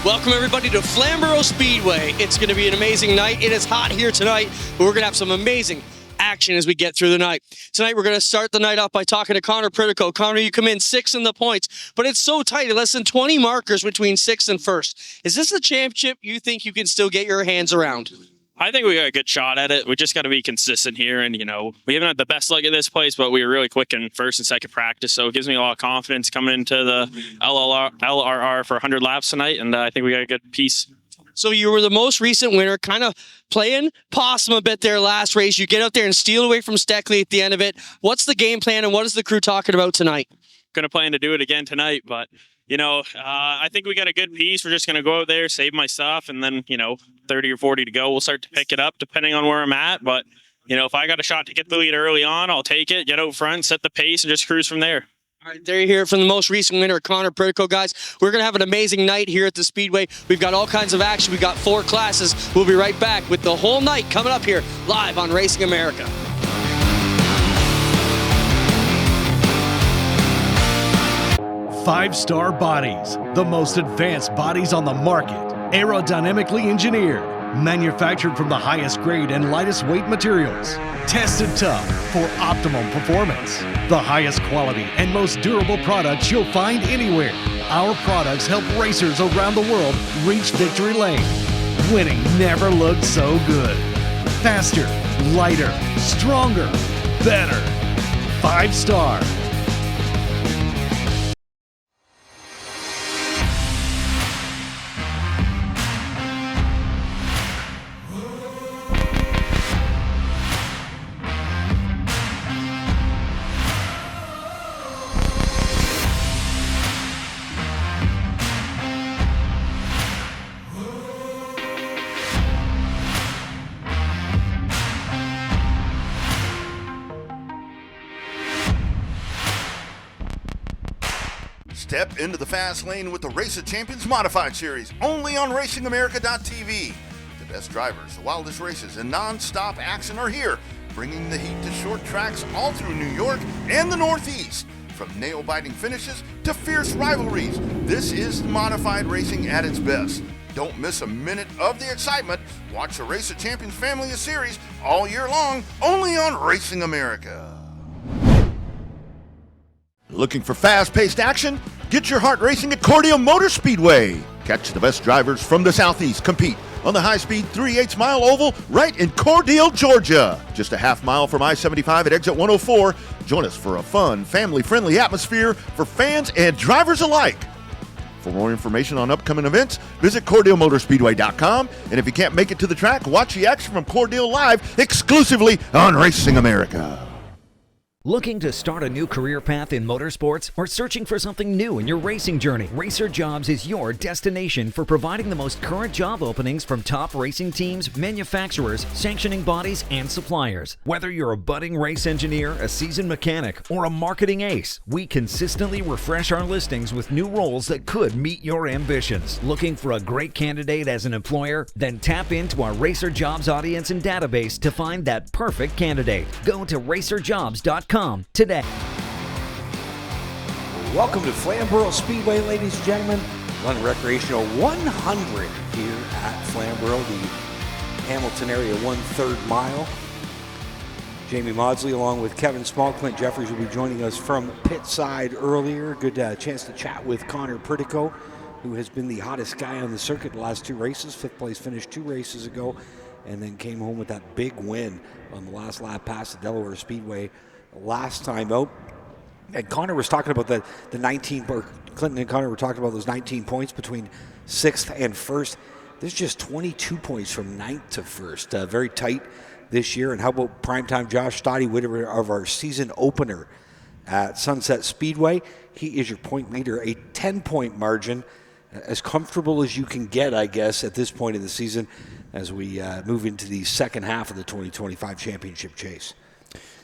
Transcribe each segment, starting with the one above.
Welcome everybody to Flamboro Speedway. It's going to be an amazing night. It is hot here tonight, but we're going to have some amazing action as we get through the night. Tonight we're going to start the night off by talking to Connor Pritico. Connor, you come in 6th in the points, but it's so tight, less than 20 markers between 6th and 1st. Is this the championship you think you can still get your hands around? I think we got a good shot at it. We just got to be consistent here. And, we haven't had the best luck at this place, but we were really quick in first and second practice. So it gives me a lot of confidence coming into the LRR for 100 laps tonight. And I think we got a good piece. So you were the most recent winner, kind of playing possum a bit there last race. You get out there and steal away from Steckley at the end of it. What's the game plan and what is the crew talking about tonight? Going to plan to do it again tonight, but I think we got a good piece. We're just going to go out there, save my stuff, and then, 30 or 40 to go. We'll start to pick it up depending on where I'm at. But, if I got a shot to get the lead early on, I'll take it, get out front, set the pace, and just cruise from there. All right, there you hear it from the most recent winner, Connor Pritico, guys. We're going to have an amazing night here at the Speedway. We've got all kinds of action. We've got 4 classes. We'll be right back with the whole night coming up here live on Racing America. 5-star bodies, the most advanced bodies on the market, aerodynamically engineered, manufactured from the highest grade and lightest weight materials, tested tough for optimum performance, the highest quality and most durable products you'll find anywhere. Our products help racers around the world reach victory lane. Winning never looked so good. Faster, lighter, stronger, better. 5-star. Step into the fast lane with the Race of Champions Modified Series, only on RacingAmerica.tv. The best drivers, the wildest races, and non-stop action are here, bringing the heat to short tracks all through New York and the Northeast. From nail-biting finishes to fierce rivalries, this is modified racing at its best. Don't miss a minute of the excitement. Watch the Race of Champions family of series all year long, only on Racing America. Looking for fast-paced action? Get your heart racing at Cordele Motor Speedway. Catch the best drivers from the Southeast compete on the high-speed 3/8 mile oval right in Cordele, Georgia. Just a half mile from I-75 at exit 104. Join us for a fun, family-friendly atmosphere for fans and drivers alike. For more information on upcoming events, visit CordeleMotorspeedway.com. And if you can't make it to the track, watch the action from Cordele live exclusively on Racing America. Looking to start a new career path in motorsports or searching for something new in your racing journey? Racer Jobs is your destination for providing the most current job openings from top racing teams, manufacturers, sanctioning bodies, and suppliers. Whether you're a budding race engineer, a seasoned mechanic, or a marketing ace, we consistently refresh our listings with new roles that could meet your ambitions. Looking for a great candidate as an employer? Then tap into our Racer Jobs audience and database to find that perfect candidate. Go to racerjobs.com today. Welcome to Flamboro Speedway, ladies and gentlemen. Run Recreational 100 here at Flamboro, the Hamilton area 1/3 mile. Jamie Maudsley along with Kevin Small. Clint Jeffries will be joining us from pit side earlier. Good chance to chat with Connor Pritico, who has been the hottest guy on the circuit the last 2 races. 5th place finish 2 races ago, and then came home with that big win on the last lap past the Delaware Speedway last time out. And Connor was talking about the 19, or Clinton and Connor were talking about those 19 points between 6th and 1st. There's just 22 points from 9th to 1st. Very tight this year. And how about primetime Josh Stoddy Whitaker of our season opener at Sunset Speedway? He is your point leader, a 10-point margin, as comfortable as you can get, I guess, at this point in the season as we move into the second half of the 2025 championship chase.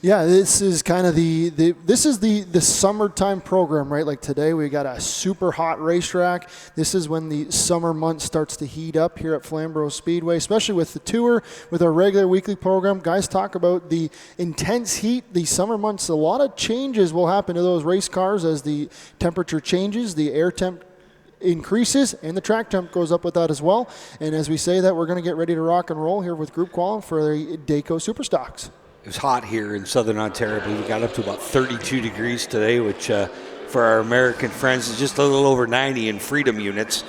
Yeah, this is kind of the summertime program, right? Like today we got a super hot racetrack. This is when the summer month starts to heat up here at Flamboro Speedway, especially with the tour, with our regular weekly program. Guys talk about the intense heat, the summer months. A lot of changes will happen to those race cars as the temperature changes, the air temp increases and the track temp goes up with that as well. And as we say that, we're going to get ready to rock and roll here with group qualifying for the Dayco Superstocks. It was hot here in Southern Ontario. I believe we got up to about 32 degrees today, which for our American friends is just a little over 90 in freedom units.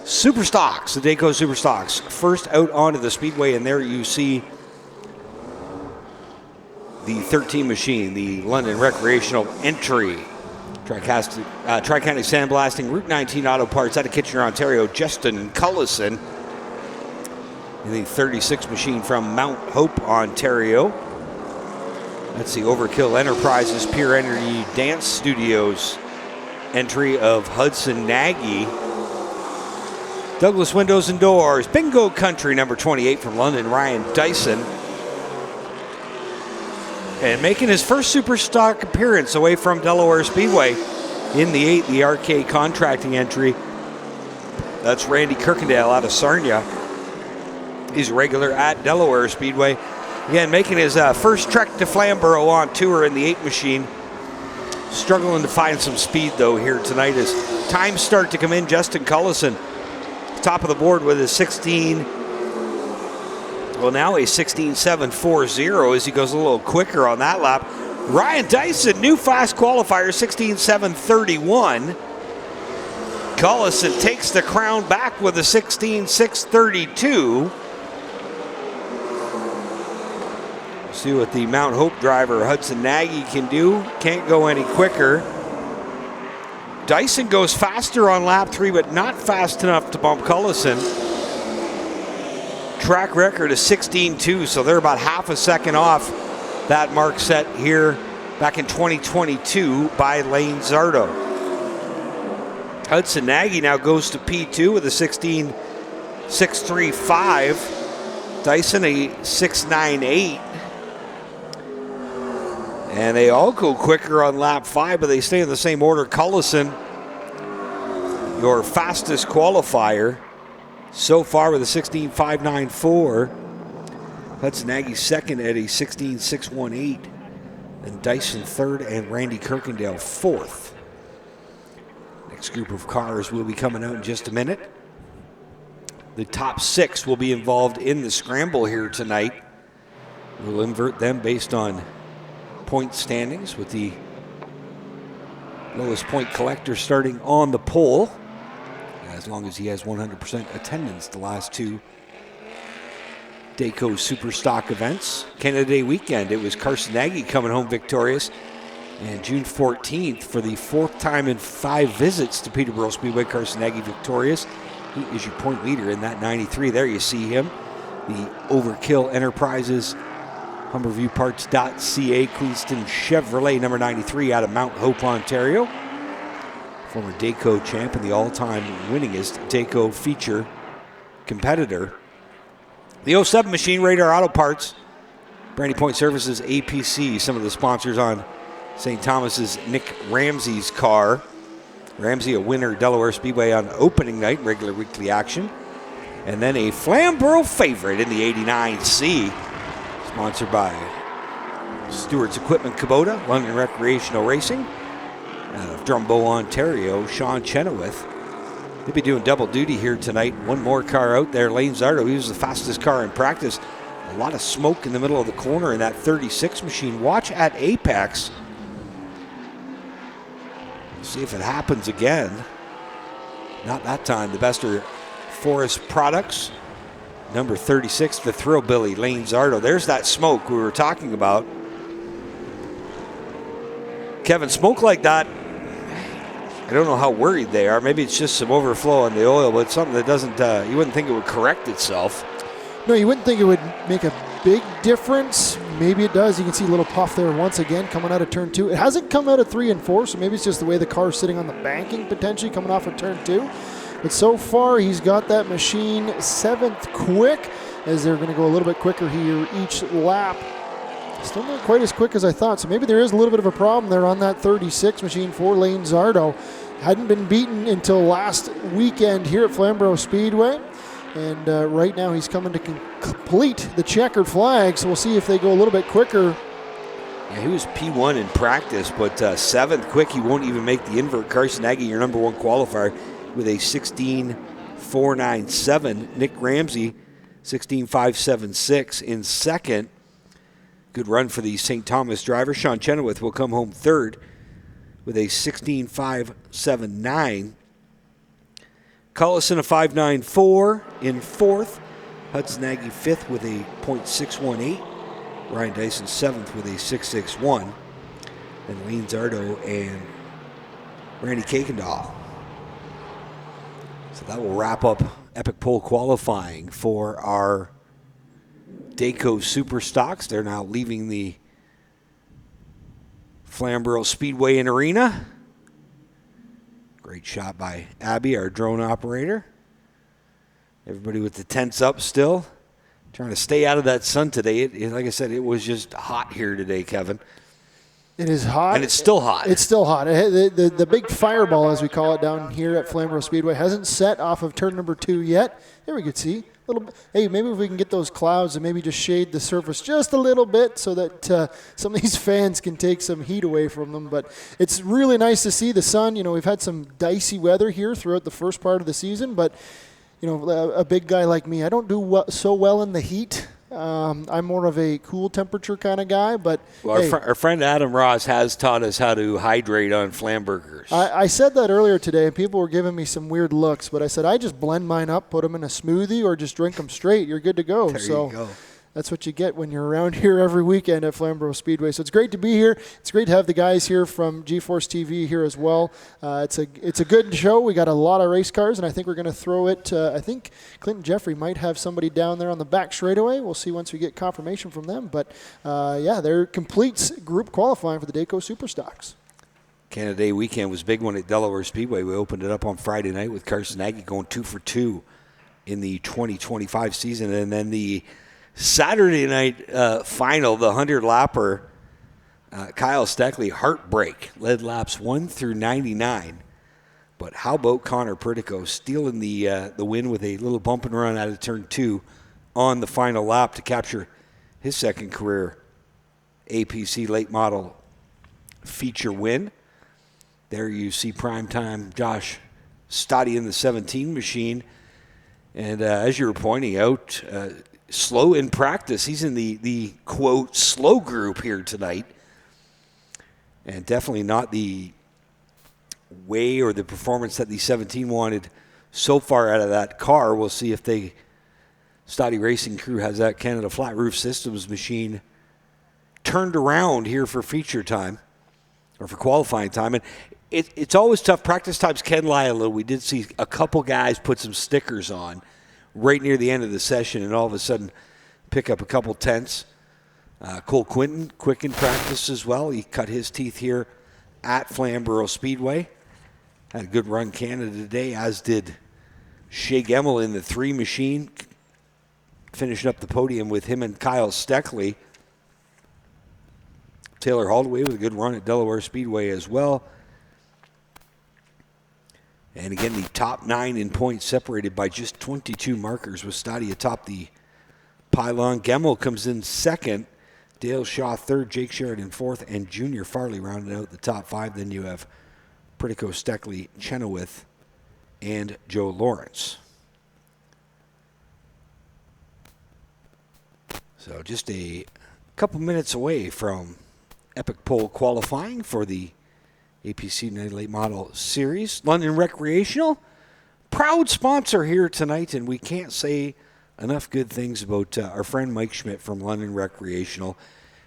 Superstocks, the Dayco Superstocks, first out onto the Speedway, and there you see the 13 machine, the London Recreational entry. Tri-County Sandblasting, Route 19 Auto Parts out of Kitchener, Ontario, Justin Cullison. And the 36 machine from Mount Hope, Ontario. That's the Overkill Enterprises Pure Energy Dance Studios entry of Hudson Nagy. Douglas Windows and Doors, Bingo Country, number 28 from London, Ryan Dyson. And making his first Superstock appearance away from Delaware Speedway in the 8, the RK Contracting entry. That's Randy Kirkendale out of Sarnia. He's a regular at Delaware Speedway. Again, making his first trek to Flamboro on tour in the 8 machine. Struggling to find some speed, though, here tonight as times start to come in. Justin Cullison, top of the board with his 16.740 as he goes a little quicker on that lap. Ryan Dyson, new fast qualifier, 16.731. Cullison takes the crown back with a 16.632. See what the Mount Hope driver Hudson Nagy can do. Can't go any quicker. Dyson goes faster on lap 3, but not fast enough to bump Cullison. Track record is 16.2, so they're about half a second off that mark set here back in 2022 by Lane Zardo. Hudson Nagy now goes to P2 with a 16.635. Dyson a 6.98. And they all go quicker on lap 5, but they stay in the same order. Cullison, your fastest qualifier so far with a 16.594. Hudson Nagy second at a 16.618. And Dyson third and Randy Kirkendale fourth. Next group of cars will be coming out in just a minute. The top 6 will be involved in the scramble here tonight. We'll invert them based on point standings with the lowest point collector starting on the pole, as long as he has 100% attendance the last 2 Dayco Superstock events. Canada Day weekend, it was Carson Nagy coming home victorious. And June 14th, for the 4th time in 5 visits to Peterborough Speedway, Carson Nagy victorious. He is your point leader in that 93. There you see him. The Overkill Enterprises HumberviewParts.ca Queenston Chevrolet number 93 out of Mount Hope, Ontario. Former Dayco champ and the all-time winningest Dayco feature competitor. The 07 machine, Radar Auto Parts, Brandy Point Services, APC, some of the sponsors on St. Thomas's Nick Ramsey's car. Ramsey, a winner Delaware Speedway on opening night, regular weekly action. And then a Flamboro favorite in the 89C. Sponsored by Stewart's Equipment Kubota, London Recreational Racing, out of Drumbo, Ontario, Sean Chenoweth. They'll be doing double duty here tonight. One more car out there, Lane Zardo. He was the fastest car in practice. A lot of smoke in the middle of the corner in that 36 machine. Watch at Apex. See if it happens again. Not that time. The best are Forest Products. Number 36, the Thrillbilly, Lane Zardo. There's that smoke we were talking about. Kevin, smoke like that, I don't know how worried they are. Maybe it's just some overflow on the oil, but it's something that doesn't, you wouldn't think it would correct itself. No, you wouldn't think it would make a big difference. Maybe it does. You can see a little puff there once again coming out of turn 2. It hasn't come out of 3 and 4, so maybe it's just the way the car's sitting on the banking potentially coming off of turn 2. But so far, he's got that machine 7th quick, as they're going to go a little bit quicker here each lap. Still not quite as quick as I thought, so maybe there is a little bit of a problem there on that 36 machine for Lane Zardo. Hadn't been beaten until last weekend here at Flamboro Speedway. And right now he's coming to complete the checkered flag, so we'll see if they go a little bit quicker. Yeah, he was P1 in practice, but 7th quick. He won't even make the invert. Carson Nagy, your number 1 qualifier, with a 16.497. Nick Ramsey, 16.576 in second. Good run for the St. Thomas driver. Sean Chenoweth will come home third with a 16.579. Cullison a 5.94 in fourth. Hudson Nagy fifth with a .618. Ryan Dyson seventh with a 6.61. And Lane Zardo and Randy Kuykendall. So that will wrap up Epic Pole qualifying for our Dayco Super Stocks. They're now leaving the Flamboro Speedway and Arena. Great shot by Abby, our drone operator. Everybody with the tents up still. Trying to stay out of that sun today. Like I said, it was just hot here today, Kevin. It is hot. And it's still hot. It's still hot. The big fireball, as we call it down here at Flamboro Speedway, hasn't set off of turn number 2 yet. There we could see. Hey, maybe if we can get those clouds and maybe just shade the surface just a little bit so that some of these fans can take some heat away from them. But it's really nice to see the sun. You know, we've had some dicey weather here throughout the first part of the season, but you know, a big guy like me, I don't do so well in the heat. I'm more of a cool temperature kind of guy, but well, hey, our friend Adam Ross has taught us how to hydrate on Flamburgers. I said that earlier today, and people were giving me some weird looks, but I said I just blend mine up, put them in a smoothie, or just drink them straight. You're good to go. There you go. That's what you get when you're around here every weekend at Flamboro Speedway. So it's great to be here. It's great to have the guys here from GeForce TV here as well. It's a good show. We got a lot of race cars, and I think we're going to throw it. I think Clinton Jeffrey might have somebody down there on the back straightaway. We'll see once we get confirmation from them. But, yeah, they're complete group qualifying for the Dayco Superstocks. Canada Day weekend was a big one at Delaware Speedway. We opened it up on Friday night with Carson Nagy going 2 for 2 in the 2025 season. And then the Saturday night final, the 100-lapper, Kyle Steckley, heartbreak, led laps 1 through 99. But how about Connor Pritico stealing the win with a little bump and run out of turn 2 on the final lap to capture his second career APC late model feature win. There you see primetime Josh Stoddy in the 17 machine. And as you were pointing out, slow in practice. He's in the quote, slow group here tonight. And definitely not the way or the performance that the 17 wanted so far out of that car. We'll see if the Stoddy Racing crew has that Canada Flat Roof Systems machine turned around here for feature time or for qualifying time. And it's always tough. Practice times can lie a little. We did see a couple guys put some stickers on right near the end of the session and all of a sudden pick up a couple tenths. Cole Quinton, quick in practice as well. He cut his teeth here at Flamboro Speedway. Had a good run Canada today, as did Shea Gemmel in the 3 machine, finishing up the podium with him and Kyle Steckley. Taylor Holdaway with a good run at Delaware Speedway as well. And again, the top 9 in points separated by just 22 markers, with Stoddy atop the pylon. Gemmel comes in second. Dale Shaw third. Jake Sheridan fourth. And Junior Farley rounding out the top 5. Then you have Pritico, Steckley, Chenoweth, and Joe Lawrence. So just a couple minutes away from Epic Pole qualifying for the APC United Late Model Series. London Recreational, proud sponsor here tonight, and we can't say enough good things about our friend Mike Schmidt from London Recreational.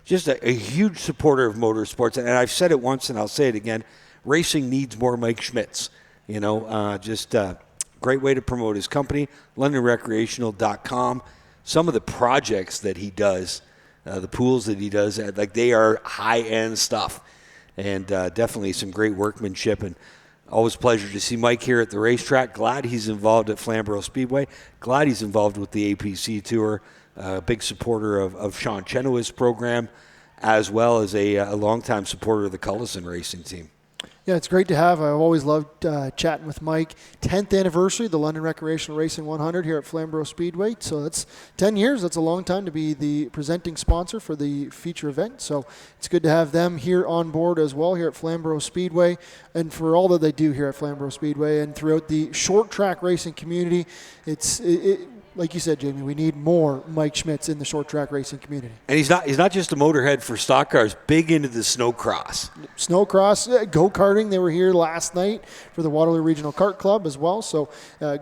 Just a huge supporter of motorsports, and I've said it once and I'll say it again, racing needs more Mike Schmidts. You know, just a great way to promote his company, LondonRecreational.com. Some of the projects that he does, the pools that he does, like they are high-end stuff. And definitely some great workmanship, and always a pleasure to see Mike here at the racetrack. Glad he's involved at Flamboro Speedway. Glad he's involved with the APC Tour. Big supporter of Sean Chenoweth's program, as well as a longtime supporter of the Cullison racing team. Yeah, it's great to have. I've always loved chatting with Mike. 10th anniversary of the London Recreational Racing 100 here at Flamboro Speedway. So that's 10 years. That's a long time to be the presenting sponsor for the feature event. So it's good to have them here on board as well here at Flamboro Speedway, and for all that they do here at Flamboro Speedway and throughout the short track racing community. Like you said, Jamie, we need more Mike Schmitz in the short track racing community. And he's not just a motorhead for stock cars, big into the snowcross. Snowcross, go-karting, they were here last night for the Waterloo Regional Kart Club as well, so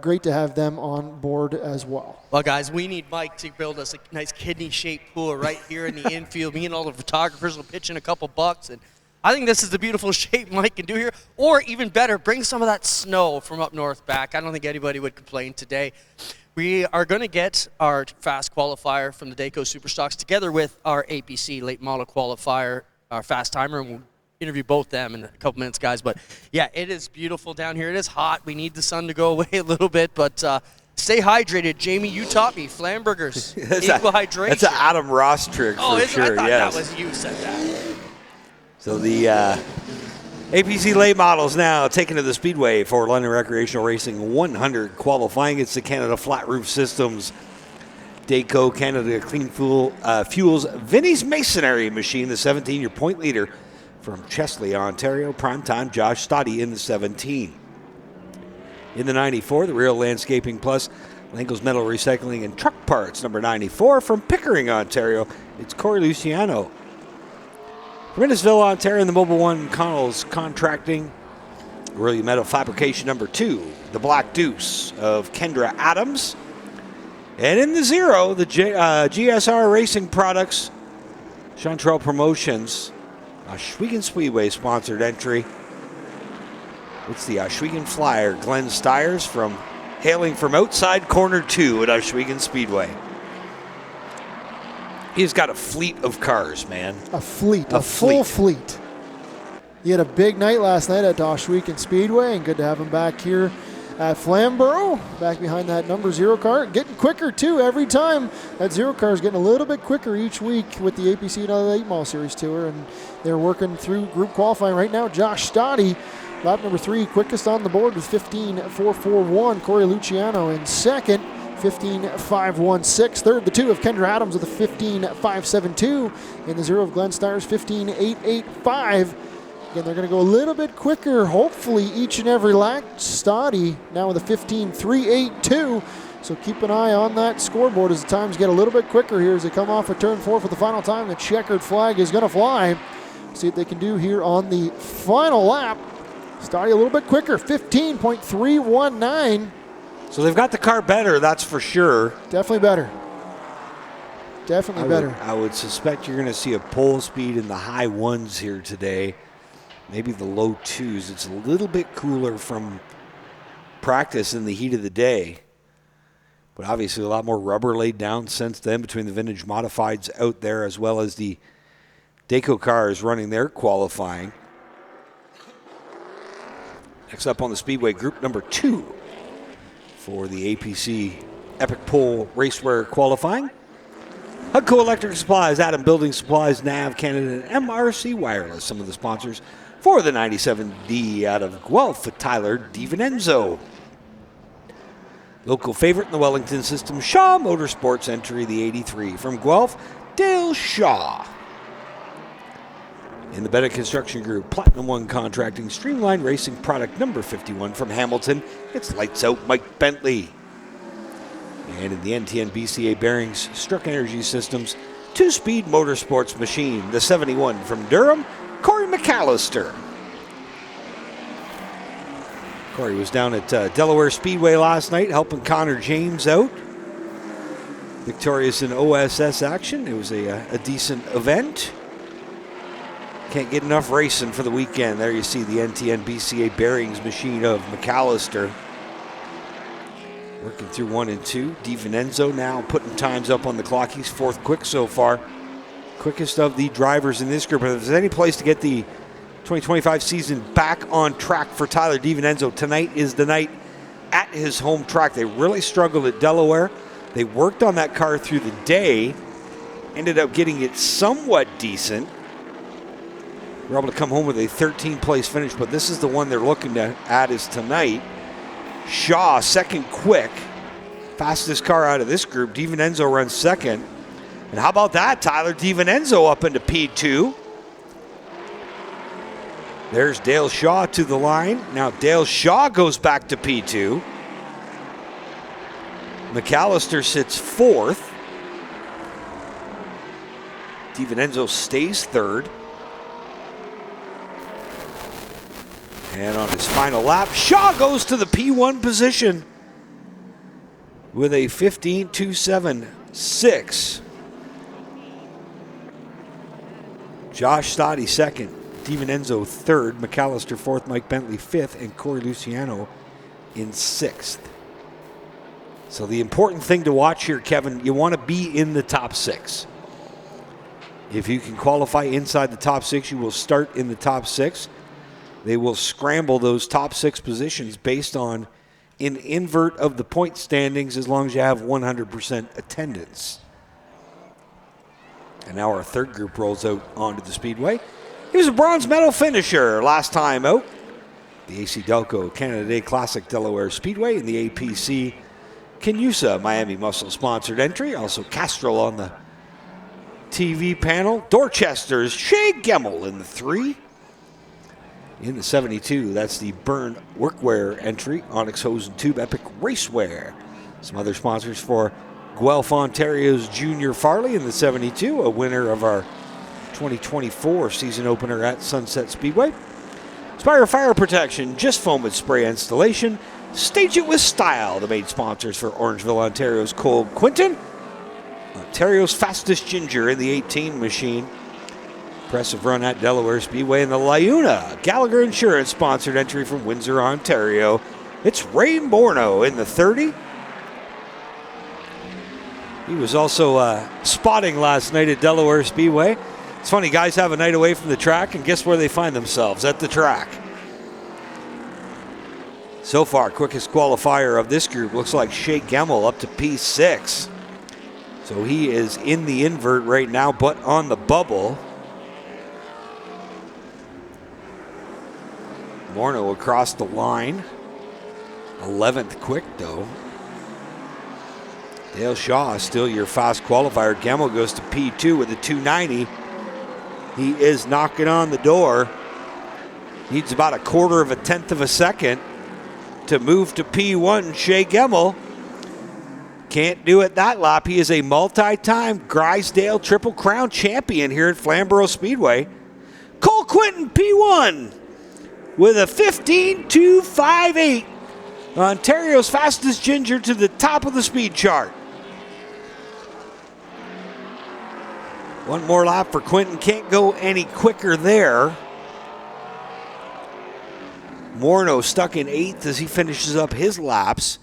great to have them on board as well. Well, guys, we need Mike to build us a nice kidney-shaped pool right here in the infield. Me and all the photographers will pitch in a couple bucks, and I think this is the beautiful shape Mike can do here. Or even better, bring some of that snow from up north back. I don't think anybody would complain today. We are going to get our fast qualifier from the Dayco Superstocks together with our APC late model qualifier, our fast timer, and we'll interview both them in a couple minutes, guys. But yeah, it is beautiful down here. It is hot. We need the sun to go away a little bit, but stay hydrated. Jamie, you taught me. Flamburgers, equal hydration. That's an Adam Ross trick for sure. I thought yes. that was you said that. So the APC late models now taken to the Speedway for London Recreational Racing 100 qualifying. It's the Canada Flat Roof Systems Dayco Canada Clean Fuels Vinnie's Masonry machine, the 17-year point leader from Chesley, Ontario. Primetime Josh Stoddy in the 17. In the 94, the Real Landscaping Plus Langles Metal Recycling and Truck Parts, number 94 from Pickering, Ontario. It's Corey Luciano. From Innisville, Ontario, the Mobile One Connells Contracting. Really Metal Fabrication number 2, the Black Deuce of Kendra Adams. And in the 0, the GSR Racing Products, Chantrell Promotions, Oswego Speedway sponsored entry. It's the Oswego Flyer, Glenn Stiers, hailing from outside corner 2 at Oswego Speedway. He's got a fleet of cars, man. A full fleet. He had a big night last night at Oswego Speedway, and good to have him back here at Flamboro, back behind that number 0 car. Getting quicker, too, every time. That 0 car is getting a little bit quicker each week with the APC and the 8 Mile Series Tour, and they're working through group qualifying right now. Josh Stoddy, lap number 3, quickest on the board with 15.441. Corey Luciano in second. 15.516. Third, the 2 of Kendra Adams with a 15.572. And the 0 of Glenn Stiers, 15.885. Again, they're going to go a little bit quicker, hopefully, each and every lap. Stoddy now with a 15.382. So keep an eye on that scoreboard as the times get a little bit quicker here as they come off of turn 4 for the final time. The checkered flag is going to fly. See what they can do here on the final lap. Stoddy a little bit quicker, 15.319. So they've got the car better, that's for sure. Definitely better. Definitely better. I would suspect you're going to see a pole speed in the high 1s here today. Maybe the low 2s. It's a little bit cooler from practice in the heat of the day. But obviously a lot more rubber laid down since then between the vintage modifieds out there as well as the Dayco cars running their qualifying. Next up on the Speedway, group number 2. For the APC Epic Pole Racewear qualifying. Hudco Electric Supplies, Adam Building Supplies, NAV Canada, and MRC Wireless, some of the sponsors for the 97D out of Guelph with Tyler DiVincenzo. Local favorite in the Wellington system, Shaw Motorsports entry, the 83 from Guelph, Dale Shaw. In the Bennett Construction Group, Platinum One Contracting, Streamline Racing Product number 51 from Hamilton, it's Lights Out Mike Bentley. And in the NTN BCA Bearings, Struck Energy Systems, 2-Speed Motorsports Machine, the 71 from Durham, Corey McAllister. Corey was down at Delaware Speedway last night helping Connor James out. Victorious in OSS action. It was a decent event. Can't get enough racing for the weekend. There you see the NTN BCA Bearings machine of McAllister. Working through 1 and 2. DiVincenzo now putting times up on the clock. He's 4th quick so far. Quickest of the drivers in this group. If there's any place to get the 2025 season back on track for Tyler DiVincenzo, tonight is the night at his home track. They really struggled at Delaware. They worked on that car through the day. Ended up getting it somewhat decent. were able to come home with a 13th place finish, but this is the one they're looking at is tonight. Shaw, second quick. Fastest car out of this group. DiVincenzo runs second. And how about that? Tyler DiVincenzo up into P2. There's Dale Shaw to the line. Now Dale Shaw goes back to P2. McAllister sits fourth. DiVincenzo stays third. And on his final lap, Shaw goes to the P1 position with a 15.276. Josh Stoddy second, DiVincenzo third, McAllister fourth, Mike Bentley fifth, and Corey Luciano in sixth. So the important thing to watch here, Kevin, you want to be in the top six. If you can qualify inside the top six, you will start in the top six. They will scramble those top six positions based on an invert of the point standings as long as you have 100% attendance. And now our third group rolls out onto the Speedway. He was a bronze medal finisher last time out. The AC Delco Canada Day Classic Delaware Speedway and the APC Canusa Miami Muscle sponsored entry. Also Castrol on the TV panel. Dorchester's Shea Gemmel in the 3. In the 72, that's the Burn Workwear entry. Onyx Hose and Tube Epic Racewear. Some other sponsors for Guelph, Ontario's Junior Farley in the 72, a winner of our 2024 season opener at Sunset Speedway. Spire Fire Protection, Just Foam and Spray Installation. Stage It With Style, the main sponsors for Orangeville, Ontario's Cole Quinton. Ontario's Fastest Ginger in the 18 machine. Impressive run at Delaware Speedway in the Liuna. Gallagher Insurance sponsored entry from Windsor, Ontario. It's Ray Morneau in the 30. He was also spotting last night at Delaware Speedway. It's funny, guys have a night away from the track, and guess where they find themselves? At the track. So far, quickest qualifier of this group looks like Shea Gemmel up to P6. So he is in the invert right now, but on the bubble. Morneau across the line. 11th quick, though. Dale Shaw still your fast qualifier. Gemmel goes to P2 with a 290. He is knocking on the door. Needs about a quarter of a tenth of a second to move to P1. Shea Gemmel can't do it that lap. He is a multi-time Grisdale Triple Crown champion here at Flamboro Speedway. Cole Quinton, P1, with a 15.258. Ontario's fastest ginger to the top of the speed chart. One more lap for Quinton. Can't go any quicker there. Morneau stuck in 8th as he finishes up his laps.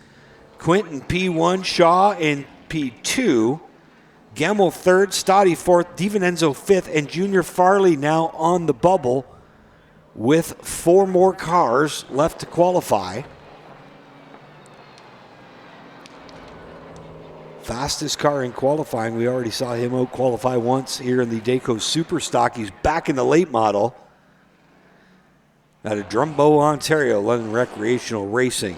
Quinton P1, Shaw in P2. Gemmel 3rd, Stoddy 4th, DiVincenzo 5th, and Junior Farley now on the bubble with 4 more cars left to qualify. Fastest car in qualifying. We already saw him out qualify once here in the Dayco Super Stock. He's back in the late model. Out of Drumbo, Ontario, London Recreational Racing.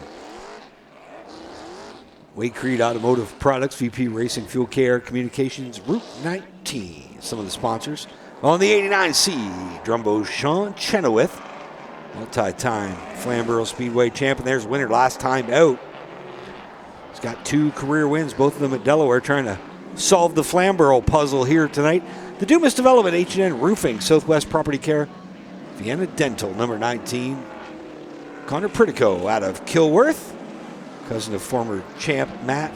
Wade Creed Automotive Products, VP Racing, Fuel Care, Communications, Route 19. Some of the sponsors. On the 89C, Drumbo Sean Chenoweth, multi-time Flamboro Speedway champion. There's winner last time out. He's got 2 career wins, both of them at Delaware, trying to solve the Flamboro puzzle here tonight. The Dumas Development, H&N Roofing, Southwest Property Care, Vienna Dental, number 19. Connor Pritico out of Kilworth, cousin of former champ Matt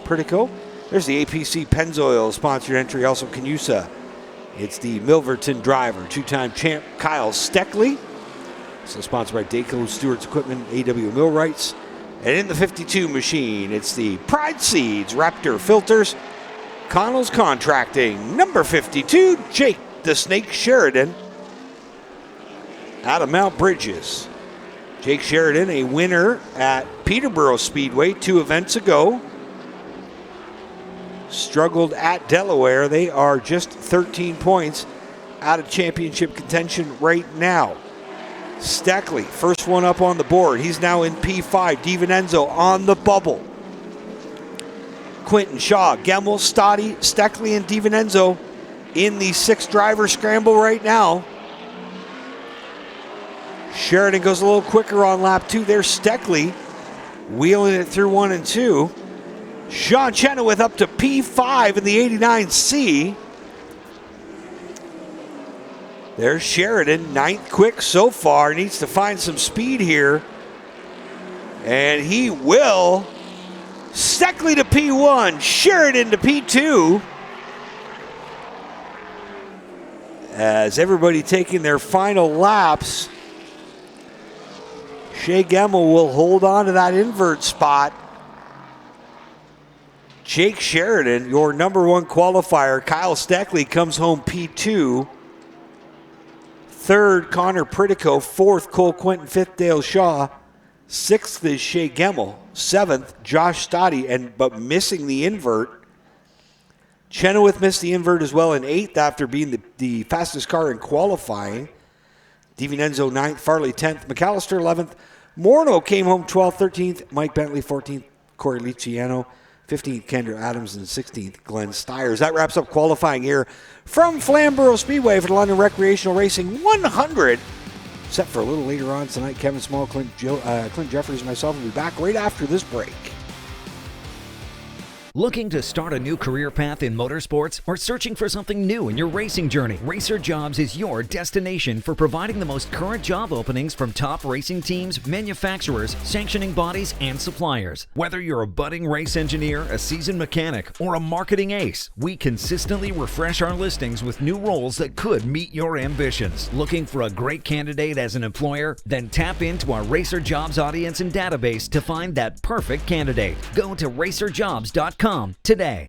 Pritico. There's the APC Pennzoil sponsored entry, also Canusa. It's the Milverton driver, 2-time champ Kyle Steckley. So sponsored by Dayco Stewart's Equipment, AW Millwrights. And in the 52 machine, it's the Pride Seeds Raptor Filters, Connell's Contracting, number 52, Jake the Snake Sheridan out of Mount Bridges. Jake Sheridan, a winner at Peterborough Speedway 2 events ago. Struggled at Delaware. They are just 13 points out of championship contention right now. Steckley, first one up on the board. He's now in P5. DiVincenzo on the bubble. Quinton, Shaw, Gemmel, Stoddy, Steckley, and DiVincenzo in the 6-driver scramble right now. Sheridan goes a little quicker on lap 2. There's Steckley wheeling it through 1 and 2. Sean Chenoweth up to P5 in the 89C. There's Sheridan, 9th quick so far. Needs to find some speed here. And he will. Steckley to P1, Sheridan to P2. As everybody taking their final laps, Shea Gemmel will hold on to that invert spot. Jake Sheridan, your number 1 qualifier. Kyle Steckley comes home P2. 3rd, Connor Pritico. 4th, Cole Quinton. 5th, Dale Shaw. 6th is Shea Gemmel. 7th, Josh Stoddy, but missing the invert. Chenoweth missed the invert as well in 8th after being the fastest car in qualifying. DiVincenzo 9th, Farley 10th, McAllister 11th. Morneau came home 12th, 13th, Mike Bentley 14th, Corey Liciano 15th, Kendra Adams, and 16th, Glenn Stiers. That wraps up qualifying here from Flamboro Speedway for the London Recreational Racing 100. Set for a little later on tonight. Kevin Small, Clint Jeffries, and myself will be back right after this break. Looking to start a new career path in motorsports or searching for something new in your racing journey? Racer Jobs is your destination for providing the most current job openings from top racing teams, manufacturers, sanctioning bodies, and suppliers. Whether you're a budding race engineer, a seasoned mechanic, or a marketing ace, we consistently refresh our listings with new roles that could meet your ambitions. Looking for a great candidate as an employer? Then tap into our Racer Jobs audience and database to find that perfect candidate. Go to racerjobs.com today.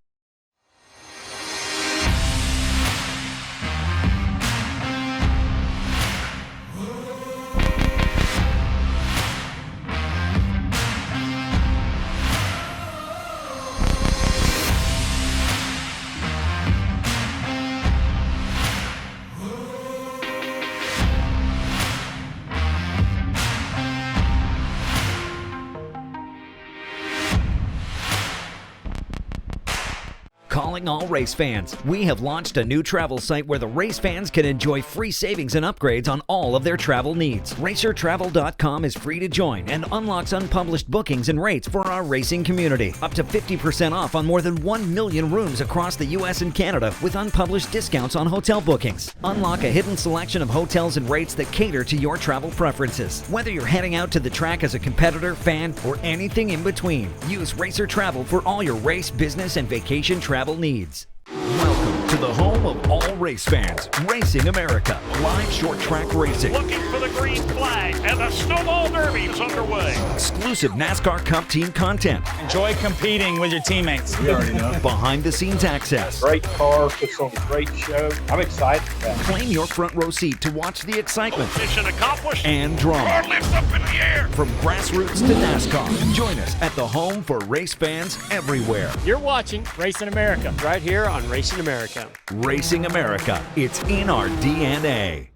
Calling all race fans. We have launched a new travel site where the race fans can enjoy free savings and upgrades on all of their travel needs. RacerTravel.com is free to join and unlocks unpublished bookings and rates for our racing community. Up to 50% off on more than 1 million rooms across the U.S. and Canada with unpublished discounts on hotel bookings. Unlock a hidden selection of hotels and rates that cater to your travel preferences. Whether you're heading out to the track as a competitor, fan, or anything in between, use Racer Travel for all your race, business, and vacation travel needs. Welcome to the home of all race fans, Racing America, live short track racing. Looking for the green flag, and the Snowball Derby is underway. Exclusive NASCAR Cup team content. Enjoy competing with your teammates. You already know. Behind the scenes access. Great car, puts on a great show. I'm excited for that. Claim your front row seat to watch the excitement. Mission accomplished. And drama. Car lifts up in the air. From grassroots to NASCAR. Join us at the home for race fans everywhere. You're watching Racing America right here on Racing America. Racing America. It's in our DNA.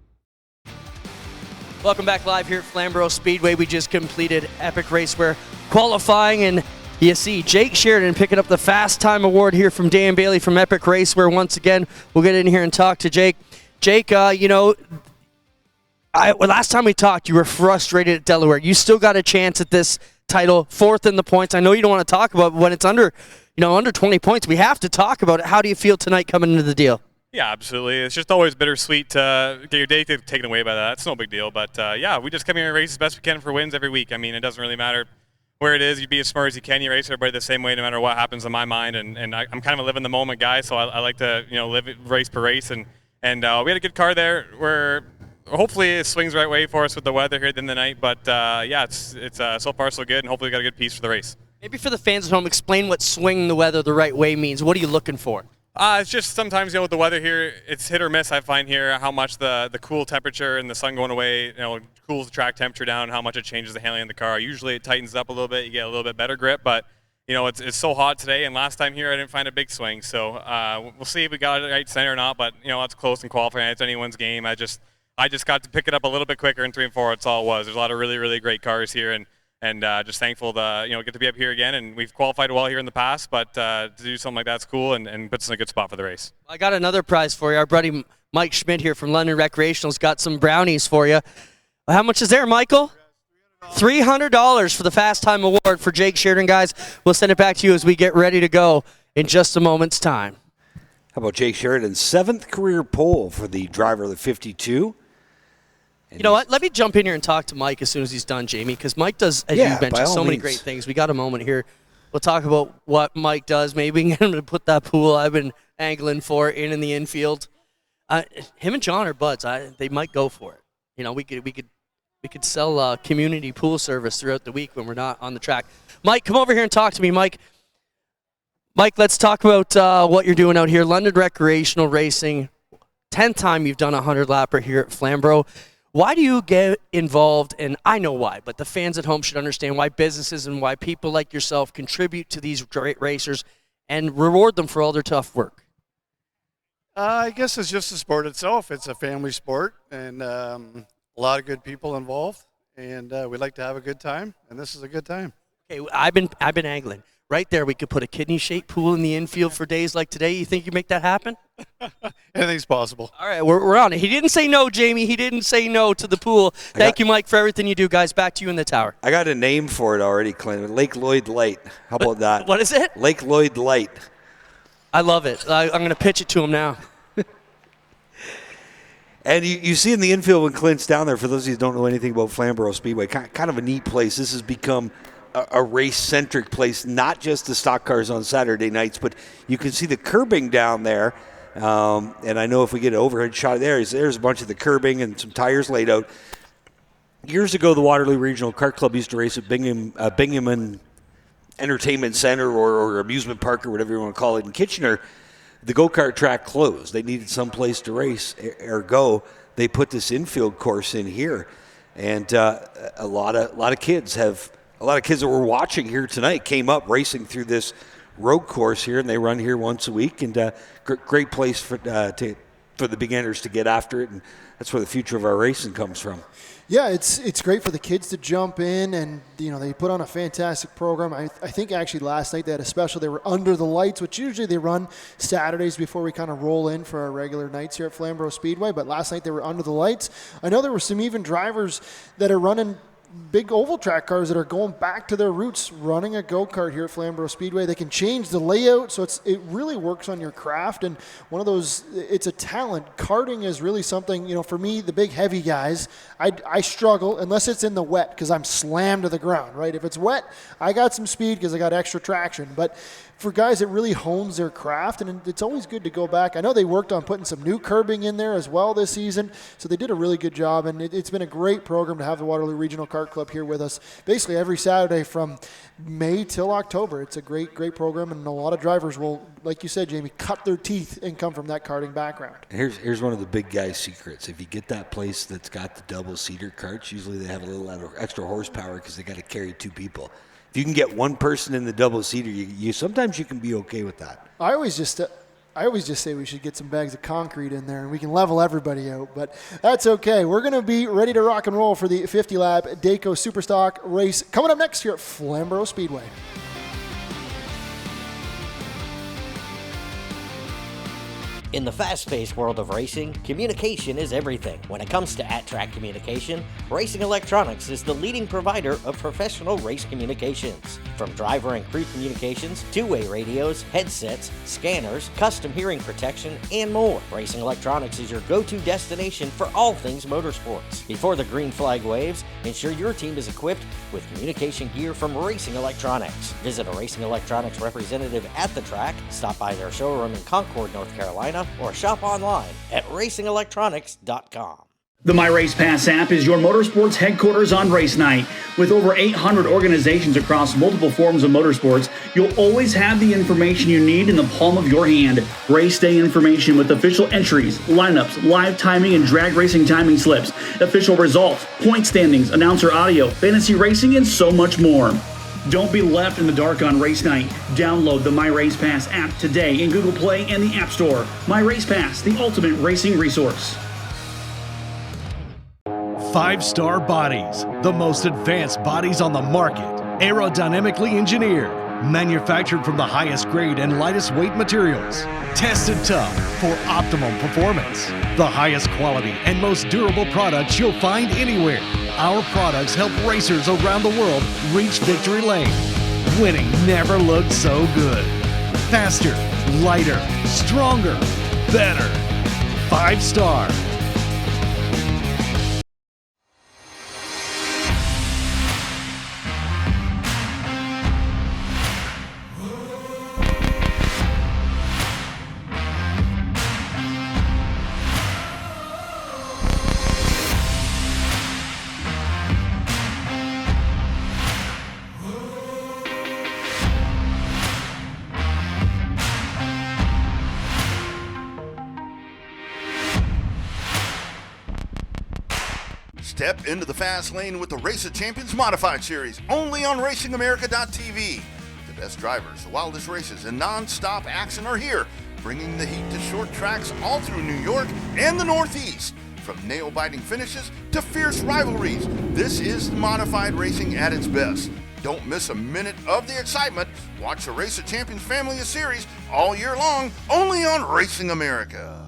Welcome back live here at Flamboro Speedway. We just completed epic race where qualifying, and you see Jake Sheridan picking up the Fast Time Award here from Dan Bailey from Epic Race, where once again we'll get in here and talk to Jake. Jake, last time we talked, you were frustrated at Delaware. You still got a chance at this title, 4th in the points. I know you don't want to talk about it, but when it's under 20 points, we have to talk about it. How do you feel tonight coming into the deal? Yeah, absolutely. It's just always bittersweet to get your day taken away by that. It's no big deal. But, we just come here and race as best we can for wins every week. I mean, it doesn't really matter where it is. You be as smart as you can. You race everybody the same way no matter what happens in my mind. And I'm kind of a live-in-the-moment guy, so I like to, live it race per race. And we had a good car there where hopefully it swings the right way for us with the weather here at the end of the night. But, it's so far so good, and hopefully we got a good piece for the race. Maybe for the fans at home, explain what swinging the weather the right way means. What are you looking for? It's just sometimes, with the weather here, it's hit or miss, I find here, how much the cool temperature and the sun going away, cools the track temperature down, how much it changes the handling of the car. Usually it tightens up a little bit, you get a little bit better grip, but it's so hot today, and last time here I didn't find a big swing. So we'll see if we got it right center or not. But it's close in qualifying. It's anyone's game. I just got to pick it up a little bit quicker in 3 and 4. That's all it was. There's a lot of really, really great cars here, and just thankful to get to be up here again. And we've qualified well here in the past, but to do something like that's cool and puts us in a good spot for the race. I got another prize for you. Our buddy Mike Schmidt here from London Recreational's got some brownies for you. How much is there, Michael? $300 for the Fast Time Award for Jake Sheridan, guys. We'll send it back to you as we get ready to go in just a moment's time. How about Jake Sheridan's 7th career pole for the driver of the 52? And you know what? Let me jump in here and talk to Mike as soon as he's done, Jamie, because Mike does, as you mentioned, so many great things. We got a moment here. We'll talk about what Mike does. Maybe we can get him to put that pool I've been angling for in the infield. Him and John are buds. They might go for it. We could sell community pool service throughout the week when we're not on the track. Mike, come over here and talk to me, Mike. Mike, let's talk about what you're doing out here. London Recreational Racing, 10th time you've done a 100-lapper here at Flamboro. Why do you get involved? And I know why, but the fans at home should understand why businesses and why people like yourself contribute to these great racers and reward them for all their tough work. I guess it's just the sport itself. It's a family sport, and a lot of good people involved, and we like to have a good time, and this is a good time. Okay, I've been angling. Right there, we could put a kidney-shaped pool in the infield for days like today. You think you make that happen? Anything's possible. All right, we're on it. He didn't say no, Jamie. He didn't say no to the pool. Thank you, Mike, for everything you do, guys. Back to you in the tower. I got a name for it already, Clint. Lake Lloyd Light. How about that? What is it? Lake Lloyd Light. I love it. I'm going to pitch it to him now. And you see in the infield when Clint's down there, for those of you who don't know anything about Flamboro Speedway, kind of a neat place. This has become a race-centric place, not just the stock cars on Saturday nights, but you can see the curbing down there. And I know if we get an overhead shot there, there's a bunch of the curbing and some tires laid out. Years ago, the Waterloo Regional Kart Club used to race at Binghamton Entertainment Center or amusement park or whatever you want to call it in Kitchener. The go-kart track closed. They needed some place to race. Ergo, they put this infield course in here, and a lot of kids that were watching here tonight came up racing through this road course here, and they run here once a week. And great place for the beginners to get after it, and that's where the future of our racing comes from. Yeah, it's great for the kids to jump in, and they put on a fantastic program. I think actually last night they had a special. They were under the lights, which usually they run Saturdays before we kind of roll in for our regular nights here at Flamboro Speedway. But last night they were under the lights. I know there were some even drivers that are running big oval track cars that are going back to their roots, running a go-kart here at Flamboro Speedway. They can change the layout, so it really works on your craft, and one of those, it's a talent. Karting is really something, for me, the big heavy guys, I struggle unless it's in the wet because I'm slammed to the ground, right? If it's wet, I got some speed because I got extra traction, but for guys, it really hones their craft, and it's always good to go back. I know they worked on putting some new curbing in there as well this season, so they did a really good job, and it's been a great program to have the Waterloo Regional Kart Club here with us basically every Saturday from May till October. It's a great program, and a lot of drivers will, like you said, Jamie, cut their teeth and come from that karting background. Here's one of the big guys' secrets. If you get that place that's got the double-seater carts, usually they have a little extra horsepower because they got to carry 2 people. If you can get one person in the double-seater, you sometimes you can be okay with that. I always just say we should get some bags of concrete in there and we can level everybody out, but that's okay. We're going to be ready to rock and roll for the 50-lap Dayco Superstock race coming up next here at Flamboro Speedway. In the fast-paced world of racing, communication is everything. When it comes to at-track communication, Racing Electronics is the leading provider of professional race communications. From driver and crew communications, two-way radios, headsets, scanners, custom hearing protection, and more. Racing Electronics is your go-to destination for all things motorsports. Before the green flag waves, ensure your team is equipped with communication gear from Racing Electronics. Visit a Racing Electronics representative at the track, stop by their showroom in Concord, North Carolina, or shop online at racingelectronics.com. The My Race Pass app is your motorsports headquarters on race night. With over 800 organizations across multiple forms of motorsports, you'll always have the information you need in the palm of your hand. Race day information with official entries, lineups, live timing and drag racing timing slips, official results, point standings, announcer audio, fantasy racing, and so much more. Don't be left in the dark on race night. Download the My Race Pass app today in Google Play and the App Store. My Race Pass, the ultimate racing resource. 5-star bodies, the most advanced bodies on the market, aerodynamically engineered, manufactured from the highest grade and lightest weight materials, tested tough for optimum performance. The highest quality and most durable products you'll find anywhere. Our products help racers around the world reach victory lane. Winning never looked so good. Faster, lighter, stronger, better. 5-star. Step into the fast lane with the Race of Champions Modified Series, only on RacingAmerica.tv. The best drivers, the wildest races, and non-stop action are here, bringing the heat to short tracks all through New York and the Northeast. From nail-biting finishes to fierce rivalries, this is modified racing at its best. Don't miss a minute of the excitement. Watch the Race of Champions family of series all year long, only on Racing America.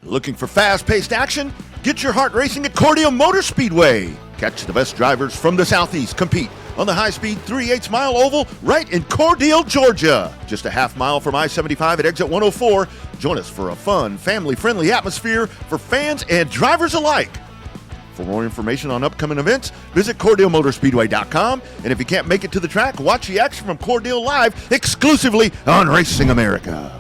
Looking for fast-paced action? Get your heart racing at Cordeo Motor Speedway. Catch the best drivers from the Southeast compete on the high-speed 3/8 mile oval right in Cordele, Georgia. Just a half mile from I-75 at exit 104. Join us for a fun, family-friendly atmosphere for fans and drivers alike. For more information on upcoming events, visit CordeoMotorspeedway.com. And if you can't make it to the track, watch the action from Cordele live exclusively on Racing America.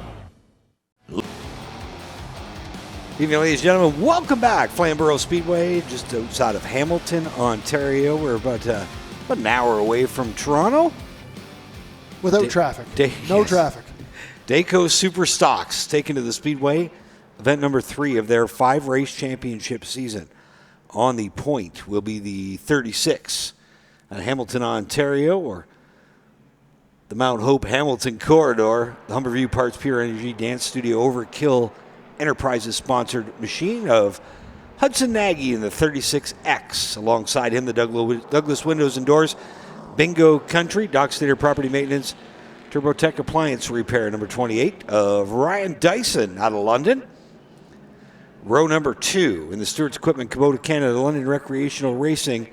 Evening, ladies and gentlemen. Welcome back. Flamboro Speedway, just outside of Hamilton, Ontario. We're about an hour away from Toronto. Without traffic. No traffic. Dayco Super Stocks taken to the Speedway. Event number 3 of their 5-race championship season. On the point will be the 36 at Hamilton, Ontario, or the Mount Hope Hamilton corridor. The Humberview Parts Pure Energy Dance Studio Overkill Enterprises sponsored machine of Hudson Nagy in the 36X. Alongside him, the Douglas Windows and Doors Bingo Country, Dock Stater Property Maintenance, TurboTech Appliance Repair, number 28 of Ryan Dyson out of London. Row number 2 in the Stewart's Equipment, Kubota, Canada, London Recreational Racing,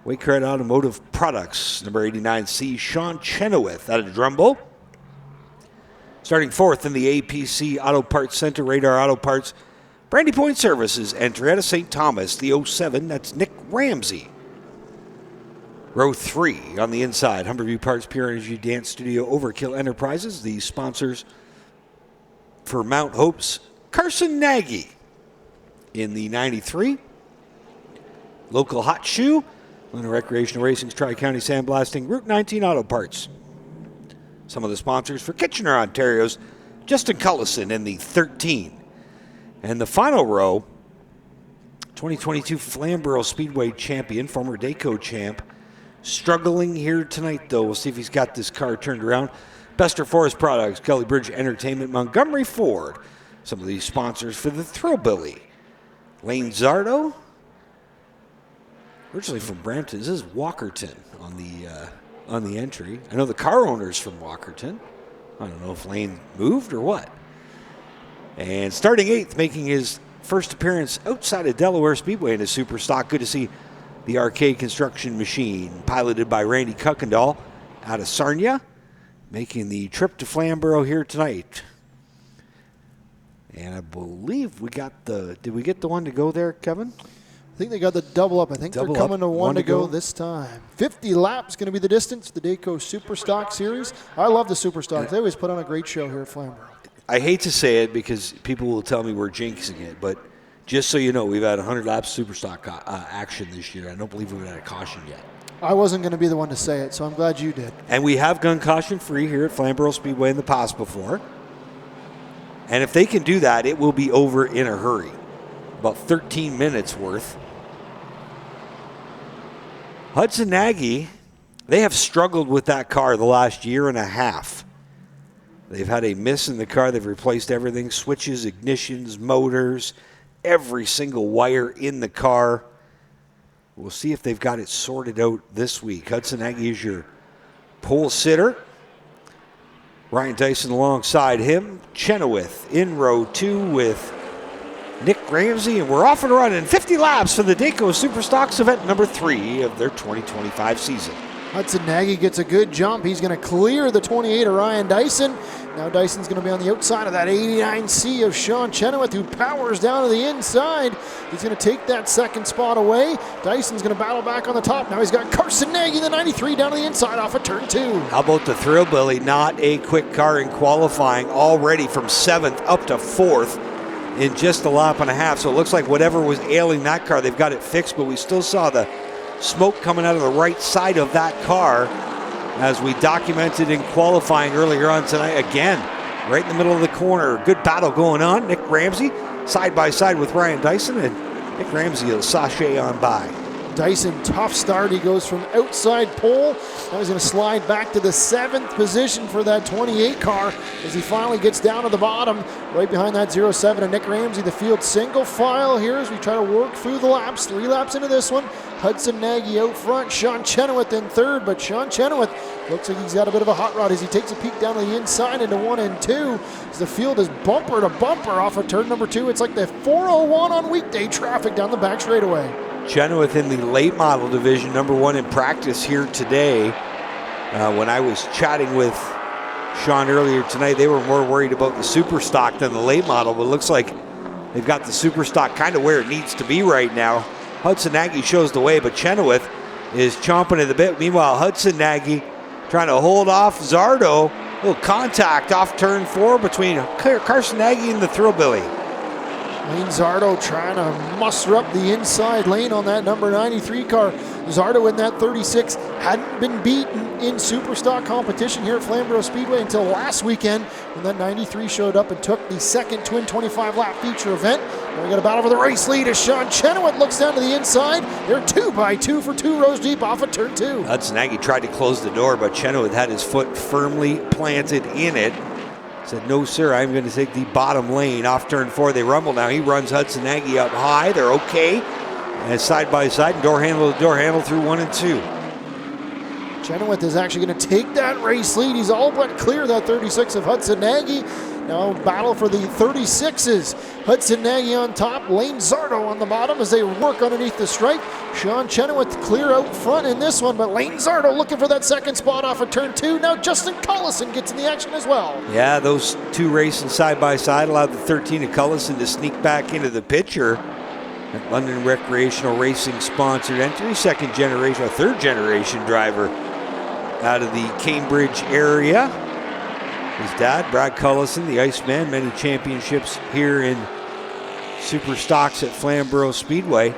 Waycard Automotive Products, number 89C, Sean Chenoweth out of Drumbo. Starting 4th in the APC Auto Parts Center, Radar Auto Parts, Brandy Point Services, entry out of St. Thomas, the 07, that's Nick Ramsey. Row 3 on the inside, Humberview Parts Pure Energy Dance Studio Overkill Enterprises, the sponsors for Mount Hope's Carson Nagy. In the 93, Local Hot Shoe, Luna Recreational Racing's Tri-County Sandblasting, Route 19 Auto Parts. Some of the sponsors for Kitchener, Ontario's Justin Cullison in the 13. And the final row, 2022 Flamboro Speedway champion, former Dayco champ, struggling here tonight though. We'll see if he's got this car turned around. Bester Forest Products, Gully Bridge Entertainment, Montgomery Ford. Some of these sponsors for the Thrillbilly. Lane Zardo, originally from Brampton. This is Walkerton on the entry. I know the car owner's from Walkerton. I don't know if Lane moved or what. And starting 8th, making his first appearance outside of Delaware Speedway in a super stock. Good to see the Arcade Construction Machine, piloted by Randy Kuykendall out of Sarnia, making the trip to Flamboro here tonight. And I believe we got did we get the one to go there, Kevin? I think they got the double up. I think they're coming to one to go this time. 50 laps going to be the distance, the Dayco Super Stock Series. I love the Super Stocks. They always put on a great show here at Flamboro. I hate to say it because people will tell me we're jinxing it, but just so you know, we've had 100 laps Super Stock action this year. I don't believe we've had a caution yet. I wasn't going to be the one to say it, so I'm glad you did. And we have gone caution-free here at Flamboro Speedway in the past before. And if they can do that, it will be over in a hurry. About 13 minutes worth. Hudson Nagy, they have struggled with that car the last year and a half. They've had a miss in the car. They've replaced everything, switches, ignitions, motors, every single wire in the car. We'll see if they've got it sorted out this week. Hudson Nagy is your pole sitter. Ryan Dyson alongside him. Chenoweth in row 2 with Nick Ramsey, and we're off and running. 50 laps for the Dayco Superstocks event number 3 of their 2025 season. Hudson Nagy gets a good jump. He's going to clear the 28 of Ryan Dyson. Now Dyson's going to be on the outside of that 89C of Sean Chenoweth, who powers down to the inside. He's going to take that second spot away. Dyson's going to battle back on the top. Now he's got Carson Nagy, the 93, down to the inside off of turn 2. How about the Thrillbilly? Not a quick car in qualifying, already from 7th up to 4th in just a lap and a half. So it looks like whatever was ailing that car, they've got it fixed, but we still saw the smoke coming out of the right side of that car, as we documented in qualifying earlier on tonight. Again, right in the middle of the corner. Good battle going on. Nick Ramsey side by side with Ryan Dyson, and Nick Ramsey will sashay on by. Dyson, tough start. He goes from outside pole. Now he's going to slide back to the 7th position for that 28 car as he finally gets down to the bottom, right behind that 07 of Nick Ramsey. The field single file here as we try to work through the laps. 3 laps into this one. Hudson Nagy out front. Sean Chenoweth in third, but Sean Chenoweth looks like he's got a bit of a hot rod as he takes a peek down to the inside into 1 and 2. As the field is bumper to bumper off of turn number 2. It's like the 401 on weekday traffic down the back straightaway. Chenoweth in the late model division, number 1 in practice here today. When I was chatting with Sean earlier tonight, they were more worried about the super stock than the late model, but it looks like they've got the super stock kind of where it needs to be right now. Hudson Nagy shows the way, but Chenoweth is chomping at the bit. Meanwhile, Hudson Nagy trying to hold off Zardo. A little contact off turn 4 between Carson Nagy and the Thrillbilly. Lane Zardo trying to muster up the inside lane on that number 93 car. Zardo in that 36 hadn't been beaten in Superstock competition here at Flamboro Speedway until last weekend when that 93 showed up and took the second twin 25-lap feature event. Now we got a battle for the race lead as Sean Chenoweth looks down to the inside. They're 2 by 2 for 2 rows deep off of turn 2. Hudson Nagy tried to close the door, but Chenoweth had his foot firmly planted in it. Said, no, sir, I'm going to take the bottom lane off turn 4. They rumble now. He runs Hudson Nagy up high. They're okay. And side by side, door handle to door handle through 1 and 2. Chenoweth is actually going to take that race lead. He's all but clear that 36 of Hudson Nagy. Now battle for the 36s. Hudson Nagy on top, Lane Zardo on the bottom as they work underneath the stripe. Sean Chenoweth clear out front in this one, but Lane Zardo looking for that second spot off of turn 2. Now Justin Cullison gets in the action as well. Yeah, those 2 racing side by side allowed the 13 of Cullison to sneak back into the picture. That London Recreational Racing sponsored entry, third generation driver out of the Cambridge area. His dad, Brad Cullison, the Iceman, many championships here in Super Stocks at Flamboro Speedway.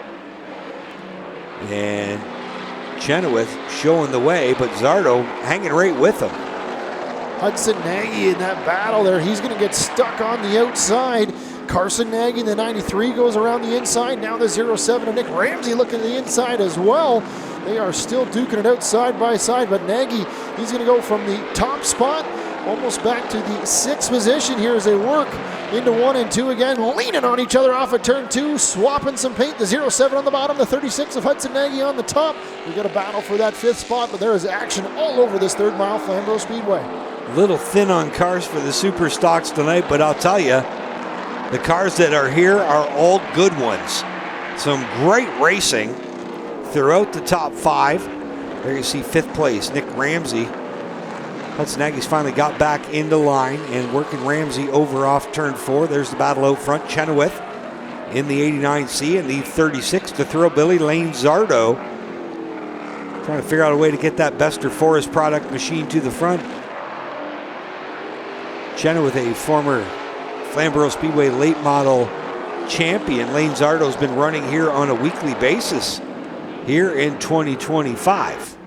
And Chenoweth showing the way, but Zardo hanging right with him. Hudson Nagy in that battle there. He's going to get stuck on the outside. Carson Nagy in the 93 goes around the inside. Now the 07 of Nick Ramsey looking at the inside as well. They are still duking it out side by side, but Nagy, he's going to go from the top spot almost back to the 6th position here as they work into 1 and 2 again, leaning on each other off of turn 2, swapping some paint. The 07 on the bottom, the 36 of Hudson Nagy on the top. We got a battle for that 5th spot, but there is action all over this 3rd mile Flamboro Speedway. A little thin on cars for the Super Stocks tonight, but I'll tell you, the cars that are here are all good ones. Some great racing throughout the top 5. There you see 5th place, Nick Ramsey. Hudson Nagy's finally got back into line and working Ramsey over off turn 4. There's the battle out front. Chenoweth in the 89C and the 36 to Thrillbilly Lane Zardo. Trying to figure out a way to get that Bester Forest product machine to the front. Chenoweth, a former Flamboro Speedway late model champion. Lane Zardo's been running here on a weekly basis here in 2025.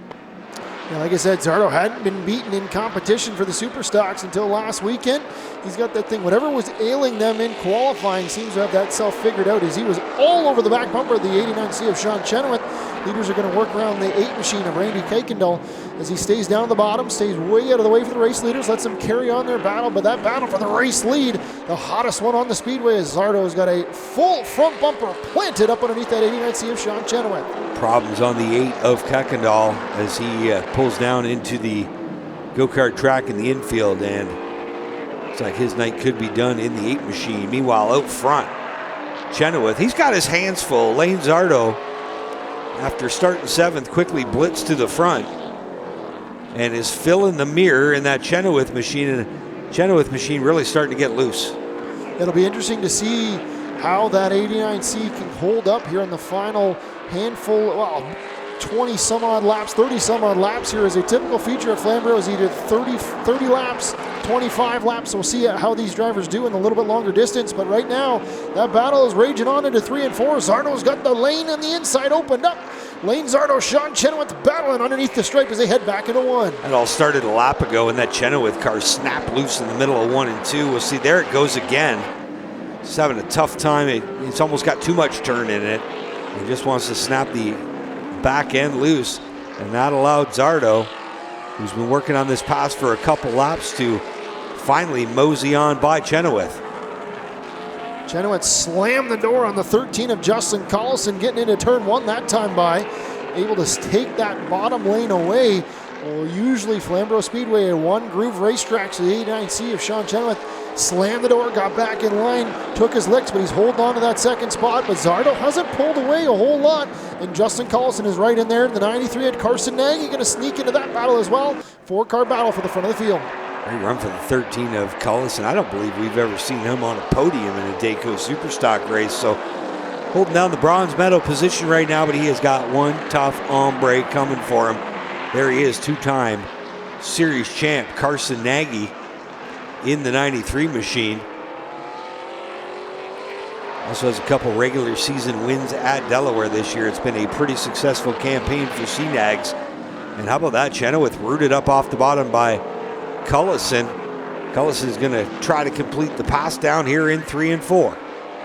Yeah, like I said, Zardo hadn't been beaten in competition for the Super Stocks until last weekend. He's got that thing, whatever was ailing them in qualifying seems to have that self figured out as he was all over the back bumper of the 89C of Sean Chenoweth. Leaders are going to work around the 8 machine of Randy Kuykendall as he stays down at the bottom, stays way out of the way for the race leaders, lets them carry on their battle. But that battle for the race lead, the hottest one on the speedway, is Zardo's got a full front bumper planted up underneath that 89C of Sean Chenoweth. Problems on the 8 of Kuykendall as he pulls down into the go-kart track in the infield, and looks like his night could be done in the 8 machine. Meanwhile, out front, Chenoweth, he's got his hands full. Lane Zardo, after starting 7th, quickly blitzed to the front and is filling the mirror in that Chenoweth machine, and Chenoweth machine really starting to get loose. It'll be interesting to see how that 89C can hold up here in the final handful, well, 20 some odd laps, 30 some odd laps here is a typical feature of Flamboro, is either 30 laps, 25 laps. So we'll see how these drivers do in a little bit longer distance. But right now, that battle is raging on into 3 and 4. Zardo's got the lane on the inside opened up. Lane Zardo, Sean Chenoweth battling underneath the stripe as they head back into 1. It all started a lap ago, and that Chenoweth car snapped loose in the middle of 1 and 2. We'll see, there it goes again. He's having a tough time. It's almost got too much turn in it. He just wants to snap the back end loose, and that allowed Zardo, who's been working on this pass for a couple laps, to finally mosey on by Chenoweth. Chenoweth slammed the door on the 13 of Justin Collison, getting into turn 1 that time by, able to take that bottom lane away. Well, usually Flamboro Speedway, a one-groove racetrack, so the 89C of Sean Chenoweth slammed the door, got back in line, took his licks, but he's holding on to that second spot. But Zardo hasn't pulled away a whole lot, and Justin Collison is right in there. The 93 at Carson Nagy going to sneak into that battle as well. 4-car battle for the front of the field. Great run for the 13 of Collison. I don't believe we've ever seen him on a podium in a Dayco Superstock race. So holding down the bronze medal position right now, but he has got one tough hombre coming for him. There he is, 2-time series champ Carson Nagy in the 93 machine. Also has a couple regular season wins at Delaware this year. It's been a pretty successful campaign for CNAGs. And how about that? Chenoweth rooted up off the bottom by Collison. Collison is going to try to complete the pass down here in 3 and 4.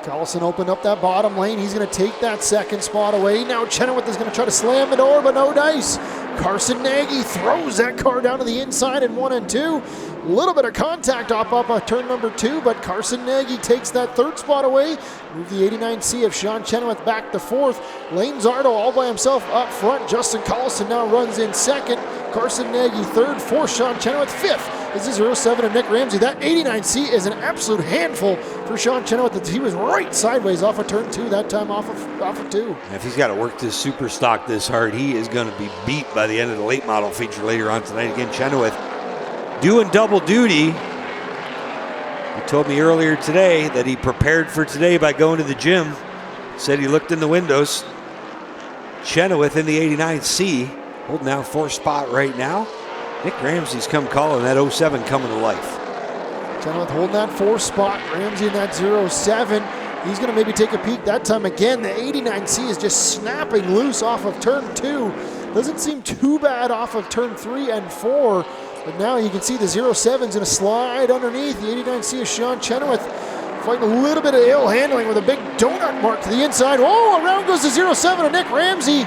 Collison opened up that bottom lane. He's going to take that second spot away. Now Chenoweth is going to try to slam the door, but no dice. Carson Nagy throws that car down to the inside in 1 and 2. A little bit of contact off of turn number 2, but Carson Nagy takes that third spot away. Move the 89C of Sean Chenoweth back to 4th. Lane Zardo all by himself up front. Justin Collison now runs in 2nd. Carson Nagy 3rd. 4th, Sean Chenoweth 5th. Is the 07 of Nick Ramsey. That 89C is an absolute handful for Sean Chenoweth. He was right sideways off of turn 2, that time off of 2. And if he's got to work this super stock this hard, he is going to be beat by the end of the late model feature later on tonight. Again, Chenoweth doing double duty. He told me earlier today that he prepared for today by going to the gym. Said he looked in the windows. Chenoweth in the 89C, holding down 4th spot right now. Nick Ramsey's come calling, that 07 coming to life. Chenoweth holding that 4th spot. Ramsey in that 07. He's going to maybe take a peek that time again. The 89C is just snapping loose off of turn 2. Doesn't seem too bad off of turn 3 and 4. But now you can see the 07's going to slide underneath. The 89C of Sean Chenoweth fighting a little bit of ill handling with a big donut mark to the inside. Oh, around goes the 07 of Nick Ramsey.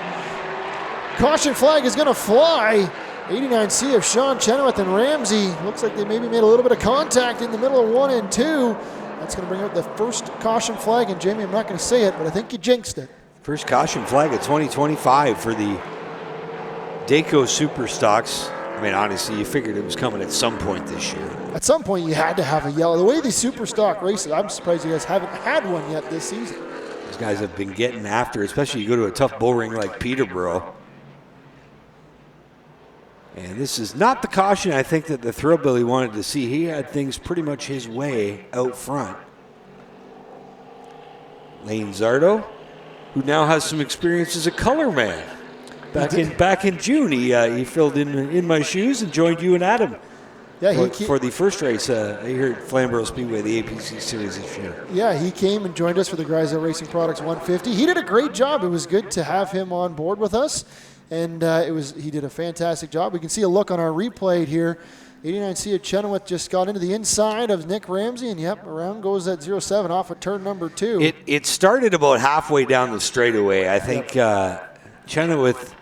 Caution flag is going to fly. 89C of Sean Chenoweth and Ramsey. Looks like they maybe made a little bit of contact in the middle of 1 and 2. That's going to bring out the first caution flag. And Jamie, I'm not going to say it, but I think you jinxed it. First caution flag of 2025 for the Dayco Superstocks. I mean, honestly, you figured it was coming at some point this year. At some point, you had to have a yellow. The way these Superstock races, I'm surprised you guys haven't had one yet this season. These guys have been getting after, especially you go to a tough bull ring like Peterborough. And this is not the caution I think that the Thrillbilly wanted to see. He had things pretty much his way out front. Lane Zardo, who now has some experience as a color man. Back in June, he filled in my shoes and joined you and Adam. Yeah, for the first race here at Flamboro Speedway, the APC series this year. Yeah, he came and joined us for the Grisel Racing Products 150. He did a great job. It was good to have him on board with us, and he did a fantastic job. We can see a look on our replay here. 89C of Chenoweth just got into the inside of Nick Ramsey, and yep, around goes that 07 off of turn number 2. It started about halfway down the straightaway. I think Chenoweth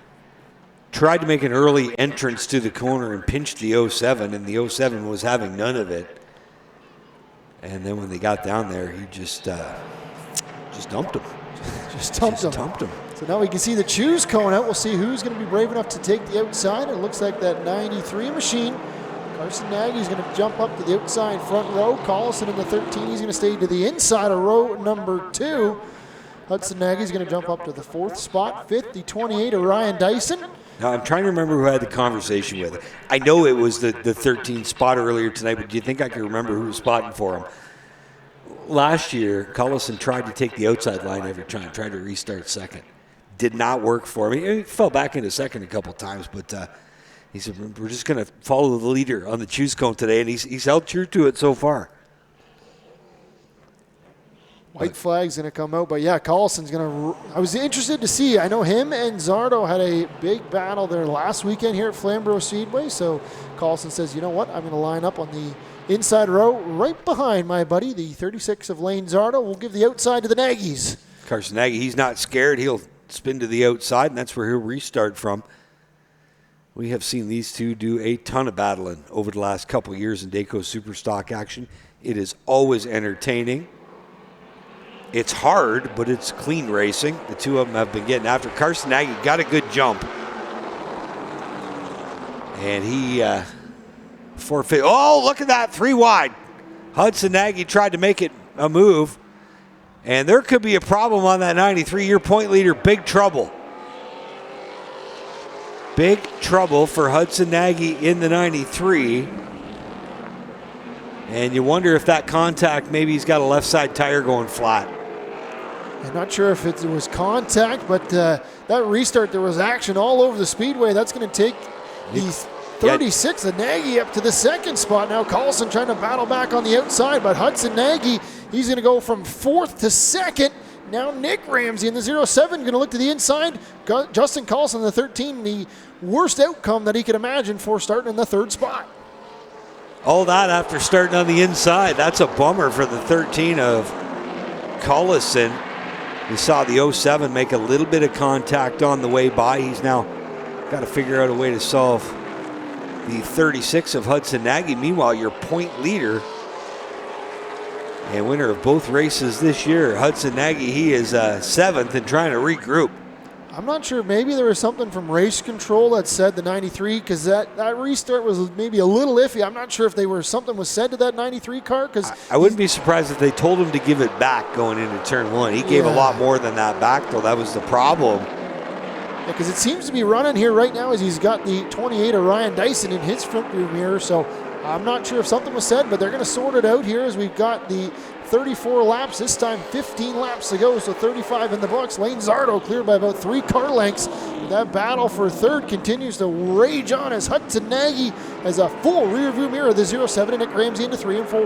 tried to make an early entrance to the corner and pinched the 07, and the 07 was having none of it. And then when they got down there, he just dumped him. Just dumped him. So now we can see the choose cone out. We'll see who's going to be brave enough to take the outside. It looks like that 93 machine. Carson Nagy's going to jump up to the outside front row. Collison in the 13. He's going to stay to the inside of row number 2. Hudson Nagy's going to jump up to the 4th spot. 5th, the 28 of Ryan Dyson. Now, I'm trying to remember who I had the conversation with. I know it was the 13 spot earlier tonight, but do you think I can remember who was spotting for him? Last year, Collison tried to take the outside line every time, tried to restart second. Did not work for me. He fell back into second a couple times, but he said, we're just going to follow the leader on the choose cone today, and he's held true to it so far. White flag's going to come out, but yeah, Collison's going to. I was interested to see. I know him and Zardo had a big battle there last weekend here at Flamboro Speedway. So Collison says, you know what? I'm going to line up on the inside row right behind my buddy, the 36 of Lane Zardo. We'll give the outside to the Nagys. Carson Nagy, he's not scared. He'll spin to the outside, and that's where he'll restart from. We have seen these two do a ton of battling over the last couple years in Dayco Superstock action. It is always entertaining. It's hard, but it's clean racing. The two of them have been getting after. Carson Nagy got a good jump. And he forfeit. Oh, look at that, 3 wide. Hudson Nagy tried to make it a move. And there could be a problem on that 93. Your point leader, big trouble. Big trouble for Hudson Nagy in the 93. And you wonder if that contact, maybe he's got a left side tire going flat. I'm not sure if it was contact, but that restart, there was action all over the speedway. That's going to take the 36 of Nagy up to the 2nd spot. Now Collison trying to battle back on the outside, but Hudson Nagy, he's going to go from 4th to 2nd. Now Nick Ramsey in the 07 going to look to the inside. Justin Collison in the 13, the worst outcome that he could imagine for starting in the 3rd spot. All that after starting on the inside. That's a bummer for the 13 of Collison. You saw the 07 make a little bit of contact on the way by. He's now got to figure out a way to solve the 36 of Hudson Nagy. Meanwhile, your point leader and winner of both races this year, Hudson Nagy, he is 7th and trying to regroup. I'm not sure. Maybe there was something from race control that said the 93, because that restart was maybe a little iffy. I'm not sure if something was said to that 93 car. Because I wouldn't be surprised if they told him to give it back going into turn 1. He gave a lot more than that back, though. That was the problem. Yeah, because it seems to be running here right now as he's got the 28 of Ryan Dyson in his front view mirror. So I'm not sure if something was said, but they're going to sort it out here as we've got the 34 laps, this time 15 laps to go, so 35 in the books. Lane Zardo cleared by about 3 car lengths. That battle for 3rd continues to rage on as Hudson Nagy has a full rear view mirror of the 07 and Nick Ramsey into 3 and 4.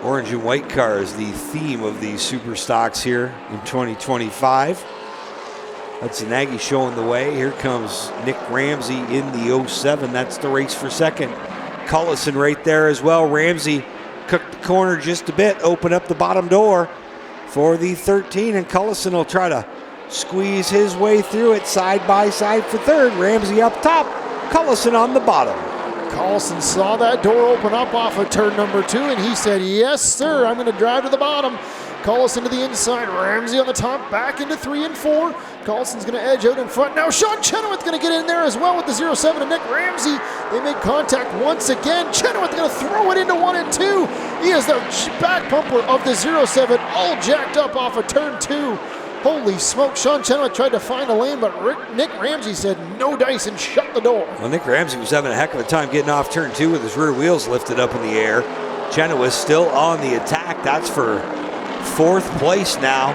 Orange and white car is the theme of these super stocks here in 2025. Hudson Nagy showing the way. Here comes Nick Ramsey in the 07. That's the race for 2nd. Collison right there as well. Ramsey cooked the corner just a bit, open up the bottom door for the 13, and Collison will try to squeeze his way through it side by side for 3rd. Ramsey up top, Collison on the bottom. Collison saw that door open up off of turn number 2, and he said, yes, sir, I'm going to drive to the bottom. Collison to the inside, Ramsey on the top, back into 3 and 4. Collison's going to edge out in front. Now Sean Chenoweth's going to get in there as well with the 07 and Nick Ramsey. They make contact once again. Chenoweth going to throw it into 1 and 2. He is the back bumper of the 07, all jacked up off of turn 2. Holy smoke, Sean Chenoweth tried to find a lane, but Nick Ramsey said no dice and shut the door. Well, Nick Ramsey was having a heck of a time getting off turn 2 with his rear wheels lifted up in the air. Chenoweth still on the attack. That's for 4th place now.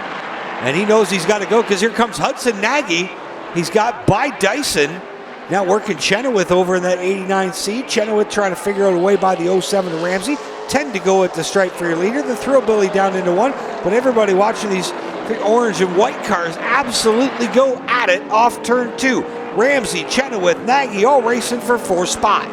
And he knows he's got to go because here comes Hudson Nagy. He's got by Dyson. Now working Chenoweth over in that 89C. Chenoweth trying to figure out a way by the 07 to Ramsey. 10 to go at the stripe for your leader. The Thrillbilly down into 1. But everybody watching these orange and white cars absolutely go at it off turn 2. Ramsey, Chenoweth, Nagy all racing for 4th spot.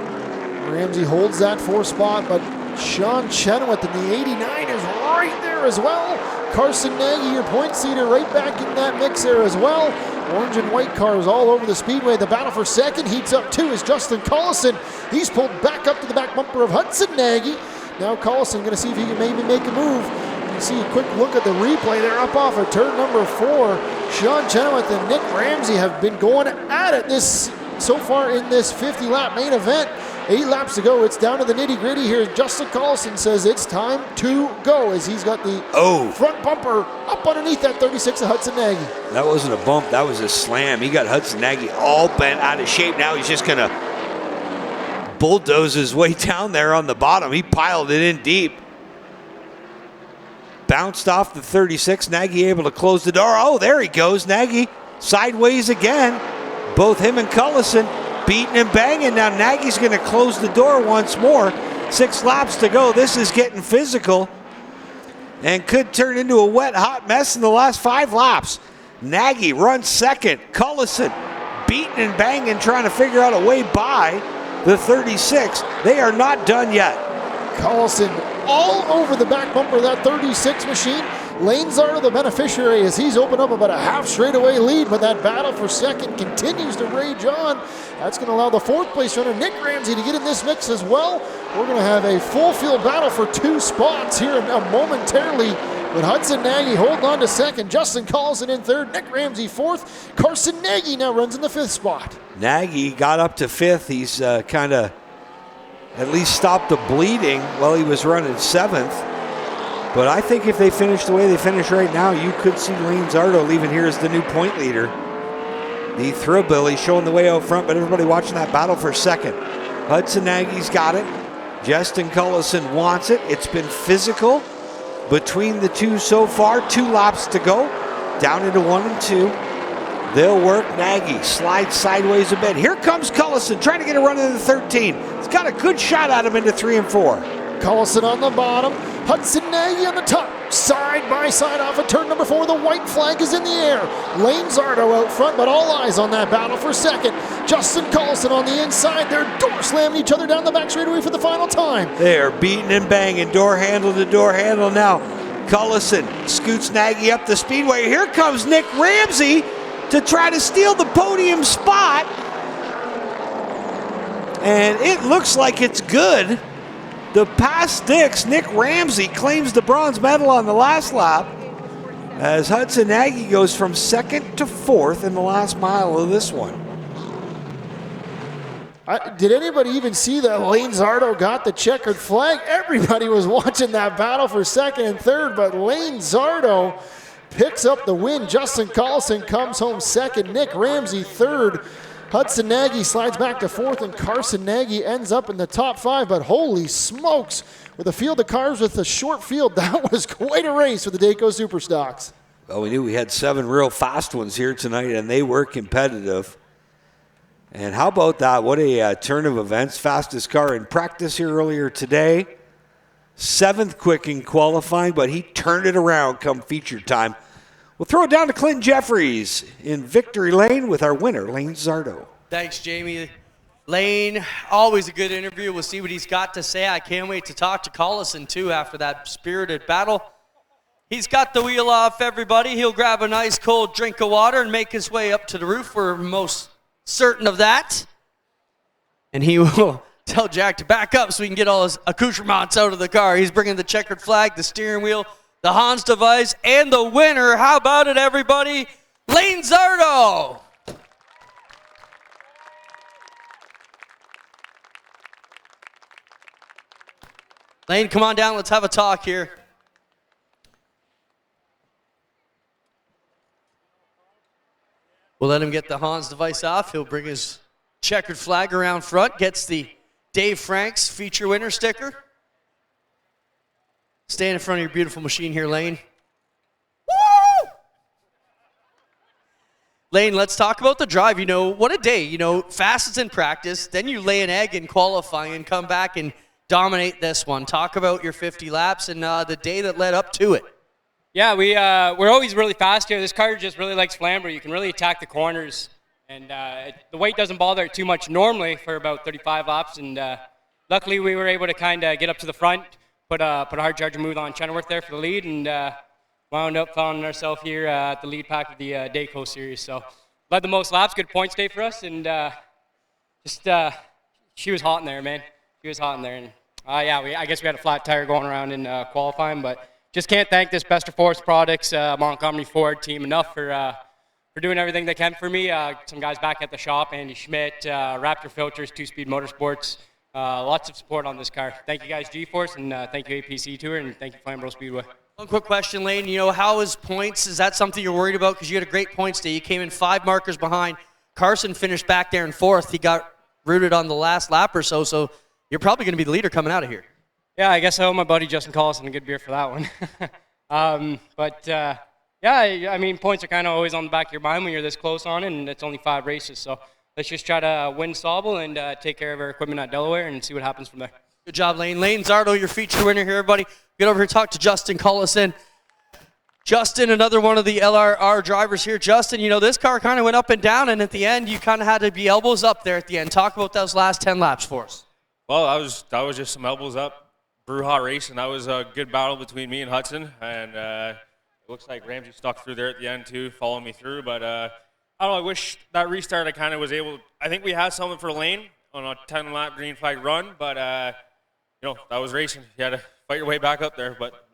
Ramsey holds that 4th spot, but Sean Chenoweth in the 89 is right there as well. Carson Nagy, your points leader, right back in that mix there as well. Orange and white cars all over the speedway. The battle for second heats up too as Justin Collison. He's pulled back up to the back bumper of Hudson Nagy. Now Collison going to see if he can maybe make a move. You can see a quick look at the replay. They're up off of turn number 4. Sean Chenoweth and Nick Ramsey have been going at it so far in this 50-lap main event. 8 laps to go. It's down to the nitty-gritty here. Justin Collison says it's time to go as he's got the front bumper up underneath that 36 of Hudson Nagy. That wasn't a bump. That was a slam. He got Hudson Nagy all bent out of shape. Now he's just going to bulldoze his way down there on the bottom. He piled it in deep. Bounced off the 36. Nagy able to close the door. Oh, there he goes. Nagy sideways again. Both him and Collison beating and banging. Now Nagy's going to close the door once more. 6 laps to go. This is getting physical and could turn into a wet, hot mess in the last 5 laps. Nagy runs second. Collison beating and banging, trying to figure out a way by the 36. They are not done yet. Collison all over the back bumper of that 36 machine. Lane Zardo the beneficiary as he's opened up about a half straightaway lead, but that battle for second continues to rage on. That's going to allow the 4th place runner Nick Ramsey to get in this mix as well. We're going to have a full field battle for 2 spots here momentarily, with Hudson Nagy holding on to second, Justin Collison in 3rd, Nick Ramsey 4th. Carson Nagy now runs in the 5th spot. Nagy got up to 5th. He's kind of at least stopped the bleeding while he was running 7th. But I think if they finish the way they finish right now, you could see Lane Zardo leaving here as the new point leader. The Thrillbilly showing the way out front, but everybody watching that battle for second. Hudson Nagy's got it. Justin Collison wants it. It's been physical between the two so far. 2 laps to go. Down into 1 and 2. They'll work. Nagy slides sideways a bit. Here comes Collison trying to get a run into 13. He's got a good shot at him into 3 and 4. Collison on the bottom. Hudson Nagy on the top. Side by side off of turn number 4. The white flag is in the air. Lane Zardo out front, but all eyes on that battle for second. Justin Collison on the inside. They're door slamming each other down the back straightaway for the final time. They are beating and banging. Door handle to door handle now. Collison scoots Nagy up the speedway. Here comes Nick Ramsey to try to steal the podium spot. And it looks like it's good. The pass sticks. Nick Ramsey claims the bronze medal on the last lap as Hudson Nagy goes from 2nd to 4th in the last mile of this one. Did anybody even see that Lane Zardo got the checkered flag? Everybody was watching that battle for 2nd and 3rd, but Lane Zardo picks up the win. Justin Collison comes home 2nd. Nick Ramsey 3rd. Hudson Nagy slides back to 4th, and Carson Nagy ends up in the top 5. But holy smokes, with a field of cars with a short field, that was quite a race for the Dayco Superstocks. Well, we knew we had 7 real fast ones here tonight, and they were competitive. And how about that? What a turn of events. Fastest car in practice here earlier today. 7th quick in qualifying, but he turned it around come feature time. We'll throw it down to Clint Jeffries in victory lane with our winner, Lane Zardo. Thanks, Jamie. Lane, always a good interview. We'll see what he's got to say. I can't wait to talk to Collison, too, after that spirited battle. He's got the wheel off, everybody. He'll grab a nice cold drink of water and make his way up to the roof. We're most certain of that. And he will tell Jack to back up so we can get all his accoutrements out of the car. He's bringing the checkered flag, the steering wheel, the Hans device, and the winner. How about it, everybody? Lane Zardo. Lane, come on down. Let's have a talk here. We'll let him get the Hans device off. He'll bring his checkered flag around front, gets the Dave Franks feature winner sticker. Stand in front of your beautiful machine here, Lane. Woo! Lane, let's talk about the drive. You know, what a day. You know, fastest in practice, then you lay an egg in qualifying and come back and dominate this one. Talk about your 50 laps and the day that led up to it. Yeah, we're always really fast here. This car just really likes Flamboro. You can really attack the corners, and the weight doesn't bother it too much normally for about 35 laps. And luckily, we were able to kind of get up to the front, put a hard charger move on Chenoweth there for the lead, and wound up finding ourselves here at the lead pack of the Dayco series. So led the most laps, good points day for us, and she was hot in there, man. She was hot in there, and I guess we had a flat tire going around in qualifying, but just can't thank this Bester Force Products Montgomery Ford team enough for doing everything they can for me. Some guys back at the shop, Andy Schmidt, Raptor Filters, 2-Speed Motorsports. Lots of support on this car. Thank you guys, G-Force, and thank you APC Tour, and thank you Flamboro Speedway. One quick question, Lane. How is points? Is that something you're worried about? Because you had a great points day. You came in 5 markers behind. Carson finished back there in 4th. He got rooted on the last lap or so, so you're probably going to be the leader coming out of here. Yeah, I guess I owe my buddy Justin Collison a good beer for that one. Points are kind of always on the back of your mind when you're this close on it, and it's only 5 races. So let's just try to win Sauble and take care of our equipment at Delaware and see what happens from there. Good job, Lane. Lane Zardo, your feature winner here, everybody. Get over here, talk to Justin Collison. Justin, another one of the LRR drivers here. Justin, this car kind of went up and down, and at the end, you kind of had to be elbows up there at the end. Talk about those last 10 laps for us. Well, that was just some elbows up, brew hot race, and that was a good battle between me and Hudson. And it looks like Ramsey stuck through there at the end too, following me through. But I don't know. I wish that restart I kind of was able. I think we had something for Lane on a 10-lap green flag run, but that was racing. You had to fight your way back up there, but.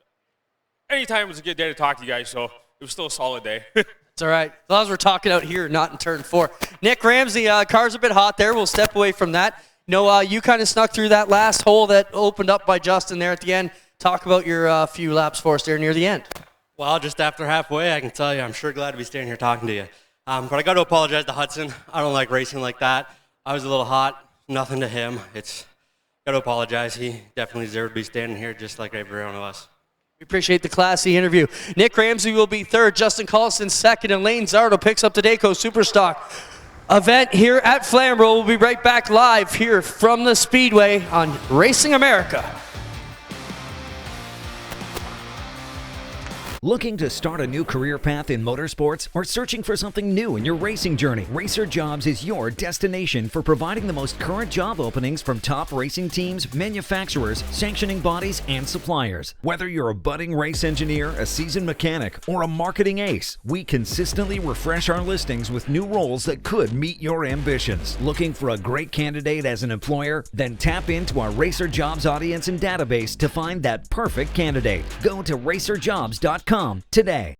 Anytime was a good day to talk to you guys, so it was still a solid day. It's all right. As long as we're talking out here, not in turn 4. Nick Ramsey, car's a bit hot there. We'll step away from that. You kind of snuck through that last hole that opened up by Justin there at the end. Talk about your few laps for us there near the end. Well, just after halfway, I can tell you, I'm sure glad to be standing here talking to you. But I got to apologize to Hudson. I don't like racing like that. I was a little hot. Nothing to him. Got to apologize. He definitely deserved to be standing here just like every one of us. We appreciate the classy interview. Nick Ramsey will be 3rd, Justin Collison 2nd, and Lane Zardo picks up the Dayco Superstock event here at Flamboro. We'll be right back live here from the Speedway on Racing America. Looking to start a new career path in motorsports or searching for something new in your racing journey? Racer Jobs is your destination for providing the most current job openings from top racing teams, manufacturers, sanctioning bodies, and suppliers. Whether you're a budding race engineer, a seasoned mechanic, or a marketing ace, we consistently refresh our listings with new roles that could meet your ambitions. Looking for a great candidate as an employer? Then tap into our Racer Jobs audience and database to find that perfect candidate. Go to racerjobs.com today.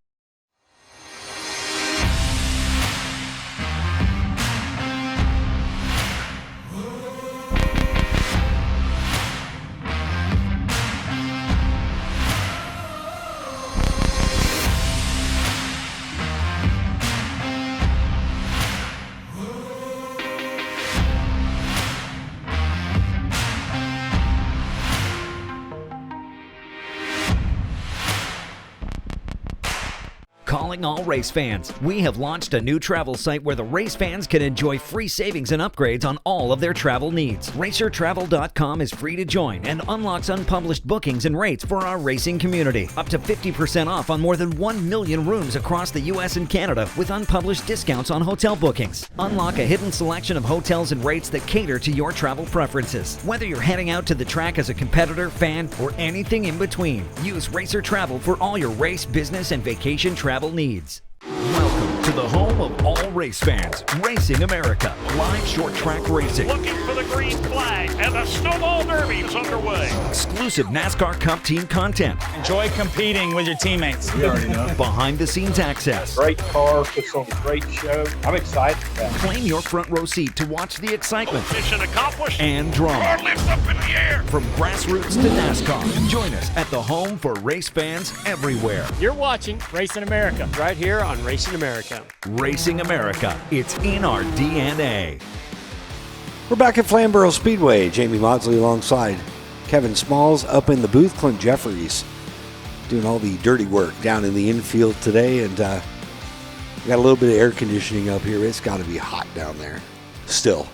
Calling all race fans. We have launched a new travel site where the race fans can enjoy free savings and upgrades on all of their travel needs. RacerTravel.com is free to join and unlocks unpublished bookings and rates for our racing community. Up to 50% off on more than 1 million rooms across the U.S. and Canada with unpublished discounts on hotel bookings. Unlock a hidden selection of hotels and rates that cater to your travel preferences. Whether you're heading out to the track as a competitor, fan, or anything in between, use Racer Travel for all your race, business, and vacation travel needs. Welcome to the home of all race fans, Racing America, live short track racing. Looking for the green flag, and the Snowball Derby is underway. Exclusive NASCAR Cup team content. Enjoy competing with your teammates. You already know. Behind the scenes access. Great car, puts on a great show. I'm excited for that. Claim your front row seat to watch the excitement. Mission accomplished. And drama. Car lifts up in the air. From grassroots to NASCAR. Join us at the home for race fans everywhere. You're watching Racing America. Right here on Racing America. Racing America. It's in our DNA. We're back at Flamboro Speedway. Jamie Maudsley alongside Kevin Smalls up in the booth. Clint Jeffries doing all the dirty work down in the infield today. And we got a little bit of air conditioning up here. It's got to be hot down there still.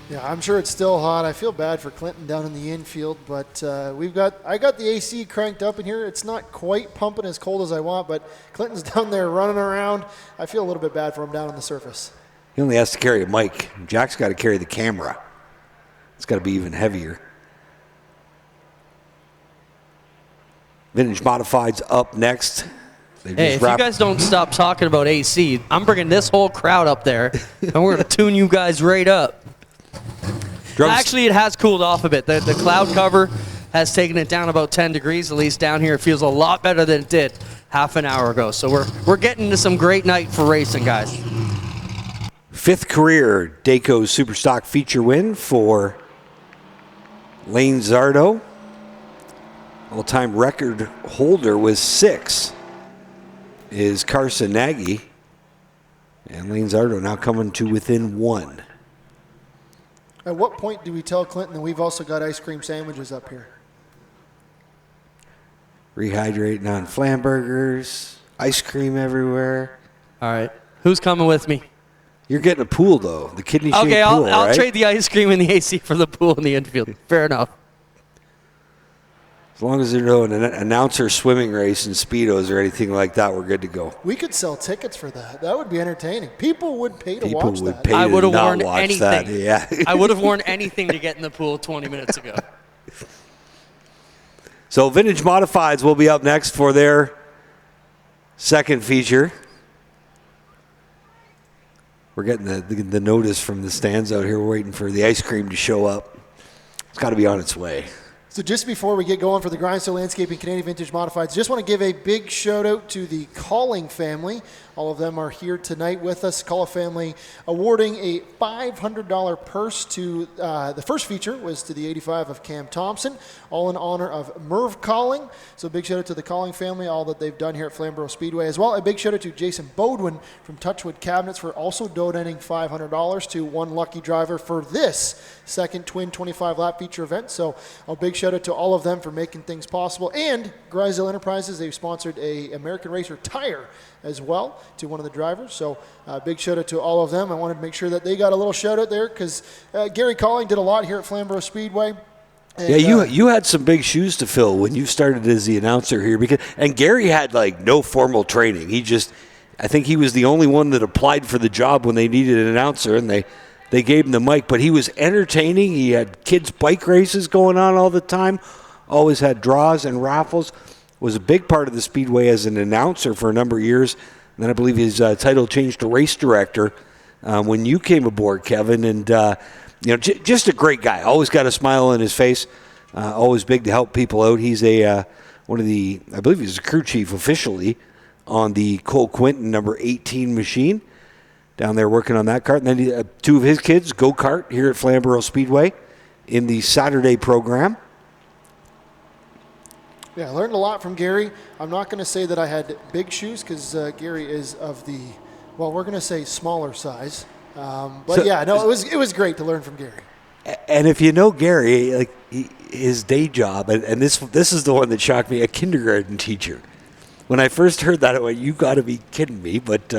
Yeah, I'm sure it's still hot. I feel bad for Clinton down in the infield, but I got the AC cranked up in here. It's not quite pumping as cold as I want, but Clinton's down there running around. I feel a little bit bad for him down on the surface. He only has to carry a mic. Jack's got to carry the camera. It's got to be even heavier. Vintage Modified's up next. Hey, if you guys don't stop talking about AC, I'm bringing this whole crowd up there, and we're going to tune you guys right up. Actually, it has cooled off a bit. The cloud cover has taken it down about 10 degrees. At least down here, it feels a lot better than it did half an hour ago. So we're getting into some great night for racing, guys. 5th career Dayco Superstock feature win for Lane Zardo. All-time record holder was 6 is Carson Nagy. And Lane Zardo now coming to within 1. At what point do we tell Clinton that we've also got ice cream sandwiches up here? Rehydrating on Flamburgers, ice cream everywhere. All right. Who's coming with me? You're getting a pool, though. The kidney-shaped pool, I'll right? trade the ice cream and the AC for the pool in the infield. Fair enough. As long as there's no announcer swimming race and Speedos or anything like that, we're good to go. We could sell tickets for that. That would be entertaining. People would pay to watch that. Pay I would have worn watch anything. That. Yeah. I would have worn anything to get in the pool 20 minutes ago. So Vintage Modifieds will be up next for their second feature. We're getting the notice from the stands out here. We're waiting for the ice cream to show up. It's got to be on its way. So just before we get going for the Grindstone Landscaping Canadian Vintage Modifieds, just want to give a big shout out to the Calling family. All of them are here tonight with us. Calling family awarding a $500 purse to the first feature was to the 85 of Cam Thompson, all in honor of Merv Calling. So big shout out to the Calling family, all that they've done here at Flamboro Speedway as well. A big shout out to Jason Bodwin from Touchwood Cabinets for also donating $500 to one lucky driver for this second Twin 25-lap feature event. So a big shout out to all of them for making things possible. And Grisdale Enterprises, they've sponsored a American Racer tire as well to one of the drivers. So big shout out to all of them. I wanted to make sure that they got a little shout out there because Gary Calling did a lot here at Flamboro Speedway. And, yeah, you had some big shoes to fill when you started as the announcer here, and Gary had like no formal training. I think he was the only one that applied for the job when they needed an announcer, and they gave him the mic. But he was entertaining. He had kids' bike races going on all the time. Always had draws and raffles. Was a big part of the Speedway as an announcer for a number of years. And then I believe his title changed to race director when you came aboard, Kevin. And just a great guy. Always got a smile on his face. Always big to help people out. He's I believe he's a crew chief officially on the Cole Quinton number 18 machine down there working on that kart. And then two of his kids go-kart here at Flamboro Speedway in the Saturday program. Yeah, I learned a lot from Gary. I'm not going to say that I had big shoes because Gary is of the, we're going to say smaller size. It was great to learn from Gary. And if you know Gary, his day job, and this is the one that shocked me, a kindergarten teacher. When I first heard that, I went, "You got to be kidding me!" But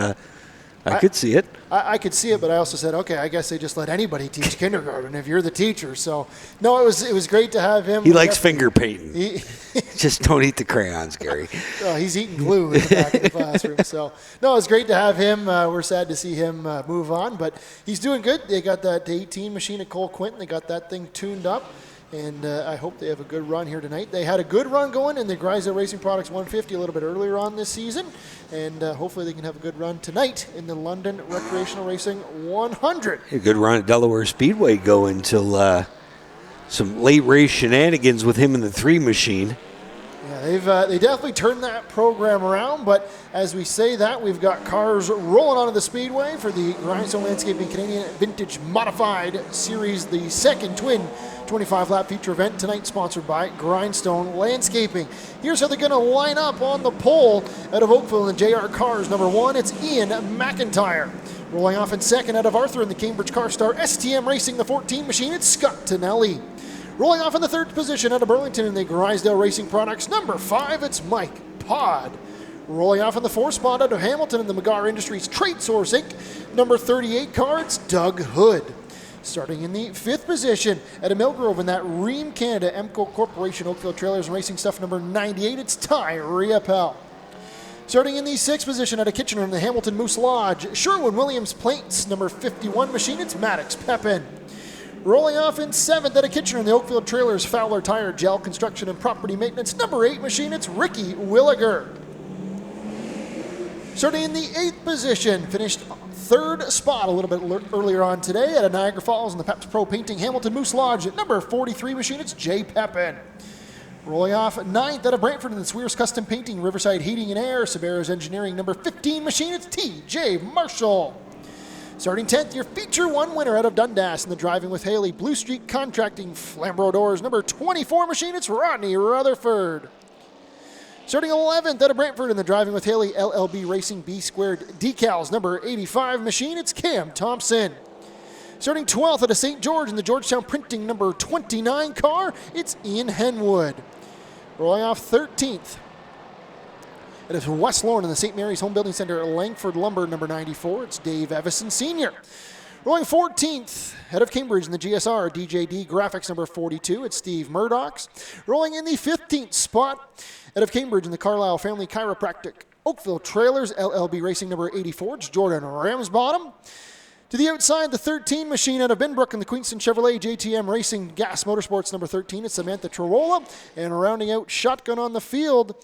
I could see it. I could see it, but I also said, okay, I guess they just let anybody teach kindergarten if you're the teacher. So, no, it was great to have him. He likes finger painting. Just don't eat the crayons, Gary. He's eating glue in the back of the classroom. So, no, it was great to have him. We're sad to see him move on, but he's doing good. They got that 18 machine at Cole Quinton. They got that thing tuned up. And I hope they have a good run here tonight. They had a good run going in the Grisdale Racing Products 150 a little bit earlier on this season. And hopefully they can have a good run tonight in the London Recreational Racing 100. A good run at Delaware Speedway going until some late race shenanigans with him in the 3 machine. Yeah, they definitely turned that program around. But as we say that, we've got cars rolling onto the Speedway for the Grindstone Landscaping Canadian Vintage Modified Series, the second Twin 25-lap feature event tonight, sponsored by Grindstone Landscaping. Here's how they're going to line up on the pole out of Oakville in the JR Cars. Number 1, it's Ian McIntyre. Rolling off in second out of Arthur in the Cambridge Car Star STM Racing, the 14 machine, it's Scott Tonelli. Rolling off in the third position out of Burlington in the Grisdale Racing Products. Number 5, it's Mike Pod. Rolling off in the 4th spot out of Hamilton in the McGar Industries Trade Source Inc. Number 38 car, it's Doug Hood. Starting in the 5th position at a Millgrove in that Ream Canada Emco Corporation Oakville Trailers and Racing Stuff number 98, it's Ty Riepel. Starting in the 6th position at a Kitchener in the Hamilton Moose Lodge, Sherwin-Williams Plates number 51 machine, it's Maddox Pepin. Rolling off in 7th at a Kitchener in the Oakville Trailers Fowler Tire Gel Construction and Property Maintenance number 8 machine, it's Ricky Williger. Starting in the 8th position, finished 3rd spot a little bit earlier on today at Niagara Falls in the Peps Pro Painting Hamilton Moose Lodge at number 43 machine, it's Jay Pepin. Rolling off 9th out of Brantford in the Swears Custom Painting, Riverside Heating and Air, Sabero's Engineering number 15 machine, it's T.J. Marshall. Starting 10th, your Feature 1 winner out of Dundas in the Driving with Haley, Blue Street Contracting, Flamboro Doors number 24 machine, it's Rodney Rutherford. Starting 11th out of Brantford in the Driving with Haley, LLB Racing B Squared Decals number 85 machine, it's Cam Thompson. Starting 12th out of St. George in the Georgetown Printing number 29 car, it's Ian Henwood. Rolling off 13th. It is West Lorne in the St. Mary's Home Building Center at Langford Lumber number 94. It's Dave Evison Sr. Rolling 14th, head of Cambridge in the GSR, DJD Graphics number 42. It's Steve Murdochs. Rolling in the 15th spot, head of Cambridge in the Carlisle Family Chiropractic, Oakville Trailers, LLB Racing number 84. It's Jordan Ramsbottom. To the outside, the 13 machine out of Binbrook in the Queenston Chevrolet JTM Racing Gas Motorsports number 13. It's Samantha Trowola. And rounding out shotgun on the field,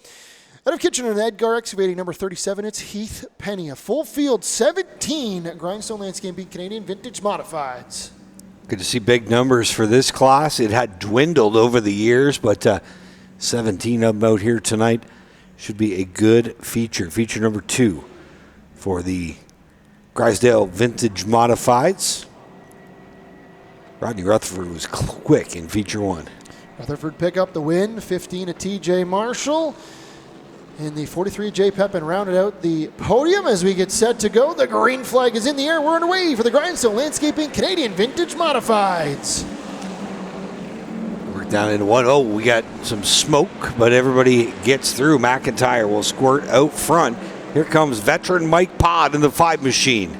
out of Kitchener and Edgar Excavating number 37, it's Heath Penny. A full field 17 Grindstone Landscaping Canadian Vintage Modifieds. Good to see big numbers for this class. It had dwindled over the years, but 17 of them out here tonight should be a good feature. Feature number 2 for the Grisdale Vintage Modifieds. Rodney Rutherford was quick in Feature 1. Rutherford pick up the win, 15 at TJ Marshall. And the 43 Jay Pepin rounded out the podium as we get set to go. The green flag is in the air. We're underway for the Grindstone Landscaping Canadian Vintage Modifieds. We're down in 1-0. We got some smoke, but everybody gets through. McIntyre will squirt out front. Here comes veteran Mike Pod in the 5 machine.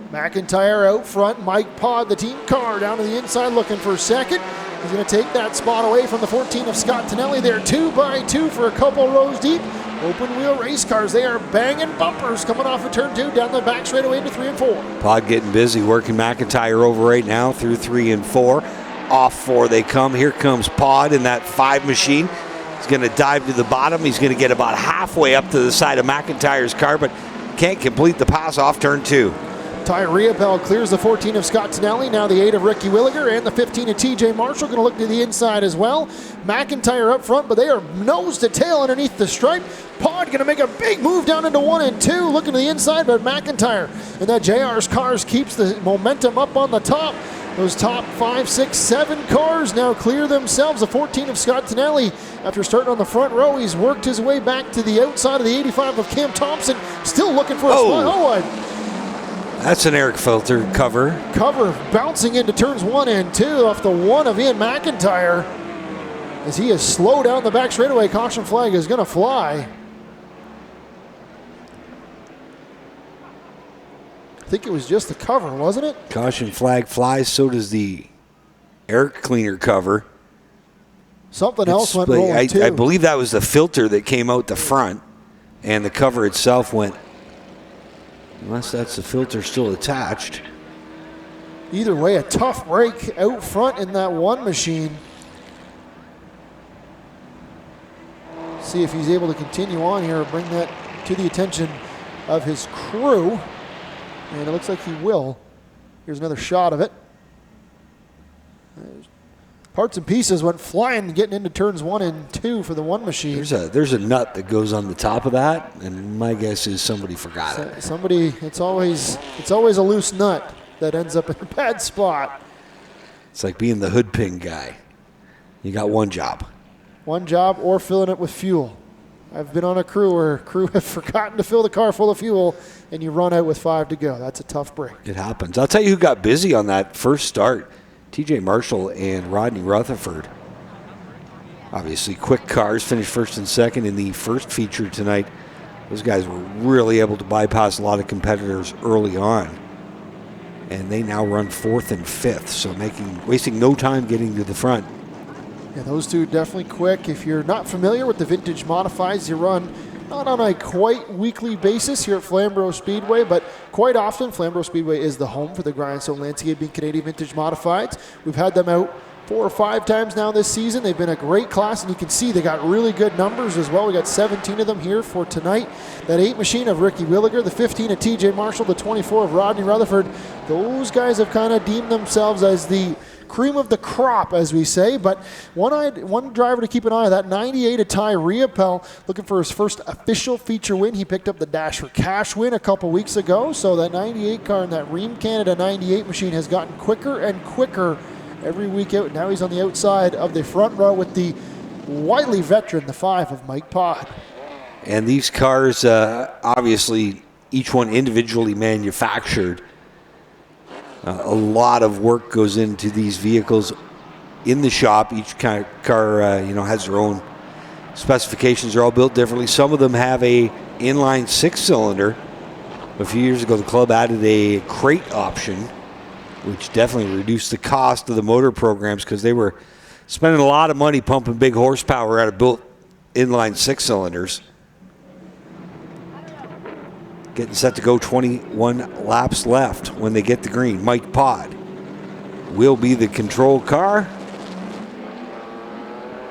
McIntyre out front. Mike Pod, the team car, down to the inside looking for second. He's going to take that spot away from the 14 of Scott Tonelli. They're 2 by 2 for a couple rows deep. Open wheel race cars. They are banging bumpers coming off of turn 2 down the back straightaway into 3 and 4. Pod getting busy working McIntyre over right now through 3 and 4. Off 4 they come. Here comes Pod in that 5 machine. He's going to dive to the bottom. He's going to get about halfway up to the side of McIntyre's car, but can't complete the pass off turn 2. Ty Riopel clears the 14 of Scott Tonelli, now the 8 of Ricky Williger, and the 15 of TJ Marshall. Going to look to the inside as well. McIntyre up front, but they are nose to tail underneath the stripe. Pod going to make a big move down into 1 and 2, looking to the inside, but McIntyre and that JR's cars keeps the momentum up on the top. Those top 5, 6, 7 cars now clear themselves. The 14 of Scott Tonelli, after starting on the front row, he's worked his way back to the outside of the 85 of Cam Thompson, still looking for a spot. That's an Eric Filter cover. Cover bouncing into turns 1 and 2 off the 1 of Ian McIntyre. As he is slow down the back straightaway, caution flag is going to fly. I think it was just the cover, wasn't it? Caution flag flies, so does the air cleaner cover. Something else went rolling too. I believe that was the filter that came out the front, and the cover itself went, unless that's the filter still attached. Either way, a tough break out front in that 1 machine. See if he's able to continue on here, bring that to the attention of his crew. And it looks like he will. Here's another shot of it. Parts and pieces went flying getting into turns 1 and 2 for the 1 machine. There's a nut that goes on the top of that, and my guess is somebody forgot it. Somebody, it's always a loose nut that ends up in a bad spot. It's like being the hood pin guy. You got one job. One job or filling it with fuel. I've been on a crew where crew have forgotten to fill the car full of fuel, and you run out with 5 to go. That's a tough break. It happens. I'll tell you who got busy on that first start. TJ Marshall and Rodney Rutherford. Obviously, quick cars, finished 1st and 2nd in the first feature tonight. Those guys were really able to bypass a lot of competitors early on. And they now run 4th and 5th, so wasting no time getting to the front. Yeah, those two definitely quick. If you're not familiar with the vintage modifieds, you run not on a quite weekly basis here at Flamboro Speedway, but quite often Flamboro Speedway is the home for the Grindstone Landscaping Canadian Vintage Modifieds. We've had them out 4 or 5 times now this season. They've been a great class, and you can see they got really good numbers as well. We got 17 of them here for tonight. That 8 machine of Ricky Williger, the 15 of TJ Marshall, the 24 of Rodney Rutherford. Those guys have kind of deemed themselves as the cream of the crop, as we say. But one driver to keep an eye on, that 98 of Ty Riopel, looking for his first official feature win. He picked up the Dash for Cash win a couple weeks ago. So that 98 car in that Rheem Canada 98 machine has gotten quicker and quicker every week out. Now he's on the outside of the front row with the wily veteran, the 5 of Mike Pod. And these cars, obviously, each one individually manufactured. A lot of work goes into these vehicles in the shop. Each car, has their own specifications. They're all built differently. Some of them have a inline 6-cylinder. A few years ago, the club added a crate option, which definitely reduced the cost of the motor programs because they were spending a lot of money pumping big horsepower out of built inline 6-cylinders. Getting set to go, 21 laps left when they get the green. Mike Pod will be the control car.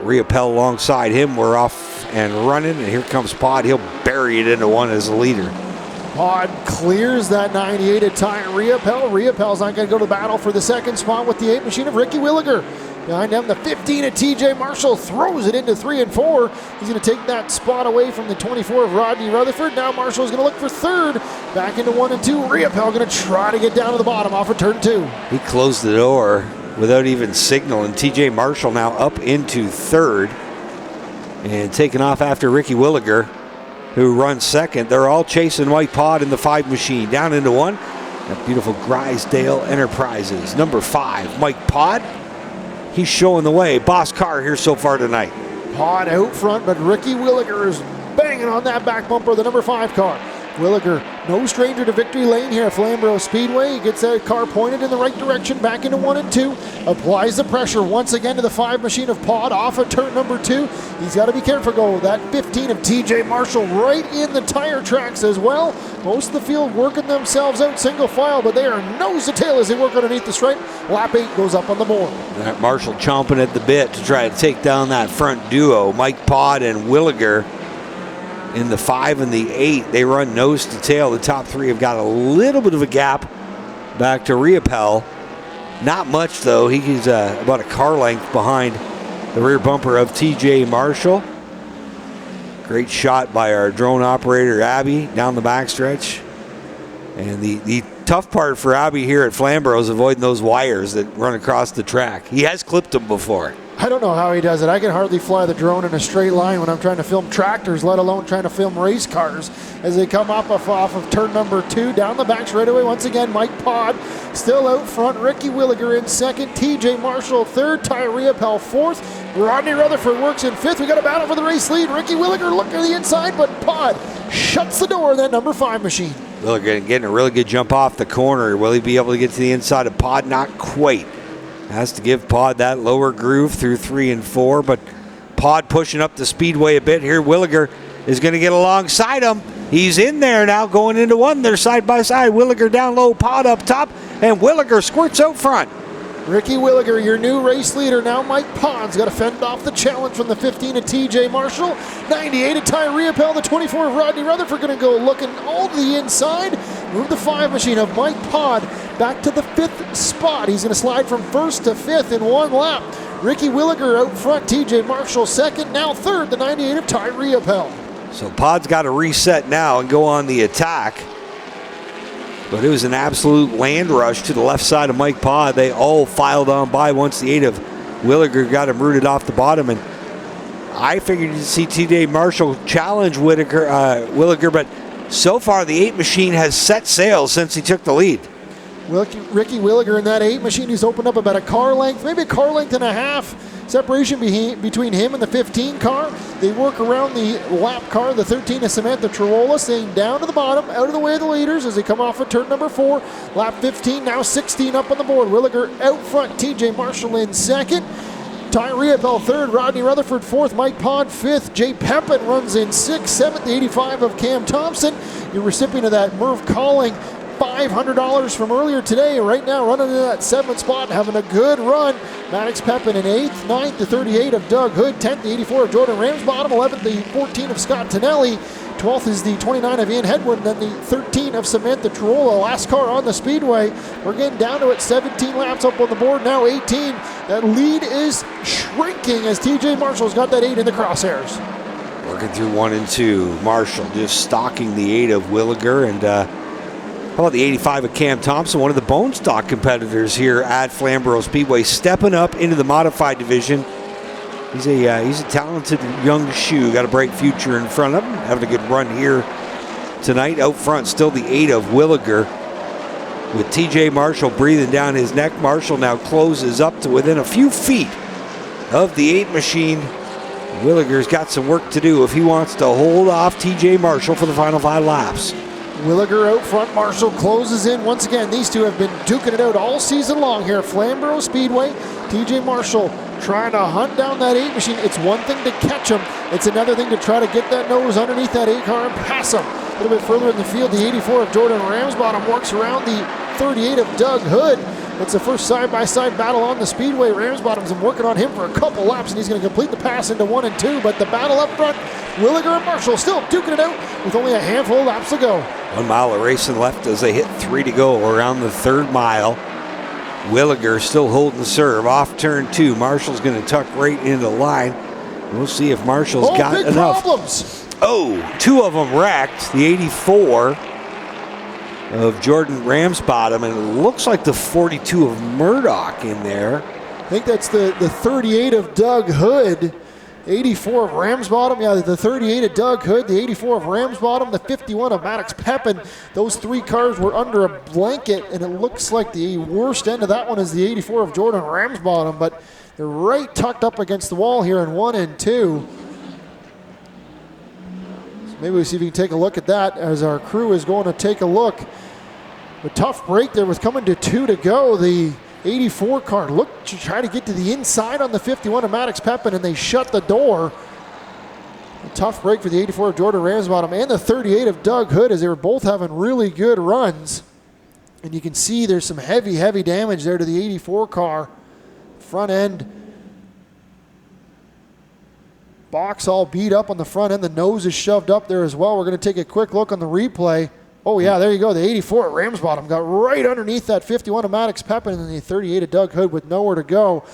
Riopel alongside him. We're off and running, and here comes Pod. He'll bury it into one as a leader. Pod clears that 98 at Ty Riopel. Riopel's not going to go to battle for the second spot with the 8 machine of Ricky Williger. Behind him, the 15 of TJ Marshall throws it into 3 and 4. He's going to take that spot away from the 24 of Rodney Rutherford. Now Marshall's going to look for third. Back into 1 and 2. Riopel going to try to get down to the bottom off of turn 2. He closed the door without even signaling. TJ Marshall now up into third and taking off after Ricky Williger, who runs second. They're all chasing Mike Pod in the 5 machine. Down into 1. That beautiful Grisdale Enterprises. Number 5, Mike Pod. He's showing the way. Boss car here so far tonight. Pod out front, but Ricky Williger is banging on that back bumper of the number 5 car. Williger, no stranger to victory lane here at Flamboro Speedway. He gets that car pointed in the right direction, back into 1 and 2. Applies the pressure once again to the 5 machine of Pod off of turn number 2. He's got to be careful, go. That 15 of TJ Marshall right in the tire tracks as well. Most of the field working themselves out single file, but they are nose to tail as they work underneath the stripe. Lap 8 goes up on the board. That Marshall chomping at the bit to try to take down that front duo, Mike Pod and Williger. In the 5 and the 8, they run nose to tail. The top 3 have got a little bit of a gap back to Riopel. Not much, though. He's about a car length behind the rear bumper of TJ Marshall. Great shot by our drone operator, Abby, down the backstretch. And the tough part for Abby here at Flamboro is avoiding those wires that run across the track. He has clipped them before. I don't know how he does it. I can hardly fly the drone in a straight line when I'm trying to film tractors, let alone trying to film race cars as they come up off of turn number 2. Down the back straightaway once again, Mike Pod still out front. Ricky Williger in second. TJ Marshall third. Ty Riopel fourth. Rodney Rutherford works in fifth. We got a battle for the race lead. Ricky Williger looking to the inside, but Pod shuts the door of that number 5 machine. Williger getting a really good jump off the corner. Will he be able to get to the inside of Pod? Not quite. Has to give Pod that lower groove through 3 and 4, but Pod pushing up the speedway a bit here. Williger is going to get alongside him. He's in there now going into 1. They're side by side. Williger down low, Pod up top, and Williger squirts out front. Ricky Williger, your new race leader. Now Mike Pod's got to fend off the challenge from the 15 of TJ Marshall. 98 of Ty Riopel. The 24 of Rodney Rutherford going to go looking all to the inside. Move the 5 machine of Mike Pod back to the 5th spot. He's going to slide from 1st to 5th in 1 lap. Ricky Williger out front. TJ Marshall second. Now third, the 98 of Ty Riopel. So Pod's got to reset now and go on the attack. But it was an absolute land rush to the left side of Mike Pod. They all filed on by once the 8 of Williger got him rooted off the bottom. And I figured you'd see TJ Marshall challenge Williger, but so far the 8 machine has set sail since he took the lead. Ricky Williger in that 8 machine, he's opened up about a car length, maybe a car length and a half separation between him and the 15 car. They work around the lap car, the 13 of Samantha Trowola, staying down to the bottom, out of the way of the leaders as they come off of turn number 4. Lap 15, now 16 up on the board. Williger out front, TJ Marshall in second. Ty Riopel third, Rodney Rutherford fourth, Mike Pod fifth, Jay Pepin runs in sixth, seventh, 85 of Cam Thompson. Your recipient of that Merv Calling $500 from earlier today. Right now, running in that 7th spot, having a good run. Maddox Pepin in 8th, 9th, the 38 of Doug Hood, 10th, the 84 of Jordan Ramsbottom, 11th, the 14 of Scott Tonelli, 12th is the 29 of Ian Hedwin, then the 13 of Samantha Trolla. Last car on the Speedway. We're getting down to it. 17 laps up on the board, now 18. That lead is shrinking as TJ Marshall's got that 8 in the crosshairs. Working through 1 and 2. Marshall just stalking the 8 of Williger, and how about the 85 of Cam Thompson, one of the bone stock competitors here at Flamboro Speedway, stepping up into the modified division. He's a talented young shoe, got a bright future in front of him, having a good run here tonight. Out front, still the 8 of Williger, with TJ Marshall breathing down his neck. Marshall now closes up to within a few feet of the 8 machine. Williger's got some work to do if he wants to hold off TJ Marshall for the final 5 laps. Williger out front, Marshall closes in. Once again, these two have been duking it out all season long here at Flamboro Speedway. TJ Marshall trying to hunt down that 8 machine. It's one thing to catch him. It's another thing to try to get that nose underneath that 8 car and pass him. A little bit further in the field, the 84 of Jordan Ramsbottom works around the 38 of Doug Hood. It's the first side-by-side battle on the Speedway. Ramsbottom's been working on him for a couple laps, and he's going to complete the pass into 1 and 2. But the battle up front, Williger and Marshall still duking it out with only a handful of laps to go. 1 mile of racing left as they hit 3 to go around the 3rd mile. Williger still holding the serve. Off turn 2. Marshall's going to tuck right into the line. We'll see if Marshall's got big enough. Problems. Oh, 2 of them wrecked. The 84 of Jordan Ramsbottom, and it looks like the 42 of Murdoch in there. I think that's the 38 of Doug Hood. 84 of Ramsbottom, yeah, the 38 of Doug Hood, the 84 of Ramsbottom, the 51 of Maddox Pepin. Those 3 cars were under a blanket, and it looks like the worst end of that one is the 84 of Jordan Ramsbottom, but they're right tucked up against the wall here in 1 and 2. So maybe we'll see if we can take a look at that as our crew is going to take a look. A tough break there with coming to 2 to go. The 84 car looked to try to get to the inside on the 51 of Maddox Pepin, and they shut the door. A tough break for the 84 of Jordan Ramsbottom and the 38 of Doug Hood, as they were both having really good runs. And you can see there's some heavy, heavy damage there to the 84 car. Front end box all beat up on the front end. The nose is shoved up there as well. We're going to take a quick look on the replay. Oh, yeah, there you go. The 84 at Ramsbottom got right underneath that 51 of Maddox Pepin, and then the 38 of Doug Hood with nowhere to go.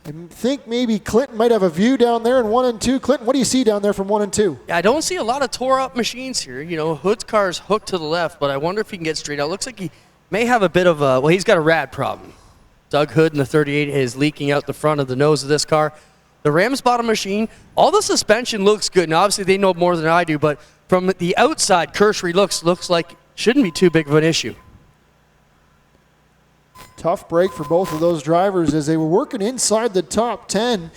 I think maybe Clinton might have a view down there in 1 and 2. Clinton, what do you see down there from 1 and 2? Yeah, I don't see a lot of tore-up machines here. You know, Hood's car is hooked to the left, but I wonder if he can get straight out. Looks like he may have a bit of a, well, he's got a rad problem. Doug Hood in the 38 is leaking out the front of the nose of this car. The Ramsbottom machine, all the suspension looks good. Now, obviously, they know more than I do, but from the outside, cursory looks like shouldn't be too big of an issue. Tough break for both of those drivers as they were working inside the top 10.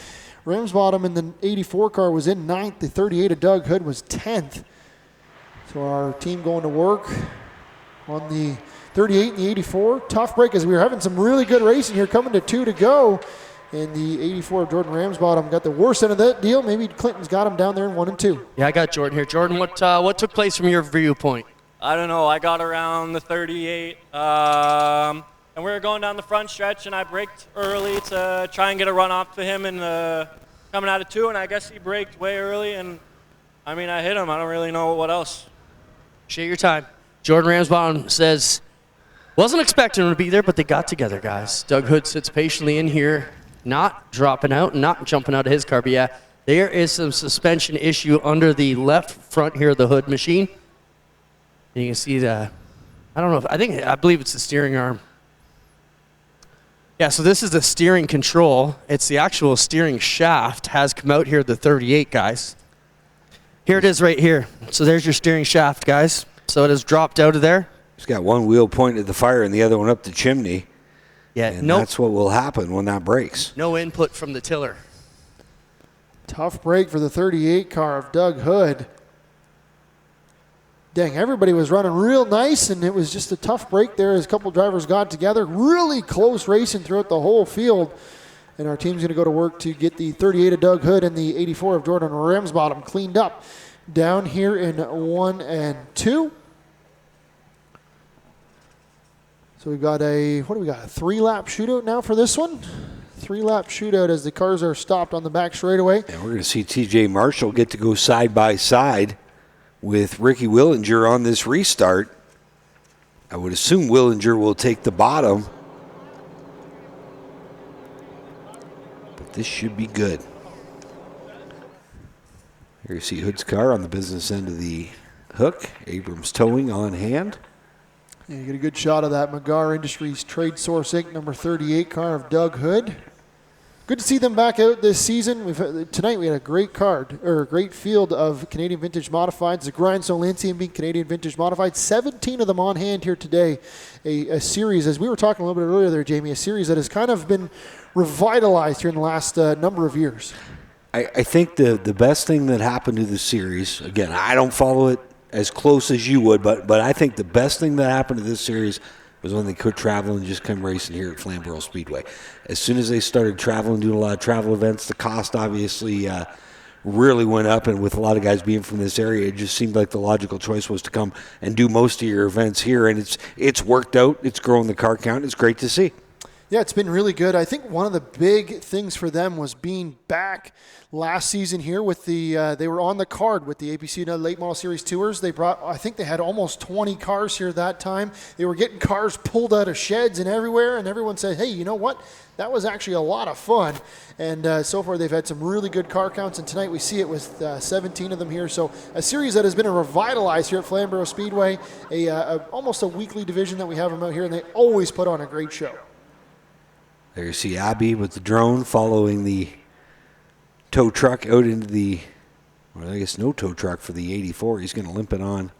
Ramsbottom in the 84 car was in 9th. The 38 of Doug Hood was 10th. So our team going to work on the 38 and the 84. Tough break as we were having some really good racing here, coming to 2 to go. And the 84 of Jordan Ramsbottom got the worst end of that deal. Maybe Clinton's got him down there in 1 and 2. Yeah, I got Jordan here. Jordan, what took place from your viewpoint? I don't know. I got around the 38, and we were going down the front stretch, and I braked early to try and get a run off to him and coming out of 2, and I guess he braked way early, and I mean, I hit him. I don't really know what else. Share your time. Jordan Ramsbottom says, wasn't expecting him to be there, but they got together, guys. Doug Hood sits patiently in here, not dropping out, not jumping out of his car. But yeah, there is some suspension issue under the left front here of the Hood machine. And you can see the, I don't know, I believe it's the steering arm. Yeah, so this is the steering control. It's the actual steering shaft has come out here, the 38, guys. Here it is right here. So there's your steering shaft, guys. So it has dropped out of there. It's got one wheel pointed at the fire and the other one up the chimney. Yeah, and that's what will happen when that breaks. No input from the tiller. Tough break for the 38 car of Doug Hood. Dang, everybody was running real nice, and it was just a tough break there as a couple drivers got together. Really close racing throughout the whole field. And our team's going to go to work to get the 38 of Doug Hood and the 84 of Jordan Ramsbottom cleaned up down here in 1 and 2. So we've got a 3-lap shootout now for this one. 3-lap shootout as the cars are stopped on the back straightaway. And we're going to see TJ Marshall get to go side by side with Ricky Willinger on this restart. I would assume Willinger will take the bottom. But this should be good. Here you see Hood's car on the business end of the hook. Abrams Towing on hand. Yeah, you get a good shot of that Magar Industries Trade Source Inc. number 38 car of Doug Hood. Good to see them back out this season. Tonight we had a great great field of Canadian Vintage Modifieds. The Grindstone Lancium being Canadian Vintage Modified. 17 of them on hand here today. A series, as we were talking a little bit earlier there, Jamie, a series that has kind of been revitalized here in the last number of years. I think the best thing that happened to the series, again, I don't follow it as close as you would, but I think the best thing that happened to this series was when they could travel and just come racing here at Flamboro Speedway. As soon as they started traveling, doing a lot of travel events, the cost obviously really went up, and with a lot of guys being from this area, it just seemed like the logical choice was to come and do most of your events here, and it's worked out. It's growing the car count. It's great to see. Yeah, it's been really good. I think one of the big things for them was being back last season here with they were on the card with the APC Late Model Series Tours. I think they had almost 20 cars here that time. They were getting cars pulled out of sheds and everywhere, and everyone said, hey, you know what? That was actually a lot of fun. And so far they've had some really good car counts, and tonight we see it with 17 of them here. So a series that has been revitalized here at Flamboro Speedway, almost a weekly division that we have them out here, and they always put on a great show. There you see Abby with the drone following the tow truck out into the, well, I guess no tow truck for the 84. He's going to limp it on.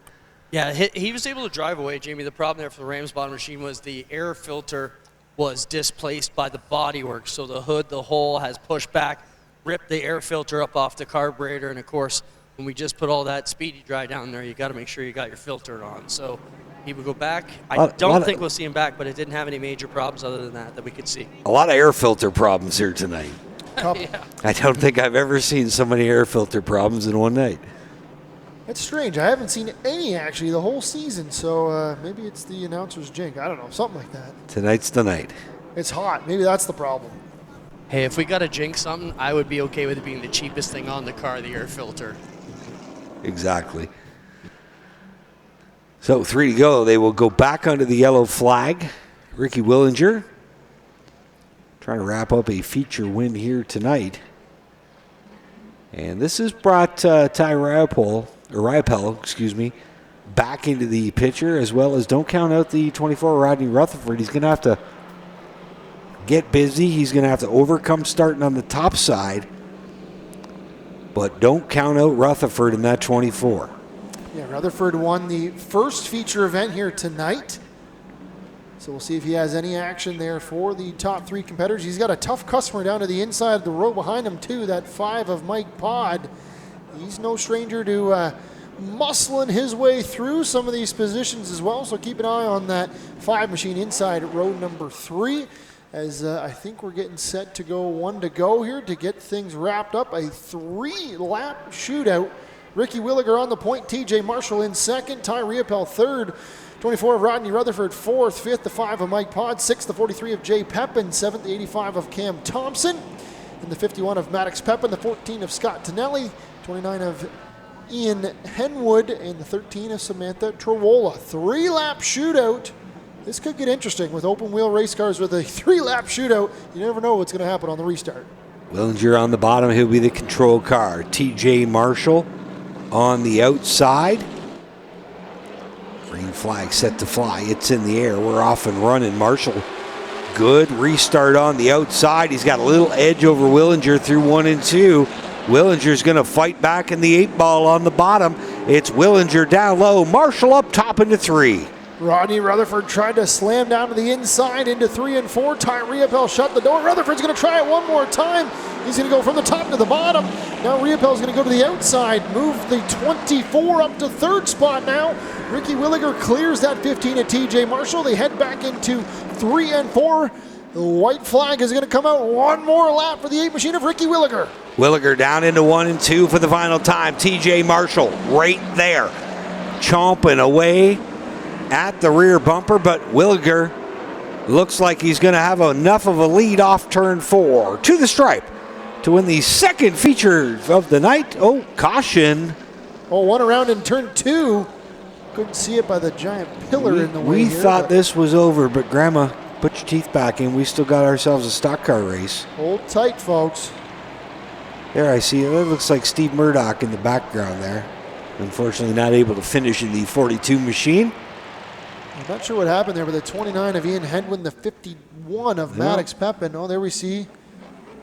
Yeah, he was able to drive away, Jamie. The problem there for the Rams bottom machine was the air filter was displaced by the bodywork. So the hood, the hole has pushed back, ripped the air filter up off the carburetor. And, of course, when we just put all that Speedy Dry down there, you got to make sure you got your filter on. So he would go back. I don't think we'll see him back, but it didn't have any major problems other than that we could see. A lot of air filter problems here tonight. Yeah. I don't think I've ever seen so many air filter problems in one night. It's strange. I haven't seen any, actually, the whole season. So maybe it's the announcer's jink. I don't know, something like that. Tonight's the night. It's hot. Maybe that's the problem. Hey, if we got to jinx something, I would be okay with it being the cheapest thing on the car, the air filter. Exactly. So 3 to go. They will go back under the yellow flag. Ricky Willinger trying to wrap up a feature win here tonight. And this has brought Ty Riopel, back into the picture, as well as don't count out the 24 Rodney Rutherford. He's going to have to get busy. He's going to have to overcome starting on the top side. But don't count out Rutherford in that 24. Yeah, Rutherford won the first feature event here tonight. So we'll see if he has any action there for the top 3 competitors. He's got a tough customer down to the inside of the row behind him, too, that 5 of Mike Pod. He's no stranger to muscling his way through some of these positions as well. So keep an eye on that 5 machine inside row number 3. As I think we're getting set to go 1 to go here to get things wrapped up. A 3-lap shootout. Ricky Williger on the point, TJ Marshall in second, Ty Riopel third, 24 of Rodney Rutherford fourth, fifth the 5 of Mike Pod, sixth the 43 of Jay Pepin, seventh the 85 of Cam Thompson, and the 51 of Maddox Pepin, the 14 of Scott Tonelli, 29 of Ian Henwood, and the 13 of Samantha Trawola. 3-lap shootout. This could get interesting with open wheel race cars with a 3-lap shootout. You never know what's going to happen on the restart. Willinger on the bottom. He'll be the control car. TJ Marshall on the outside. Green flag set to fly. It's in the air. We're off and running. Marshall, good restart on the outside. He's got a little edge over Willinger through 1 and 2. Willinger's going to fight back in the 8 ball on the bottom. It's Willinger down low. Marshall up top into 3. Rodney Rutherford tried to slam down to the inside into 3 and 4. Ty Riopel shut the door. Rutherford's going to try it one more time. He's going to go from the top to the bottom. Now Riopel's going to go to the outside, move the 24 up to 3rd spot now. Ricky Williger clears that 15 at TJ Marshall. They head back into 3 and 4. The white flag is going to come out. One more lap for the 8 machine of Ricky Williger. Williger down into 1 and 2 for the final time. TJ Marshall right there, chomping away at the rear bumper, but Williger Looks like he's going to have enough of a lead off turn 4 to the stripe to win the second feature of the night. Oh, caution. Oh, one around in turn 2. Couldn't see it by the giant pillar in the way. We here, thought this was over, but Grandma, put your teeth back in. We still got ourselves a stock car race. Hold tight, folks. There, I see it. That looks like Steve Murdoch in the background there. Unfortunately, not able to finish in the 42 machine. I'm not sure what happened there, but the 29 of Ian Hedwin, the 51 of Maddox Pepin. Oh, there we see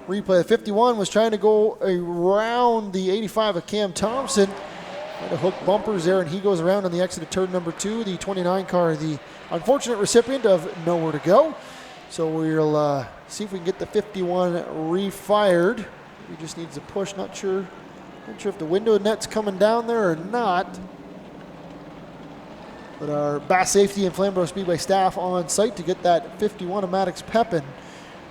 replay. The 51 was trying to go around the 85 of Cam Thompson. Trying to hook bumpers there, and he goes around on the exit of turn number 2. The 29 car, the unfortunate recipient of nowhere to go. So we'll see if we can get the 51 refired. He just needs a push. Not sure if the window net's coming down there or not. But our Bass Safety and Flamboro Speedway staff on site to get that 51 of Maddox Pepin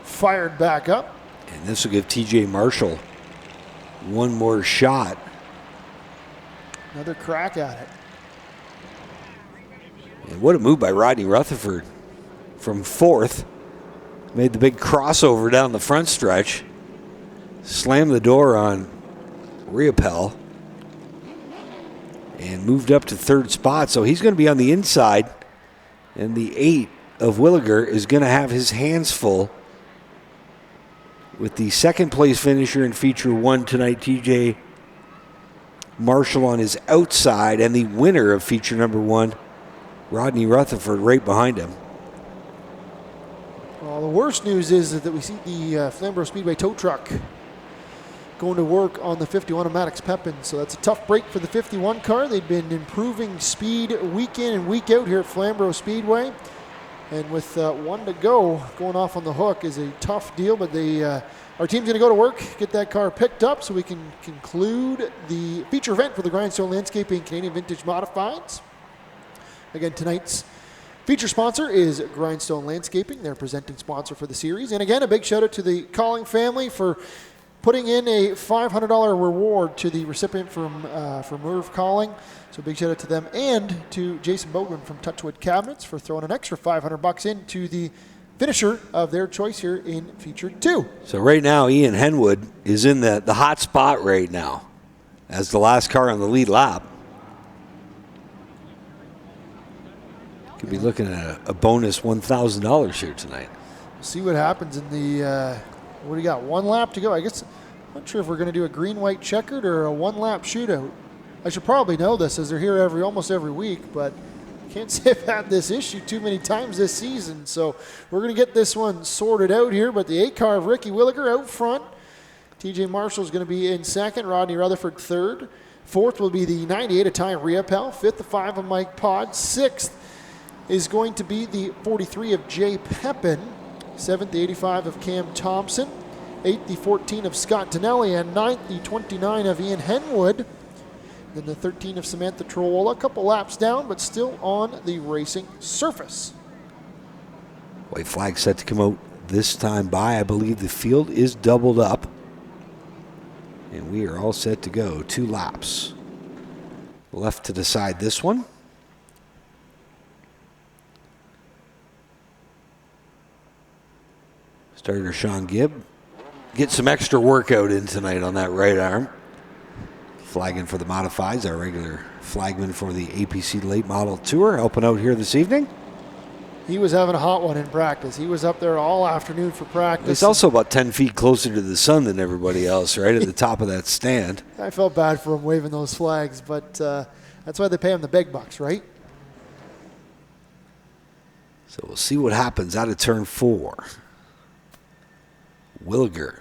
fired back up. And this will give TJ Marshall one more shot. Another crack at it. And what a move by Rodney Rutherford from 4th. Made the big crossover down the front stretch. Slammed the door on Riopel. And moved up to 3rd spot. So he's going to be on the inside. And the 8 of Williger is going to have his hands full with the 2nd place finisher in feature 1 tonight, TJ Marshall, on his outside, and the winner of feature number 1, Rodney Rutherford, right behind him. Well, the worst news is that we see the Flamboro Speedway tow truck going to work on the 51 of Maddox Pepin. So that's a tough break for the 51 car. They've been improving speed week in and week out here at Flamboro Speedway. And with 1 to go, going off on the hook is a tough deal. But our team's going to go to work, get that car picked up so we can conclude the feature event for the Grindstone Landscaping Canadian Vintage Modifieds. Again, tonight's feature sponsor is Grindstone Landscaping. They're presenting sponsor for the series. And again, a big shout out to the Calling family for putting in a $500 reward to the recipient from Merv Calling. So big shout out to them, and to Jason Bogman from Touchwood Cabinets for throwing an extra $500 into the finisher of their choice here in feature 2. So right now, Ian Henwood is in the hot spot right now as the last car on the lead lap. Could be looking at a bonus $1,000 here tonight. See what happens in the, what do you got, 1 lap to go? I guess, I'm not sure if we're going to do a green-white checkered or a 1-lap shootout. I should probably know this as they're here almost every week, but can't say I've had this issue too many times this season. So we're going to get this one sorted out here. But the 8 car of Ricky Williger out front. TJ Marshall is going to be in 2nd. Rodney Rutherford 3rd. 4th will be the 98 of Ty Riopel. 5th, the 5 of Mike Pod. 6th is going to be the 43 of Jay Pepin. 7th, the 85 of Cam Thompson. 8th, the 14 of Scott Tonelli. And 9th, the 29 of Ian Henwood. Then the 13 of Samantha Trowola, a couple laps down, but still on the racing surface. White flag set to come out this time by. I believe the field is doubled up. And we are all set to go. 2 laps left to decide this one. Starter Sean Gibb. Get some extra workout in tonight on that right arm. Flagging for the Modifieds, our regular flagman for the APC Late Model Tour, helping out here this evening. He was having a hot one in practice. He was up there all afternoon for practice. He's also about 10 feet closer to the sun than everybody else, right at the top of that stand. I felt bad for him waving those flags, but that's why they pay him the big bucks, right? So we'll see what happens out of turn 4. Williger.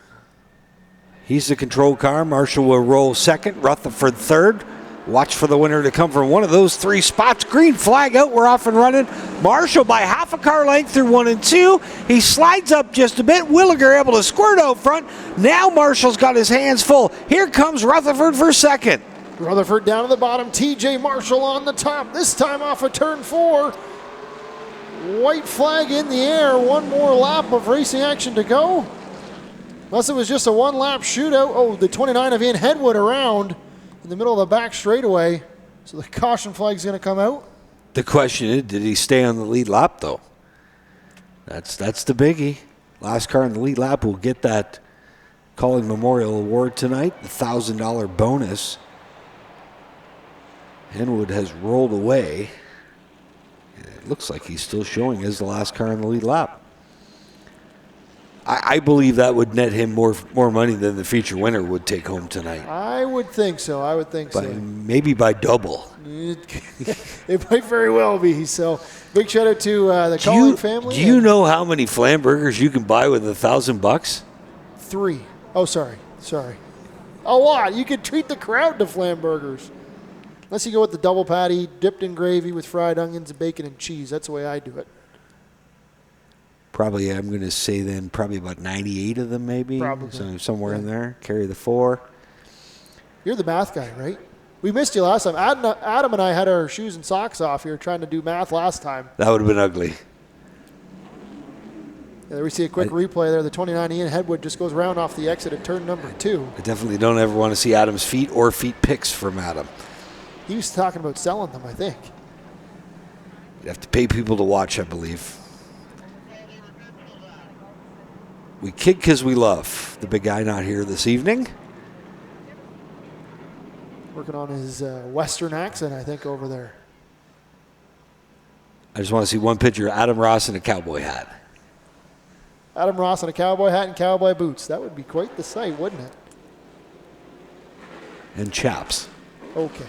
He's the control car. Marshall will roll 2nd. Rutherford 3rd. Watch for the winner to come from one of those 3 spots. Green flag out. We're off and running. Marshall by half a car length through 1 and 2. He slides up just a bit. Williger able to squirt out front. Now Marshall's got his hands full. Here comes Rutherford for 2nd. Rutherford down to the bottom. TJ Marshall on the top. This time off of turn 4. White flag in the air. 1 more lap of racing action to go. Unless it was just a 1-lap shootout. Oh, the 29 of Ian Hedwood around in the middle of the back straightaway. So the caution flag's going to come out. The question is, did he stay on the lead lap, though? That's the biggie. Last car in the lead lap will get that Calling Memorial Award tonight, the $1,000 bonus. Henwood has rolled away. It looks like he's still showing as the last car in the lead lap. I believe that would net him more money than the feature winner would take home tonight. I would think so. Maybe by double. It might very well be. So big shout out to the Calling family. Do you know how many Flamburgers you can buy with $1,000? 3. Oh, sorry. A lot. You could treat the crowd to Flamburgers. Unless you go with the double patty, dipped in gravy with fried onions, bacon, and cheese. That's the way I do it. Probably, I'm going to say then probably about 98 of them maybe. Probably. So somewhere in there. Carry the 4. You're the math guy, right? We missed you last time. Adam and I had our shoes and socks off here trying to do math last time. That would have been ugly. Yeah, there we see a quick replay there. The 29 Ian Hedwood just goes round off the exit at turn number 2. I definitely don't ever want to see Adam's feet or feet pics from Adam. He was talking about selling them, I think. You have to pay people to watch, I believe. We kid because we love. The big guy not here this evening. Working on his Western accent, I think, over there. I just want to see one picture of Adam Ross in a cowboy hat. Adam Ross in a cowboy hat and cowboy boots. That would be quite the sight, wouldn't it? And chaps. Okay.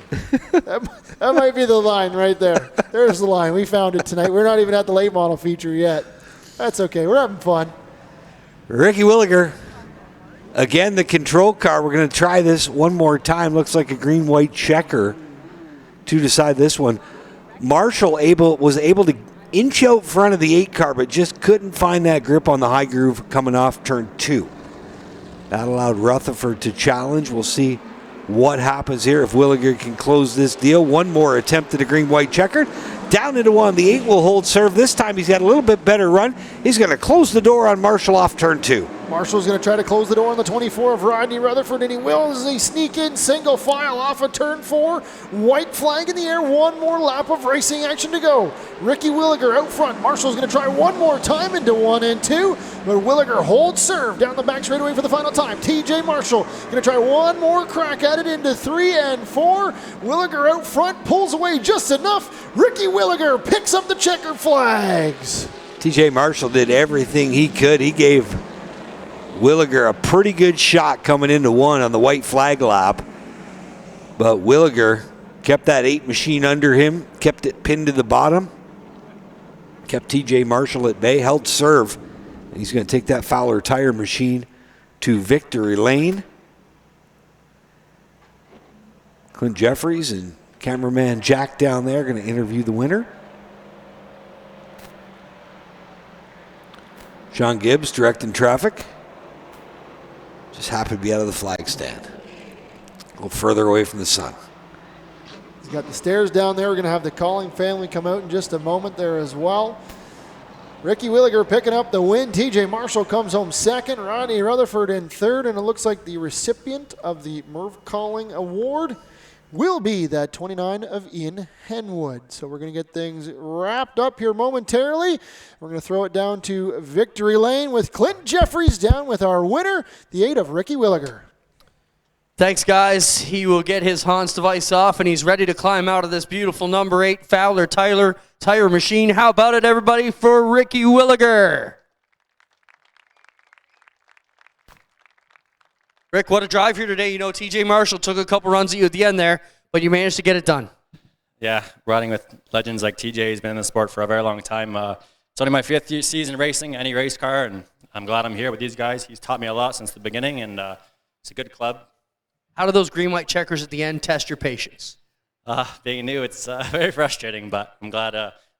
that might be the line right there. There's the line. We found it tonight. We're not even at the late model feature yet. That's okay. We're having fun. Ricky Williger. Again, the control car. We're going to try this one more time. Looks like a green-white checker to decide this one. Marshall was able to inch out front of the 8 car, but just couldn't find that grip on the high groove coming off turn 2. That allowed Rutherford to challenge. We'll see what happens here if Williger can close this deal. One more attempt at a green-white checker. Down into 1. The 8 will hold serve. This time he's got a little bit better run. He's going to close the door on Marshall off turn 2. Marshall's going to try to close the door on the 24 of Rodney Rutherford, and he will as they sneak in single file off of turn 4. White flag in the air. One more lap of racing action to go. Ricky Williger out front. Marshall's going to try one more time into 1 and 2, but Williger holds serve down the back straightaway for the final time. TJ Marshall going to try one more crack at it into 3 and 4. Williger out front pulls away just enough. Ricky Williger picks up the checker flags. TJ Marshall did everything he could. He gave Williger a pretty good shot coming into 1 on the white flag lap. But Williger kept that 8 machine under him, kept it pinned to the bottom, kept TJ Marshall at bay, held serve. And he's going to take that Fowler tire machine to victory lane. Clint Jeffries and cameraman Jack down there going to interview the winner. Sean Gibbs directing traffic. Just happened to be out of the flag stand. A little further away from the sun. He's got the stairs down there. We're going to have the Calling family come out in just a moment there as well. Ricky Williger picking up the win. TJ Marshall comes home second. Rodney Rutherford in third. And it looks like the recipient of the Merv Calling Award will be that 29 of Ian Henwood. So we're going to get things wrapped up here momentarily. We're going to throw it down to victory lane with Clint Jeffries down with our winner, the 8 of Ricky Williger. Thanks, guys. He will get his Hans device off, and he's ready to climb out of this beautiful number 8 Fowler tire machine. How about it, everybody, for Ricky Williger? Rick, what a drive here today. You know, TJ Marshall took a couple runs at you at the end there, but you managed to get it done. Yeah, riding with legends like TJ. He's been in the sport for a very long time. It's only my 5th season racing any race car, and I'm glad I'm here with these guys. He's taught me a lot since the beginning, and it's a good club. How do those green-white checkers at the end test your patience? Being new, it's very frustrating, but I'm glad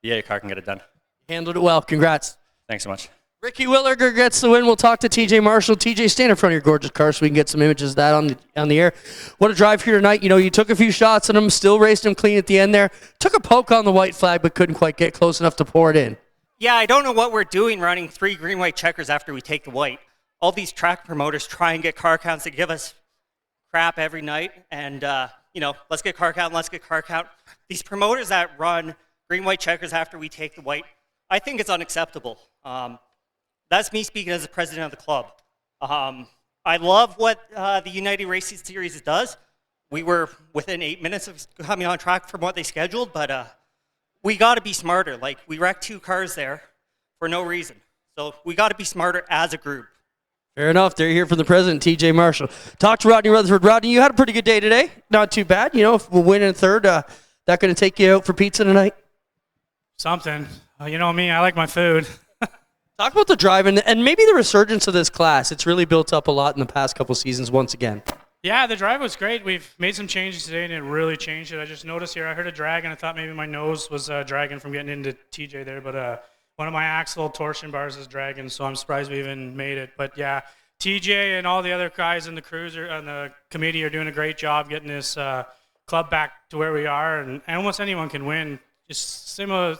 the A car can get it done. Handled it well. Congrats. Thanks so much. Ricky Williger gets the win. We'll talk to TJ Marshall. TJ, stand in front of your gorgeous car so we can get some images of that on the air. What a drive here tonight. You know, you took a few shots at him, still raced him clean at the end there. Took a poke on the white flag, but couldn't quite get close enough to pour it in. Yeah, I don't know what we're doing running 3 green-white checkers after we take the white. All these track promoters try and get car counts to give us crap every night. And, let's get car count. These promoters that run green-white checkers after we take the white, I think it's unacceptable. That's me speaking as the president of the club. I love what the United Racing Series does. We were within 8 minutes of coming on track from what they scheduled, but we got to be smarter. Like, we wrecked 2 cars there for no reason. So we got to be smarter as a group. Fair enough. They're here from the president, TJ Marshall. Talk to Rodney Rutherford. Rodney, you had a pretty good day today. Not too bad. You know, if we'll win in third, that going to take you out for pizza tonight? Something. You know me, I like my food. Talk about the drive and maybe the resurgence of this class. It's really built up a lot in the past couple seasons once again. Yeah, the drive was great. We've made some changes today, and it really changed it. I just noticed here, I heard a drag, and I thought maybe my nose was dragging from getting into TJ there, but one of my axle torsion bars is dragging, so I'm surprised we even made it. But yeah, TJ and all the other guys in the cruiser and the committee are doing a great job getting this club back to where we are, and almost anyone can win. Just similar,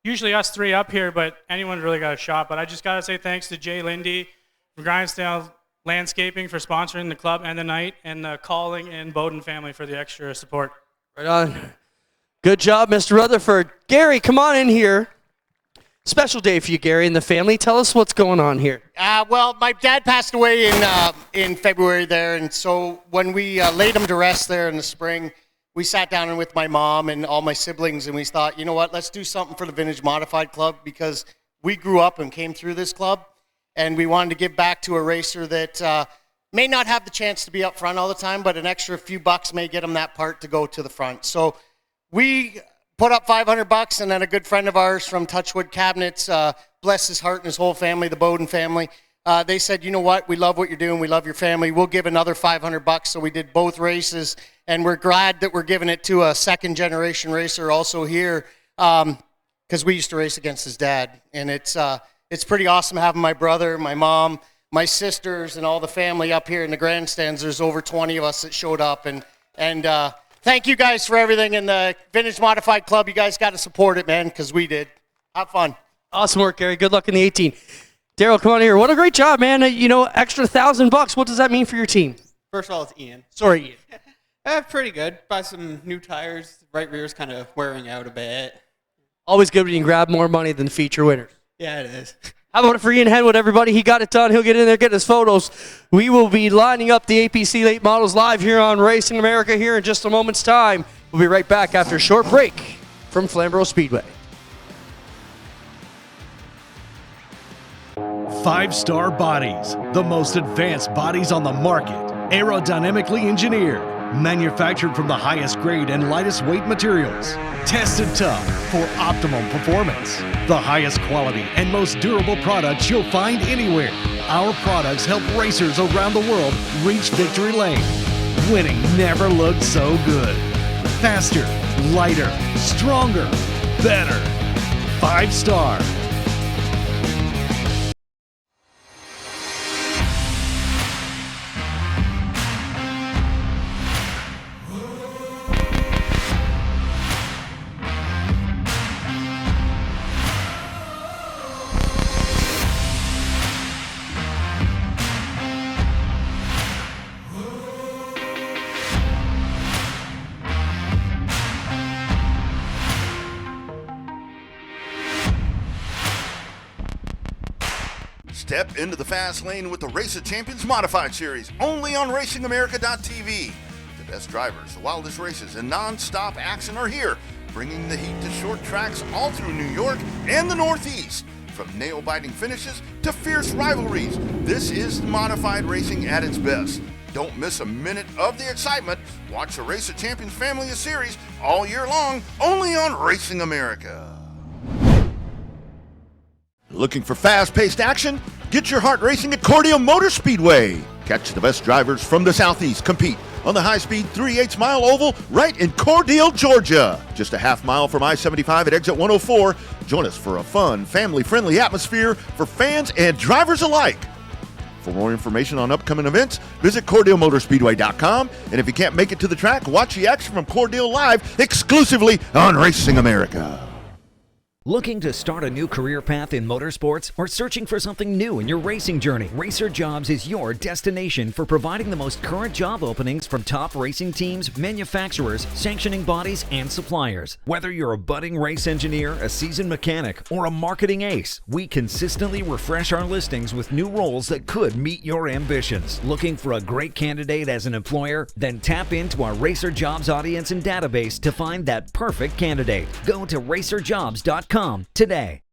usually us 3 up here, but anyone really got a shot. But I just got to say thanks to Jay Lindy from Grindstone Landscaping for sponsoring the club and the night, and the Calling and Bowden family for the extra support. Right on. Good job, Mr. Rutherford. Gary, come on in here. Special day for you, Gary, and the family. Tell us what's going on here. Well, my dad passed away in February there, and so when we laid him to rest there in the spring, we sat down with my mom and all my siblings, and we thought, you know what, let's do something for the Vintage Modified Club, because we grew up and came through this club, and we wanted to give back to a racer that may not have the chance to be up front all the time, but an extra few bucks may get him that part to go to the front. So we put up $500, and then a good friend of ours from Touchwood Cabinets, bless his heart and his whole family, the Bowden family, they said, you know what, we love what you're doing, we love your family, we'll give another $500. So we did both races, and we're glad that we're giving it to a second-generation racer also here, because we used to race against his dad, and it's pretty awesome having my brother, my mom, my sisters, and all the family up here in the grandstands. There's over 20 of us that showed up, and thank you guys for everything. In the Vintage Modified Club, you guys got to support it, man, because we did. Have fun. Awesome work, Gary. Good luck in the 18. Daryl, come on here. What a great job, man. Extra $1,000. What does that mean for your team? First of all, it's Ian. Sorry, Ian. Pretty good. Buy some new tires. The right rear's kind of wearing out a bit. Always good when you can grab more money than feature winners. Yeah, it is. How about it for Ian Henwood, everybody? He got it done. He'll get in there, get his photos. We will be lining up the APC late models live here on Racing America here in just a moment's time. We'll be right back after a short break from Flamboro Speedway. 5-star bodies, the most advanced bodies on the market, aerodynamically engineered, manufactured from the highest grade and lightest weight materials, tested tough for optimum performance, the highest quality and most durable products you'll find anywhere. Our products help racers around the world reach victory lane. Winning never looked so good. Faster, lighter, stronger, better. 5-star. Step into the fast lane with the Race of Champions Modified Series, only on RacingAmerica.tv. The best drivers, the wildest races, and non-stop action are here, bringing the heat to short tracks all through New York and the Northeast. From nail-biting finishes to fierce rivalries, this is modified racing at its best. Don't miss a minute of the excitement. Watch the Race of Champions Family of Series all year long, only on Racing America. Looking for fast-paced action? Get your heart racing at Cordia Motor Speedway. Catch the best drivers from the Southeast compete on the high-speed 3/8 mile oval right in Cordele, Georgia. Just a half mile from I-75 at exit 104. Join us for a fun, family-friendly atmosphere for fans and drivers alike. For more information on upcoming events, visit CordeleMotorspeedway.com. And if you can't make it to the track, watch the action from Cordele live exclusively on Racing America. Looking to start a new career path in motorsports or searching for something new in your racing journey? Racer Jobs is your destination for providing the most current job openings from top racing teams, manufacturers, sanctioning bodies, and suppliers. Whether you're a budding race engineer, a seasoned mechanic, or a marketing ace, we consistently refresh our listings with new roles that could meet your ambitions. Looking for a great candidate as an employer? Then tap into our Racer Jobs audience and database to find that perfect candidate. Go to racerjobs.com today.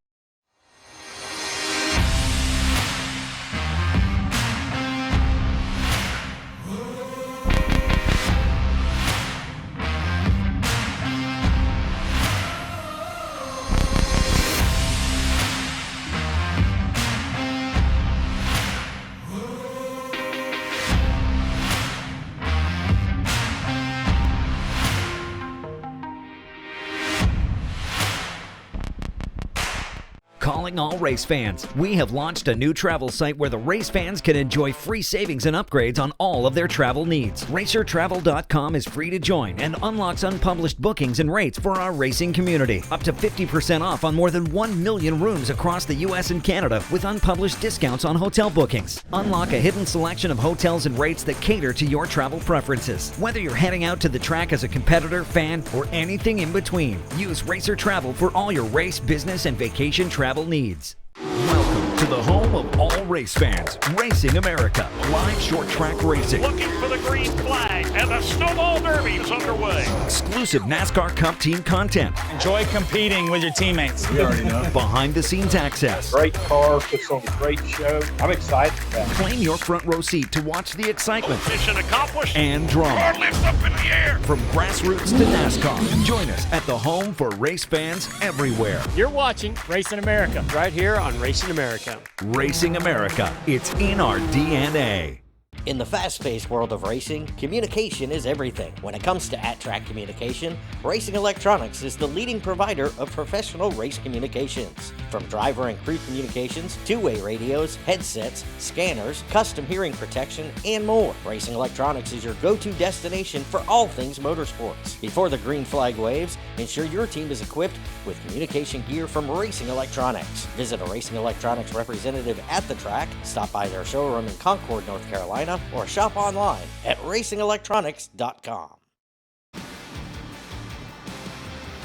Calling all race fans. We have launched a new travel site where the race fans can enjoy free savings and upgrades on all of their travel needs. RacerTravel.com is free to join and unlocks unpublished bookings and rates for our racing community. Up to 50% off on more than 1 million rooms across the U.S. and Canada with unpublished discounts on hotel bookings. Unlock a hidden selection of hotels and rates that cater to your travel preferences. Whether you're heading out to the track as a competitor, fan, or anything in between, use Racer Travel for all your race, business, and vacation travel needs. Welcome to the home of all race fans, Racing America, live short track racing. Looking for the green flag, and the Snowball Derby is underway. Exclusive NASCAR Cup team content. Enjoy competing with your teammates. You already know. Behind the scenes access. Great car, puts on a great show. I'm excited about it. Claim your front row seat to watch the excitement Mission accomplished. and drama. Car lifts up in the air. From grassroots to NASCAR, join us at the home for race fans everywhere. You're watching Racing America. Right here on Racing America. Racing America, it's in our DNA. In the fast-paced world of racing, communication is everything. When it comes to at-track communication, Racing Electronics is the leading provider of professional race communications. From driver and crew communications, two-way radios, headsets, scanners, custom hearing protection, and more. Racing Electronics is your go-to destination for all things motorsports. Before the green flag waves, ensure your team is equipped with communication gear from Racing Electronics. Visit a Racing Electronics representative at the track, stop by their showroom in Concord, North Carolina, or shop online at racingelectronics.com.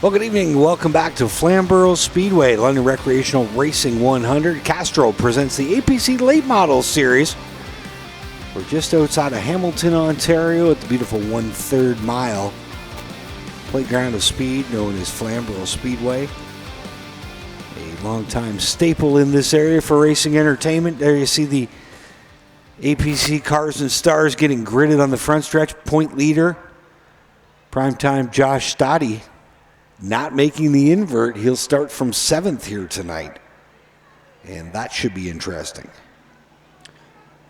Well, good evening. Welcome back to Flamboro Speedway, London Recreational Racing 100. Castro presents the APC Late Models Series. We're just outside of Hamilton, Ontario at the beautiful 1/3 mile playground of speed known as Flamboro Speedway. A longtime staple in this area for racing entertainment. There you see the APC Cars and Stars getting gridded on the front stretch. Point leader, primetime Josh Stoddy, not making the invert. He'll start from 7th here tonight, and that should be interesting.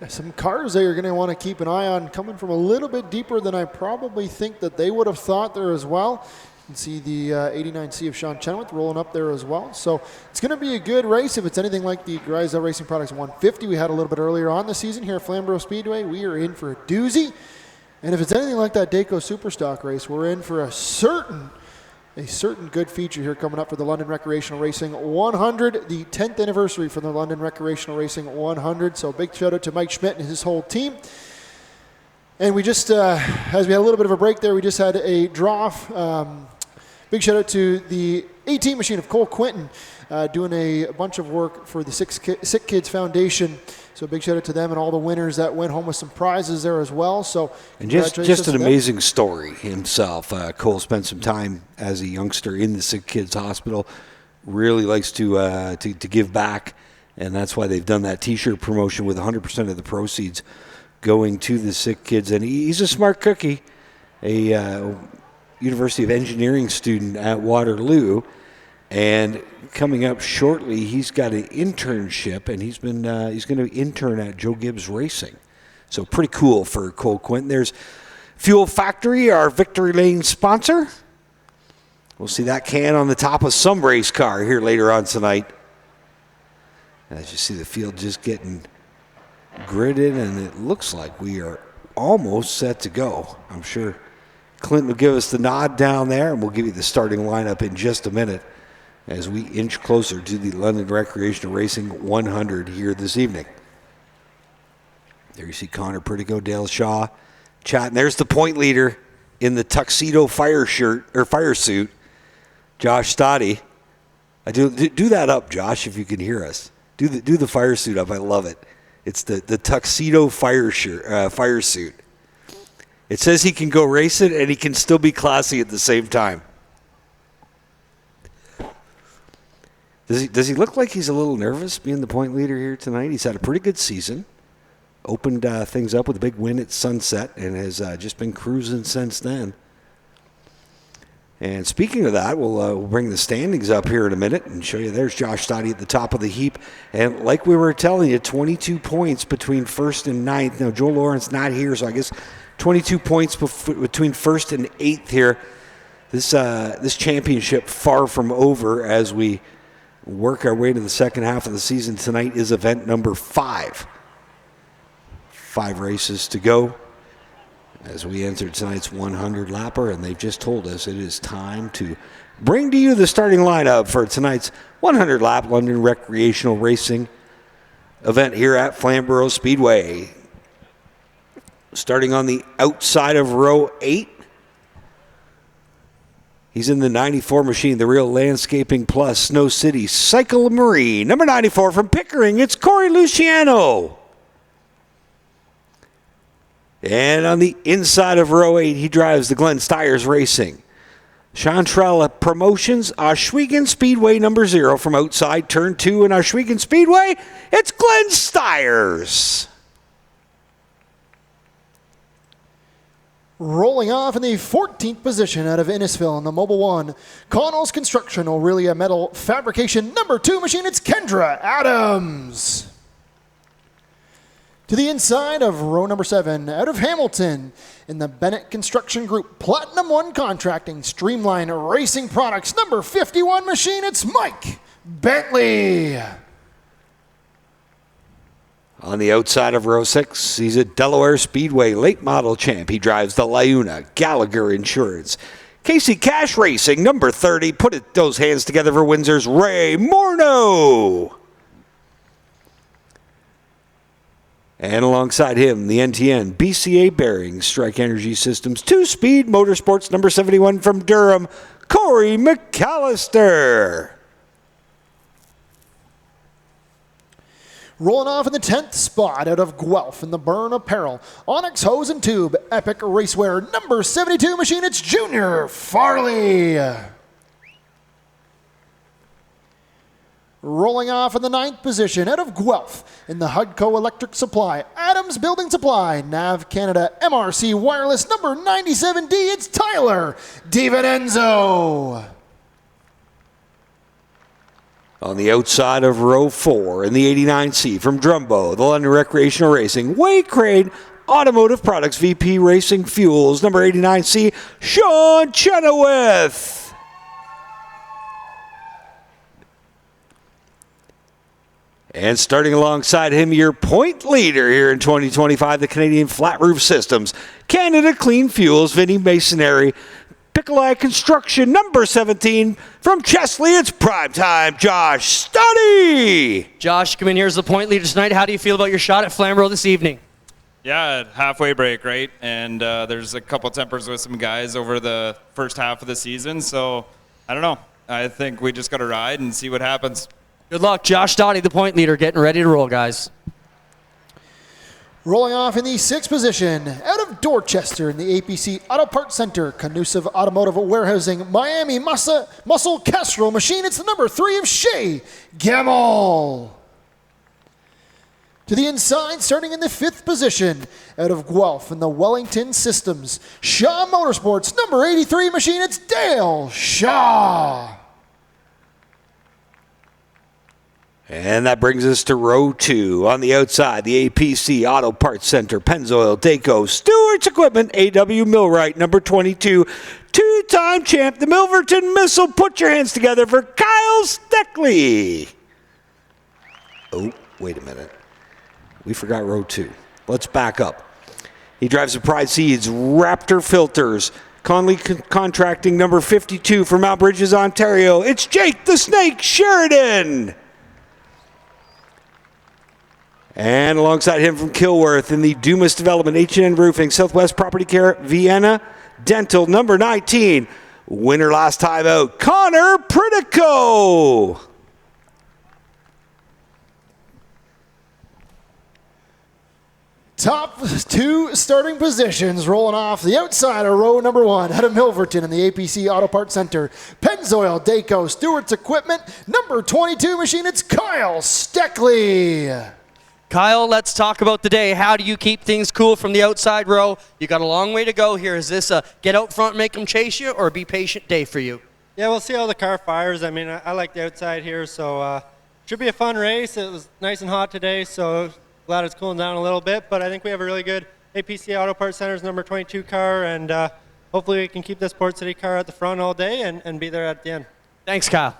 Some cars that you're going to want to keep an eye on coming from a little bit deeper than I probably think that they would have thought there as well. You can see the 89C of Sean Chenoweth rolling up there as well. So it's going to be a good race. If it's anything like the Grisel Racing Products 150 we had a little bit earlier on the season here at Flamboro Speedway, we are in for a doozy. And if it's anything like that Dayco Superstock race, we're in for a certain good feature here coming up for the London Recreational Racing 100, the 10th anniversary for the London Recreational Racing 100. So big shout out to Mike Schmidt and his whole team. And we just, as we had a little bit of a break there, we just had a draw. Big shout out to the A-Team machine of Cole Quinton, doing a bunch of work for the Sick Kids Foundation. So big shout out to them and all the winners that went home with some prizes there as well. So and just an amazing story himself. Cole spent some time as a youngster in the Sick Kids Hospital. Really likes to give back, and that's why they've done that T-shirt promotion with 100% of the proceeds going to the sick kids. And he's a smart cookie, a University of Engineering student at Waterloo, and coming up shortly, he's got an internship, and he's going to intern at Joe Gibbs Racing. So pretty cool for Cole Quinton. There's Fuel Factory, our Victory Lane sponsor. We'll see that can on the top of some race car here later on tonight. As you see the field just getting gridded, and it looks like we are almost set to go. I'm sure Clinton will give us the nod down there, and we'll give you the starting lineup in just a minute. as we inch closer to the London Recreational Racing 100 here this evening. There you see Connor Pritico, Dale Shaw chatting. There's the point leader in the tuxedo fire suit, Josh Stoddy. I do that up, Josh, if you can hear us. Do the fire suit up. I love it. It's the tuxedo fire suit. It says he can go race it and he can still be classy at the same time. Does he look like he's a little nervous being the point leader here tonight? He's had a pretty good season. Opened things up with a big win at Sunset and has just been cruising since then. And speaking of that, we'll bring the standings up here in a minute and show you. There's Josh Stoddy at the top of the heap. And like we were telling you, 22 points between first and ninth. Now, Joe Lawrence not here, so I guess 22 points between first and eighth here. This championship far from over as we work our way to the second half of the season. Tonight is event number 5. 5 races to go as we enter tonight's 100 lapper, and they've just told us it is time to bring to you the starting lineup for tonight's 100 lap London Recreational Racing event here at Flamboro Speedway. Starting on the outside of row 8. He's in the 94 machine, the Real Landscaping Plus Snow City Cycle Marine. Number 94 from Pickering, it's Corey Luciano. And on the inside of row 8, he drives the Glenn Stiers Racing. Chantrella Promotions, Oswego Speedway number 0 from outside turn 2 in Oswego Speedway. It's Glenn Stiers. Rolling off in the 14th position out of Innisfil in the Mobile 1, Connell's Construction Aurelia Metal Fabrication number 2 machine, it's Kendra Adams. To the inside of row number 7, out of Hamilton, in the Bennett Construction Group Platinum 1 Contracting Streamline Racing Products number 51 machine, it's Mike Bentley. On the outside of row 6, he's a Delaware Speedway late model champ. He drives the Liuna Gallagher Insurance. Casey Cash Racing, number 30. Put those hands together for Windsor's Ray Morneau. And alongside him, the NTN BCA Bearings Strike Energy Systems 2-Speed Motorsports number 71 from Durham, Corey McAllister. Rolling off in the 10th spot out of Guelph in the Burn Apparel, Onyx Hose and Tube, Epic Racewear number 72 machine, it's Junior Farley. Rolling off in the 9th position out of Guelph in the Hudco Electric Supply, Adams Building Supply, Nav Canada MRC Wireless number 97D, it's Tyler DiVincenzo. On the outside of row 4 in the 89C from Drumbo, the London Recreational Racing, Way Crane Automotive Products VP Racing Fuels, number 89C, Sean Chenoweth. And starting alongside him, your point leader here in 2025, the Canadian Flat Roof Systems, Canada Clean Fuels, Vinnie Masonry, Picolai Construction, number 17. From Chesley, it's primetime Josh Stoddy. Josh, come in here as the point leader tonight. How do you feel about your shot at Flamboro this evening? Yeah, halfway break, right? And there's a couple tempers with some guys over the first half of the season. So, I don't know. I think we just got to ride and see what happens. Good luck. Josh Stoddy, the point leader, getting ready to roll, guys. Rolling off in the 6th position, out of Dorchester in the APC Auto Parts Center, Conducive Automotive Warehousing, Miami Muscle Castrol Machine, it's the number 3 of Shea Gamel. To the inside, starting in the 5th position, out of Guelph in the Wellington Systems, Shaw Motorsports, number 83 machine, it's Dale Shaw. And that brings us to row 2. On the outside, the APC Auto Parts Center, Pennzoil, Daco, Stewart's Equipment, AW Millwright, number 22. Two-time champ, the Milverton Missile. Put your hands together for Kyle Steckley. Oh, wait a minute. We forgot row 2. Let's back up. He drives the Pride Seeds, Raptor Filters, Conley Contracting, number 52 from Mount Bridges, Ontario. It's Jake the Snake Sheridan. And alongside him from Kilworth in the Dumas Development, H&N Roofing, Southwest Property Care, Vienna Dental, number 19. Winner last time out, Connor Pritico. Top 2 starting positions rolling off the outside of row number 1 out of Milverton in the APC Auto Parts Center. Pennzoil, Daco, Stewart's Equipment, number 22 machine, it's Kyle Steckley. Kyle, let's talk about the day. How do you keep things cool from the outside row? You got a long way to go here. Is this a get out front and make them chase you, or be patient day for you? Yeah, we'll see how the car fires. I mean, I like the outside here, so should be a fun race. It was nice and hot today, so glad it's cooling down a little bit, but I think we have a really good APC Auto Parts Center's number 22 car, and hopefully we can keep this Port City car at the front all day and be there at the end. Thanks, Kyle.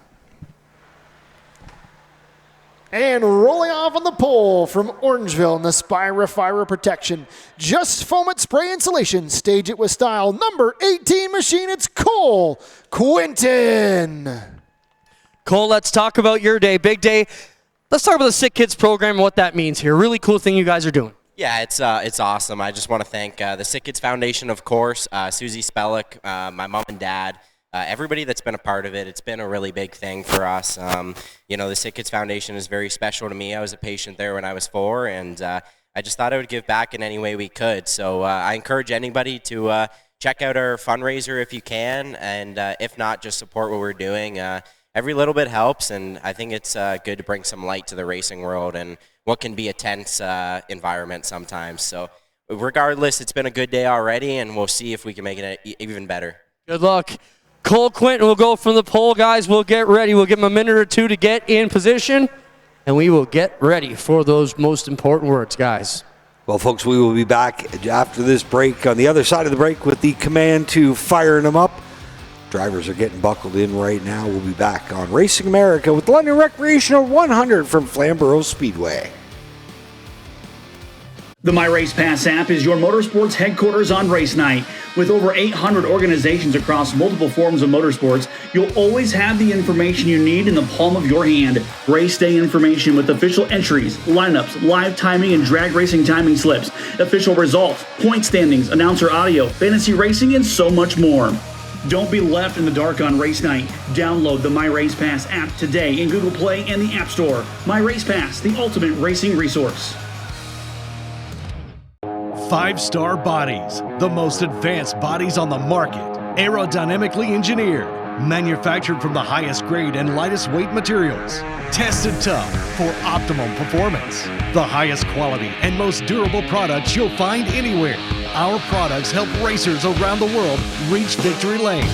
And rolling off on the pole from Orangeville in the Spira Fire Protection. Just Foam It Spray Insulation. Stage it with style. Number 18 machine, it's Cole Quinton. Cole, let's talk about your day. Big day. Let's talk about the Sick Kids program and what that means here. Really cool thing you guys are doing. Yeah, it's awesome. I just want to thank the Sick Kids Foundation, of course, Susie Spellick, my mom and dad, everybody that's been a part of it. It's been a really big thing for us. You know, the Sick Kids Foundation is very special to me. I was a patient there when I was 4, and I just thought I would give back in any way we could. So I encourage anybody to check out our fundraiser if you can, and if not, just support what we're doing. Every little bit helps, and I think it's good to bring some light to the racing world and what can be a tense environment sometimes. So regardless, it's been a good day already, and we'll see if we can make it even better. Good luck. Cole Quinton will go from the pole, guys. We'll get ready. We'll give him a minute or two to get in position, and we will get ready for those most important words, guys. Well, folks, we will be back after this break on the other side of the break with the command to firing them up. Drivers are getting buckled in right now. We'll be back on Racing America with London Recreational 100 from Flamboro Speedway. The My Race Pass app is your motorsports headquarters on race night. With over 800 organizations across multiple forms of motorsports, you'll always have the information you need in the palm of your hand. Race day information with official entries, lineups, live timing and drag racing timing slips, official results, point standings, announcer audio, fantasy racing, and so much more. Don't be left in the dark on race night. Download the My Race Pass app today in Google Play and the App Store. My Race Pass, the ultimate racing resource. 5-star bodies, the most advanced bodies on the market. Aerodynamically engineered, manufactured from the highest grade and lightest weight materials. Tested tough for optimum performance. The highest quality and most durable products you'll find anywhere. Our products help racers around the world reach victory lane.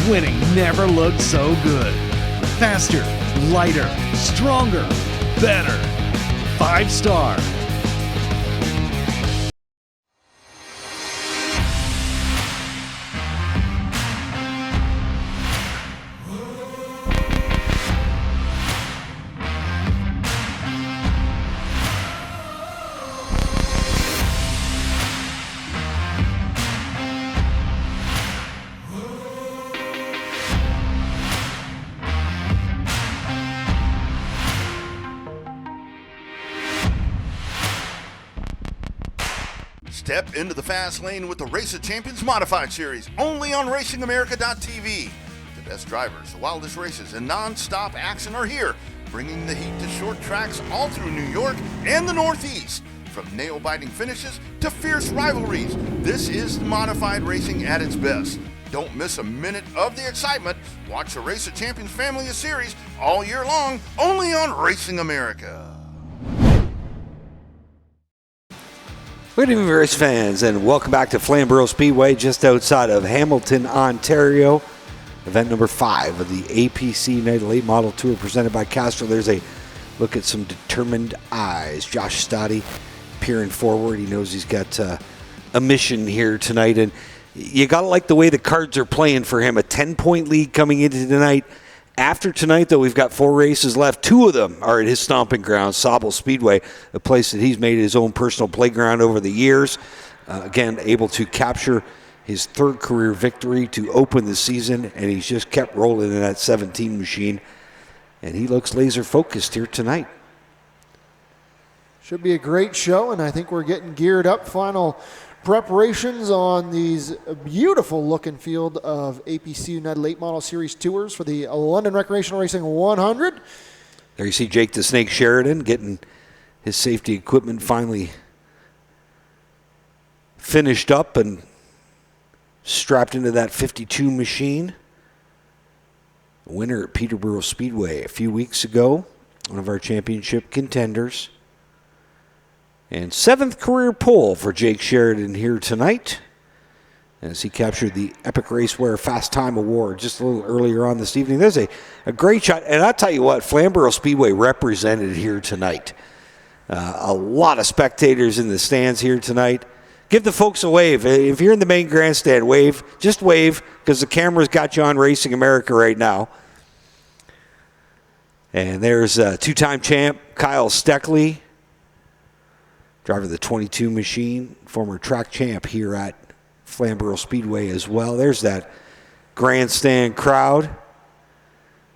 Winning never looked so good. Faster, lighter, stronger, better. 5-star. Step into the fast lane with the Race of Champions Modified Series, only on RacingAmerica.tv. The best drivers, the wildest races, and non-stop action are here, bringing the heat to short tracks all through New York and the Northeast. From nail-biting finishes to fierce rivalries, this is modified racing at its best. Don't miss a minute of the excitement. Watch the Race of Champions family of series all year long, only on Racing America. Good evening, race fans, and welcome back to Flamboro Speedway, just outside of Hamilton, Ontario. Event number 5 of the APC Night Late Model Tour presented by Castro. There's a look at some determined eyes. Josh Stoddy peering forward. He knows he's got a mission here tonight, and you got to like the way the cards are playing for him. A 10-point lead coming into tonight. After tonight, though, we've got 4 races left. 2 of them are at his stomping ground, Sauble Speedway, a place that he's made his own personal playground over the years. Again, able to capture his third career victory to open the season, and he's just kept rolling in that 17 machine, and he looks laser focused here tonight. Should be a great show, and I think we're getting geared up. Final preparations on these beautiful looking field of APC United Late Model Series Tours for the London Recreational Racing 100. There you see Jake the Snake Sheridan getting his safety equipment finally finished up and strapped into that 52 machine. Winner at Peterborough Speedway a few weeks ago, one of our championship contenders. And 7th career pole for Jake Sheridan here tonight as he captured the Epic Racewear Fast Time Award just a little earlier on this evening. There's a great shot, and I'll tell you what, Flamboro Speedway represented here tonight. A lot of spectators in the stands here tonight. Give the folks a wave. If you're in the main grandstand, wave. Just wave, because the camera's got you on Racing America right now. And there's two-time champ Kyle Steckley, driver of the 22 machine, former track champ here at Flamboro Speedway as well. There's that grandstand crowd,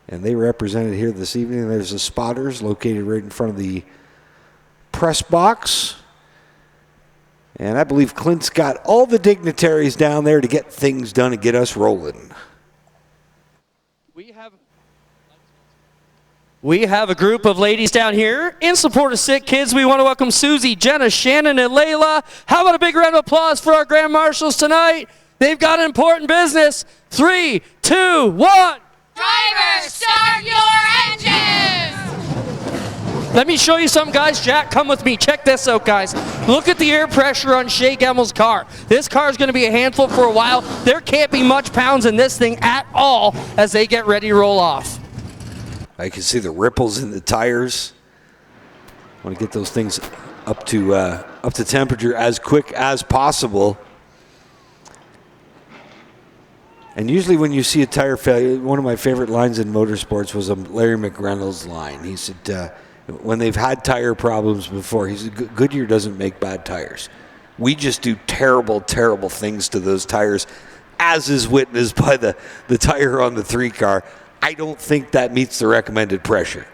and they represented here this evening. There's the spotters located right in front of the press box. And I believe Clint's got all the dignitaries down there to get things done and get us rolling. We have a group of ladies down here in support of Sick Kids. We want to welcome Susie, Jenna, Shannon, and Layla. How about a big round of applause for our Grand Marshals tonight? They've got important business. 3, 2, 1. Drivers, start your engines! Let me show you something, guys. Jack, come with me. Check this out, guys. Look at the air pressure on Shea Gemmel's car. This car is going to be a handful for a while. There can't be much pounds in this thing at all as they get ready to roll off. I can see the ripples in the tires. I want to get those things up to temperature as quick as possible. And usually when you see a tire failure, one of my favorite lines in motorsports was Larry McReynolds' line. He said, when they've had tire problems before, he said, Goodyear doesn't make bad tires. We just do terrible, terrible things to those tires, as is witnessed by the tire on the 3 car. I don't think that meets the recommended pressure.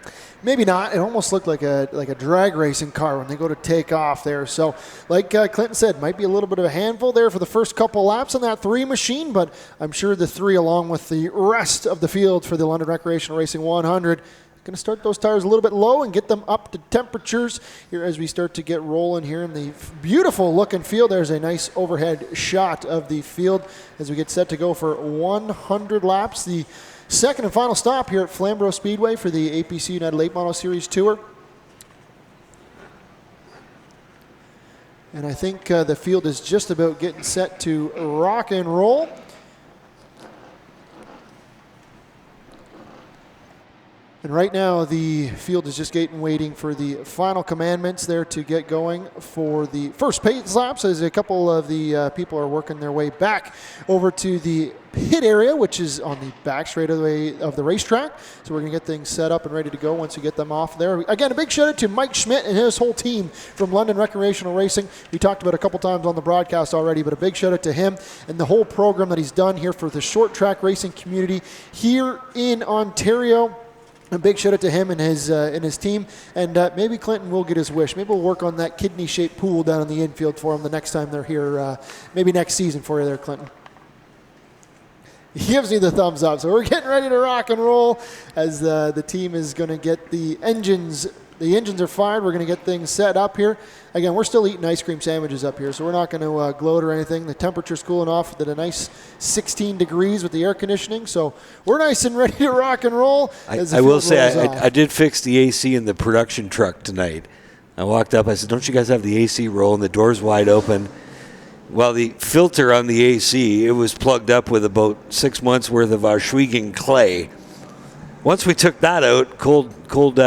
Maybe not. It almost looked like a drag racing car when they go to take off there. So like Clinton said, might be a little bit of a handful there for the first couple laps on that 3 machine, but I'm sure the 3 along with the rest of the field for the London Recreational Racing 100 going to start those tires a little bit low and get them up to temperatures here as we start to get rolling here in the beautiful looking field. There's a nice overhead shot of the field as we get set to go for 100 laps. The second and final stop here at Flamboro Speedway for the APC United Late Model Series Tour. And I think the field is just about getting set to rock and roll. And right now the field is just waiting for the final commandments there to get going for the first pace laps as a couple of the people are working their way back over to the pit area, which is on the back straightaway of the racetrack. So we're going to get things set up and ready to go once we get them off there. Again, a big shout out to Mike Schmidt and his whole team from London Recreational Racing. We talked about it a couple times on the broadcast already, but a big shout out to him and the whole program that he's done here for the short track racing community here in Ontario. A big shout out to him and his team, and maybe Clinton will get his wish. Maybe we'll work on that kidney-shaped pool down in the infield for him the next time they're here, maybe next season for you there, Clinton. He gives me the thumbs up, so we're getting ready to rock and roll as the team is going to get the engines. The engines are fired. We're going to get things set up here. Again, we're still eating ice cream sandwiches up here, so we're not going to gloat or anything. The temperature's cooling off at a nice 16 degrees with the air conditioning, so we're nice and ready to rock and roll. I will say I did fix the AC in the production truck tonight. I walked up. I said, "Don't you guys have the AC rolling?" The door's wide open. Well, the filter on the AC, it was plugged up with about 6 months worth of Schwiegen clay. Once we took that out, cold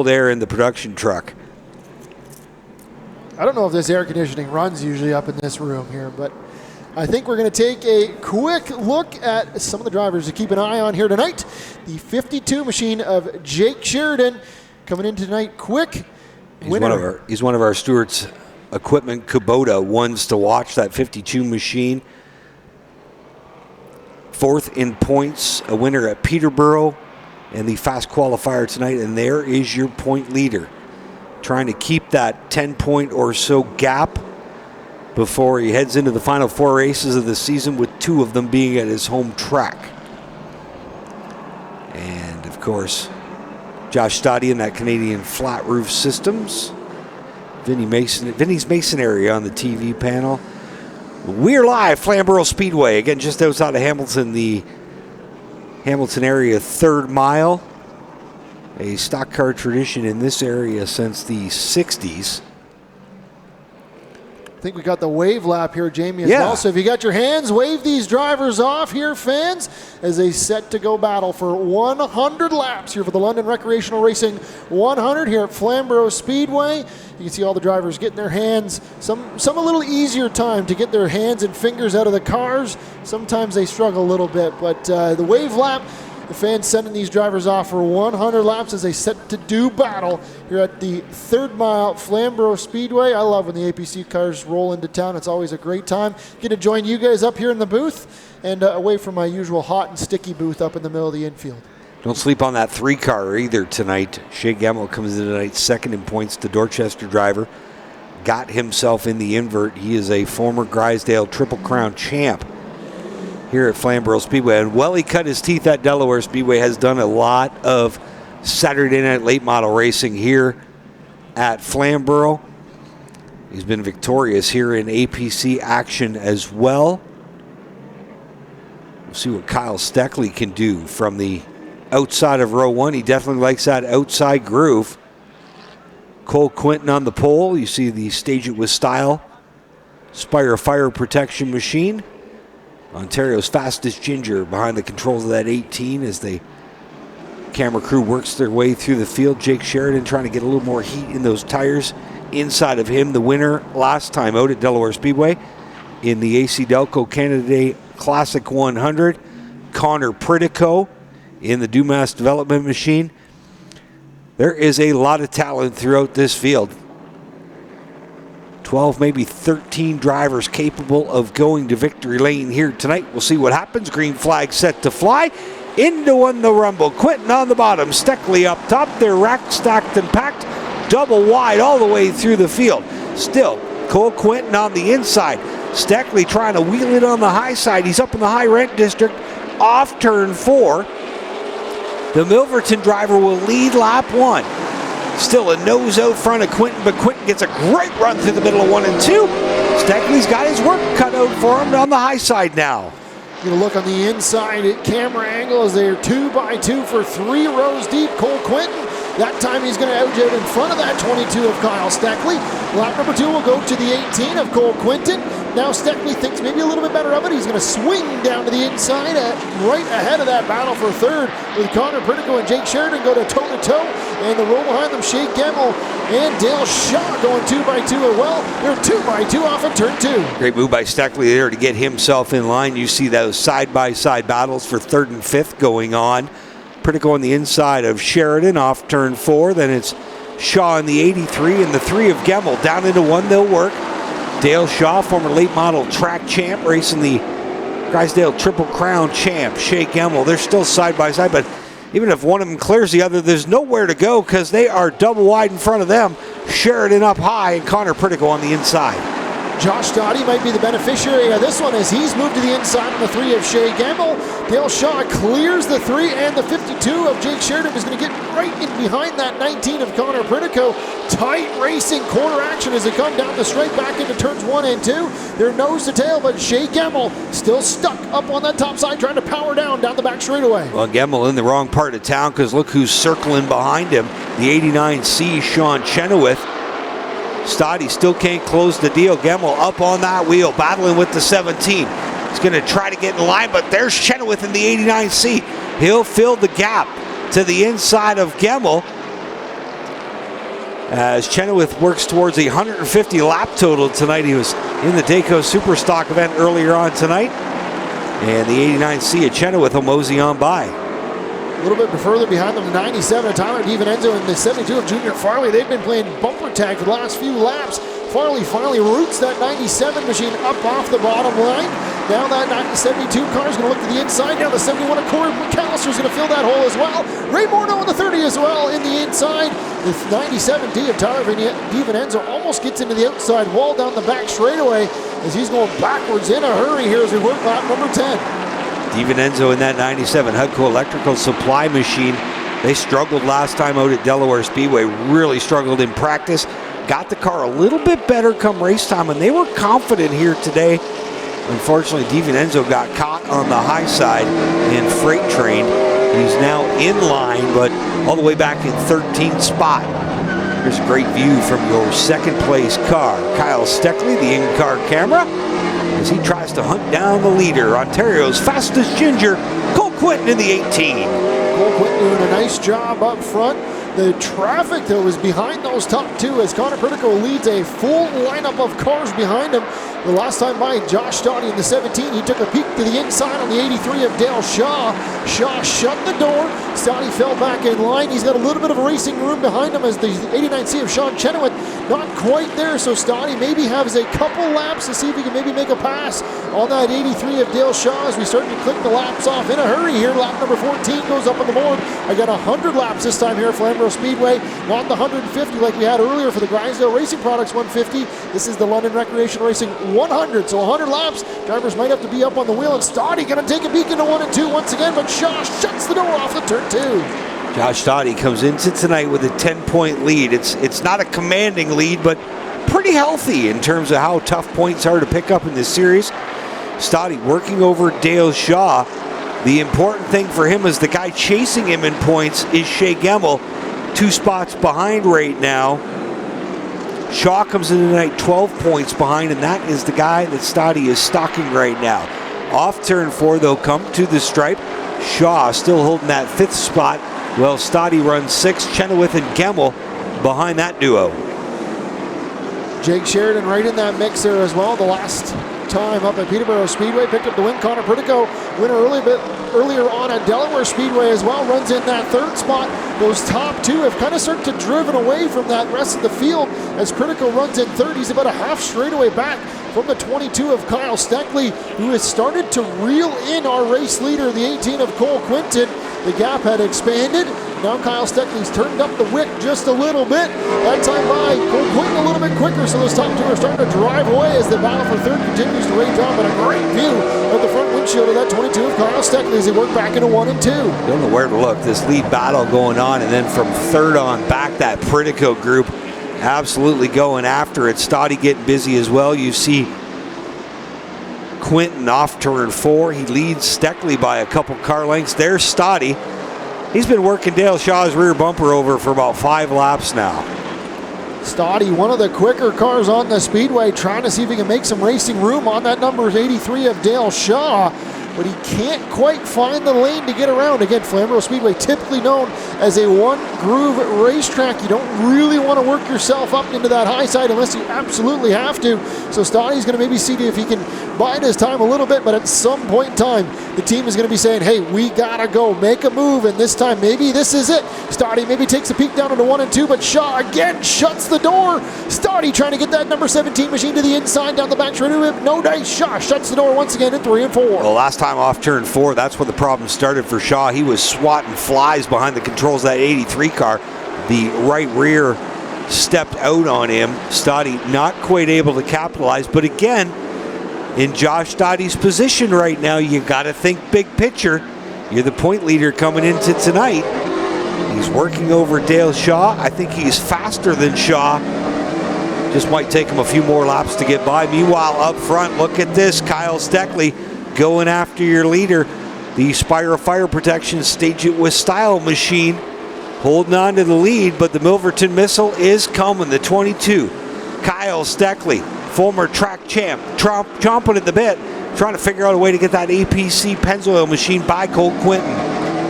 air in the production truck. I don't know if this air conditioning runs usually up in this room here, but I think we're going to take a quick look at some of the drivers to keep an eye on here tonight. The 52 machine of Jake Sheridan coming in tonight quick. He's one of our Stewart's Equipment Kubota ones to watch, that 52 machine. 4th in points, a winner at Peterborough, and the fast qualifier tonight. And there is your point leader, trying to keep that 10-point or so gap before he heads into the final 4 races of the season, with 2 of them being at his home track. And of course, Josh Stoddy in that Canadian Flat Roof Systems. Vinny's Masonry on the TV panel. We're live, Flamboro Speedway. Again, just outside of Hamilton, the Hamilton area 3rd mile. A stock car tradition in this area since the 60s. I think we got the wave lap here, Jamie, as well. So if you got your hands, wave these drivers off here, fans, as they set to go battle for 100 laps here for the London Recreational Racing 100 here at Flamboro Speedway. You can see all the drivers getting their hands, some a little easier time to get their hands and fingers out of the cars. Sometimes they struggle a little bit, but the wave lap, the fans sending these drivers off for 100 laps as they set to do battle here at the 3rd mile Flamboro Speedway. I love when the APC cars roll into town. It's always a great time. Get to join you guys up here in the booth and away from my usual hot and sticky booth up in the middle of the infield. Don't sleep on that 3 car either tonight. Shea Gamble comes in tonight 2nd in points, the Dorchester driver. Got himself in the invert. He is a former Grisdale Triple Crown champ here at Flamboro Speedway. And while he cut his teeth at Delaware Speedway, has done a lot of Saturday night late model racing here at Flamboro. He's been victorious here in APC action as well. We'll see what Kyle Steckley can do from the outside of row 1. He definitely likes that outside groove. Cole Quinton on the pole. You see the Stage It With Style Spire fire protection machine. Ontario's fastest ginger behind the controls of that 18 as the camera crew works their way through the field. Jake Sheridan trying to get a little more heat in those tires inside of him. The winner last time out at Delaware Speedway in the AC Delco Canada Day Classic 100. Connor Pritico in the Dumas development machine. There is a lot of talent throughout this field. 12, maybe 13 drivers capable of going to victory lane here tonight. We'll see what happens. Green flag set to fly. Into one the rumble. Quinton on the bottom. Steckley up top. They're racked, stacked, and packed. Double wide all the way through the field. Still, Cole Quinton on the inside. Steckley trying to wheel it on the high side. He's up in the high rent district off turn 4. The Milverton driver will lead lap 1. Still a nose out front of Quinton, but Quinton gets a great run through the middle of 1 and 2. Steckley's got his work cut out for him on the high side now. You're gonna look on the inside at camera angle as they're 2 by 2 for 3 rows deep. Cole Quinton, that time he's gonna edge out in front of that 22 of Kyle Steckley. Lap number 2 will go to the 18 of Cole Quinton. Now Steckley thinks maybe a little bit better of it. He's going to swing down to the inside, right ahead of that battle for 3rd with Connor Pritico and Jake Sheridan go to toe-to-toe. And the row behind them, Shea Gemmel and Dale Shaw going 2 by 2 as well. They're 2 by 2 off of turn 2. Great move by Steckley there to get himself in line. You see those side-by-side battles for 3rd and 5th going on. Pritico on the inside of Sheridan off turn 4. Then it's Shaw in the 83 and the 3 of Gemmel. Down into 1, they'll work. Dale Shaw, former late model track champ, racing the Grisdale Triple Crown champ. Shea Gemmel, they're still side by side, but even if one of them clears the other, there's nowhere to go because they are double wide in front of them. Sheridan up high and Connor Pritico on the inside. Josh Dottie might be the beneficiary of this one as he's moved to the inside on the 3 of Shea Gemmel. Dale Shaw clears the 3 and the 52 of Jake Sheridan is going to get right in behind that 19 of Connor Pritico. Tight racing corner action as they come down the straight back into turns 1 and 2. They're nose to tail, but Shea Gemmel still stuck up on that top side trying to power down the back straightaway. Well, Gemmel in the wrong part of town because look who's circling behind him. The 89C, Sean Chenoweth. Stoddy still can't close the deal. Gemmel up on that wheel, battling with the 17. He's going to try to get in line, but there's Chenoweth in the 89C. He'll fill the gap to the inside of Gemmel as Chenoweth works towards a 150 lap total tonight. He was in the Dayco Superstock event earlier on tonight. And the 89C of Chenoweth will mosey on by. A little bit further behind them, the 97 of Tyler DiVincenzo and the 72 of Junior Farley. They've been playing bumper tag for the last few laps. Farley finally roots that 97 machine up off the bottom line. Now that 72 car is going to look to the inside. Now the 71 of Corey McAllister is going to fill that hole as well. Ray Morneau in the 30 as well in the inside. The 97D of Tyler DiVincenzo almost gets into the outside wall down the back straightaway as he's going backwards in a hurry here as we work lap number 10. DiVincenzo in that 97 Hudco electrical supply machine. They struggled last time out at Delaware Speedway, really struggled in practice. Got the car a little bit better come race time, and they were confident here today. Unfortunately, DiVincenzo got caught on the high side and freight trained. He's now in line, but all the way back in 13th spot. Here's a great view from your second place car. Kyle Steckley, the in-car camera, as he tries to hunt down the leader. Ontario's fastest ginger, Cole Quinton in the 18. Cole Quinton doing a nice job up front. The traffic, though, is behind those top two as Connor Pritico leads a full lineup of cars behind him. The last time by, Josh Stoddy in the 17, he took a peek to the inside on the 83 of Dale Shaw. Shaw shut the door. Stoddy fell back in line. He's got a little bit of racing room behind him as the 89C of Sean Chenoweth not quite there. So Stoddy maybe has a couple laps to see if he can maybe make a pass on that 83 of Dale Shaw as we start to click the laps off in a hurry here. Lap number 14 goes up on the board. I got 100 laps this time here at Flamboro Speedway, not the 150 like we had earlier for the Grisdale Racing Products 150. This is the London Recreational Racing 100, so 100 laps. Drivers might have to be up on the wheel, and Stoddy going to take a peek into 1 and 2 once again, but Shaw shuts the door off the turn 2. Josh Stoddy comes into tonight with a 10-point lead. It's not a commanding lead, but pretty healthy in terms of how tough points are to pick up in this series. Stoddy working over Dale Shaw. The important thing for him is the guy chasing him in points is Shea Gemmel, 2 spots behind right now. Shaw comes in tonight 12 points behind, and that is the guy that Stoddy is stalking right now. Off turn 4, they'll come to the stripe. Shaw still holding that 5th spot. Well, Stoddy runs 6, Chenoweth and Gemmel behind that duo. Jake Sheridan right in that mix there as well. The last time up at Peterborough Speedway picked up the win. Connor Pritico winner earlier on at Delaware Speedway as well, runs in that 3rd spot. Those top 2 have kind of started to driven away from that rest of the field as Pritico runs in 3rd. He's about a half straightaway back from the 22 of Kyle Steckley, who has started to reel in our race leader, the 18 of Cole Quinton. The gap had expanded. Now Kyle Steckley's turned up the wick just a little bit. That time by, Cole Quinton a little bit quicker, so those top 2 are starting to drive away as the battle for 3rd continues to rage on, but a great view of the front windshield of that 22 of Kyle Steckley as they work back into 1 and 2. Don't know where to look. This lead battle going on, and then from 3rd on back, that Pritico group absolutely going after it. Stoddy getting busy as well. You see Quinton off turn 4. He leads Steckley by a couple car lengths. There's Stoddy. He's been working Dale Shaw's rear bumper over for about 5 laps now. Stoddy, one of the quicker cars on the speedway, trying to see if he can make some racing room on that number 83 of Dale Shaw, but he can't quite find the lane to get around. Again, Flamboro Speedway, typically known as a one-groove racetrack. You don't really want to work yourself up into that high side unless you absolutely have to. So Stoddy's going to maybe see if he can bide his time a little bit, but at some point in time, the team is going to be saying, hey, we got to go, make a move, and this time maybe this is it. Stoddy maybe takes a peek down into 1 and 2, but Shaw again shuts the door. Stoddy trying to get that number 17 machine to the inside, down the back straight. No dice. Shaw shuts the door once again in 3 and 4. Well, last time off turn 4, that's when the problem started for Shaw. He was swatting flies behind the controls of that 83 car. The right rear stepped out on him. Stoddy not quite able to capitalize, but again, in Josh Stoddy's position right now, you got to think big picture. You're the point leader coming into tonight. He's working over Dale Shaw. I think he's faster than Shaw. Just might take him a few more laps to get by. Meanwhile, up front, look at this. Kyle Steckley going after your leader. The Spyro Fire Protection Stage It With Style machine holding on to the lead, but the Milverton Missile is coming. The 22, Kyle Steckley, former track champ, chomping at the bit, trying to figure out a way to get that APC Pennzoil machine by Cole Quinton.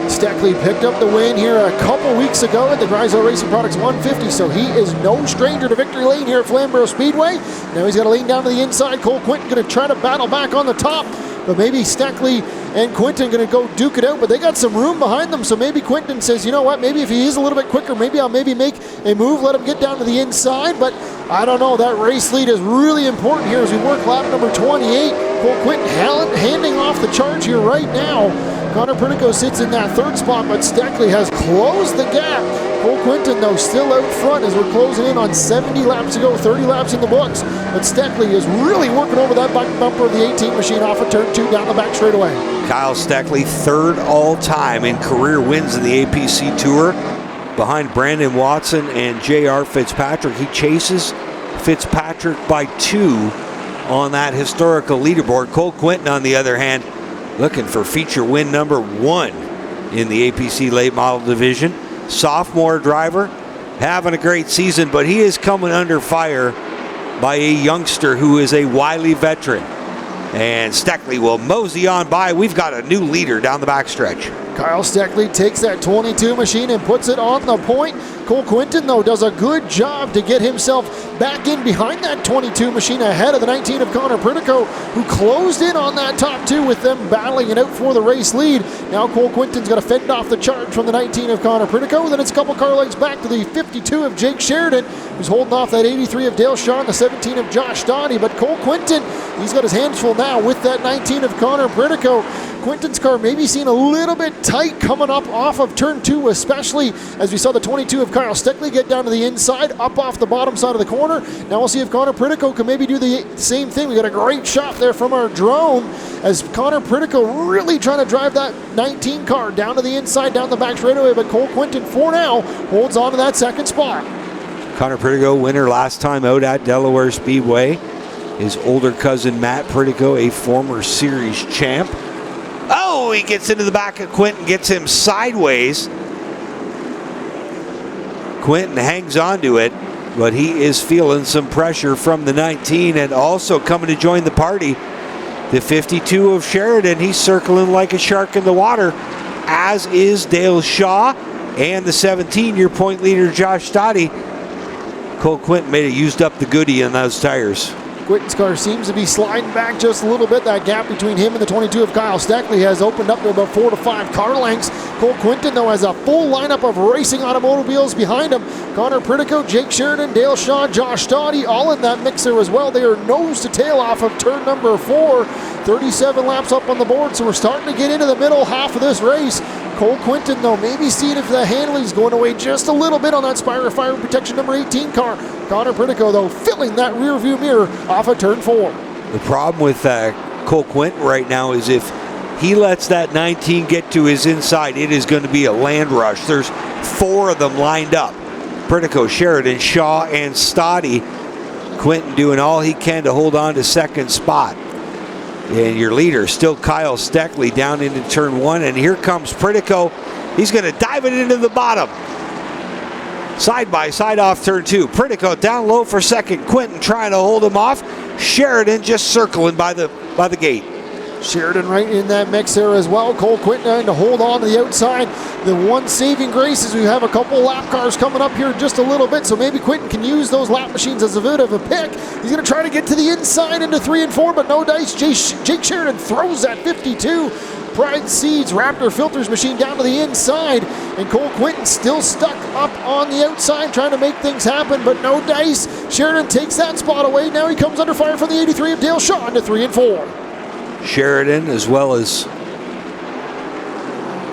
Steckley picked up the win here a couple weeks ago at the Grisdale Racing Products 150, so he is no stranger to victory lane here at Flamboro Speedway. Now he's got to lean down to the inside. Cole Quinton going to try to battle back on the top, but maybe Steckley and Quinton going to go duke it out, but they got some room behind them, so maybe Quinton says, you know what, maybe if he is a little bit quicker, maybe I'll make a move, let him get down to the inside, but I don't know. That race lead is really important here as we work lap number 28. Cole Quinton handing off the charge here right now. Connor Pritico sits in that third spot, but Steckley has closed the gap. Cole Quinton, though, still out front as we're closing in on 70 laps to go, 30 laps in the books. But Steckley is really working over that back bumper of the 18 machine off of turn 2 down the back straightaway. Kyle Steckley, third all-time in career wins in the APC Tour, behind Brandon Watson and J.R. Fitzpatrick. He chases Fitzpatrick by 2 on that historical leaderboard. Cole Quinton, on the other hand, looking for feature win number 1 in the APC late model division. Sophomore driver, having a great season, but he is coming under fire by a youngster who is a wily veteran. And Steckley will mosey on by. We've got a new leader down the backstretch. Kyle Steckley takes that 22 machine and puts it on the point. Cole Quinton, though, does a good job to get himself back in behind that 22 machine ahead of the 19 of Connor Pritico, who closed in on that top 2 with them battling it out for the race lead. Now Cole Quinton's got to fend off the charge from the 19 of Connor Pritico. Then it's a couple car lengths back to the 52 of Jake Sheridan, who's holding off that 83 of Dale Shaw and the 17 of Josh Dottie. But Cole Quinton, he's got his hands full now with that 19 of Connor Pritico. Quinton's car maybe seen a little bit tight coming up off of turn 2, especially as we saw the 22 of Kyle Steckley get down to the inside, up off the bottom side of the corner. Now we'll see if Connor Pritico can maybe do the same thing. We got a great shot there from our drone as Connor Pritico really trying to drive that 19 car down to the inside, down the back straightaway, but Cole Quinton for now holds on to that second spot. Connor Pritico, winner last time out at Delaware Speedway. His older cousin Matt Pritico, a former series champ. Oh, he gets into the back of Quinton, gets him sideways. Quinton hangs on to it, but he is feeling some pressure from the 19, and also coming to join the party, the 52 of Sheridan. He's circling like a shark in the water, as is Dale Shaw, and the 17, your point leader, Josh Dottie. Cole Quinton may have used up the goodie on those tires. Quinton's car seems to be sliding back just a little bit. That gap between him and the 22 of Kyle Steckley has opened up to about 4 to 5 car lengths. Cole Quinton, though, has a full lineup of racing automobiles behind him. Connor Pritico, Jake Sheridan, Dale Shaw, Josh Dottie, all in that mixer as well. They are nose to tail off of turn number 4. 37 laps up on the board, so we're starting to get into the middle half of this race. Cole Quinton, though, maybe seeing if the handling's going away just a little bit on that Spire Fire Protection number 18 car. Connor Pritico, though, filling that rear view mirror off of turn 4. The problem with Cole Quinton right now is if he lets that 19 get to his inside, it is going to be a land rush. There's 4 of them lined up. Pritico, Sheridan, Shaw, and Stottie. Quinton doing all he can to hold on to second spot. And your leader, still Kyle Steckley, down into turn 1. And here comes Pritico. He's going to dive it into the bottom. Side by side off turn 2. Pritico down low for second. Quinton trying to hold him off. Sheridan just circling by the gate. Sheridan right in that mix there as well. Cole Quinton trying to hold on to the outside. The one saving grace is we have a couple lap cars coming up here in just a little bit, so maybe Quinton can use those lap machines as a bit of a pick. He's going to try to get to the inside into 3 and 4, but no dice. Jake Sheridan throws that 52. Pride Seeds Raptor Filters machine down to the inside, and Cole Quinton still stuck up on the outside trying to make things happen, but no dice. Sheridan takes that spot away. Now he comes under fire from the 83 of Dale Shaw into 3 and 4. Sheridan, as well as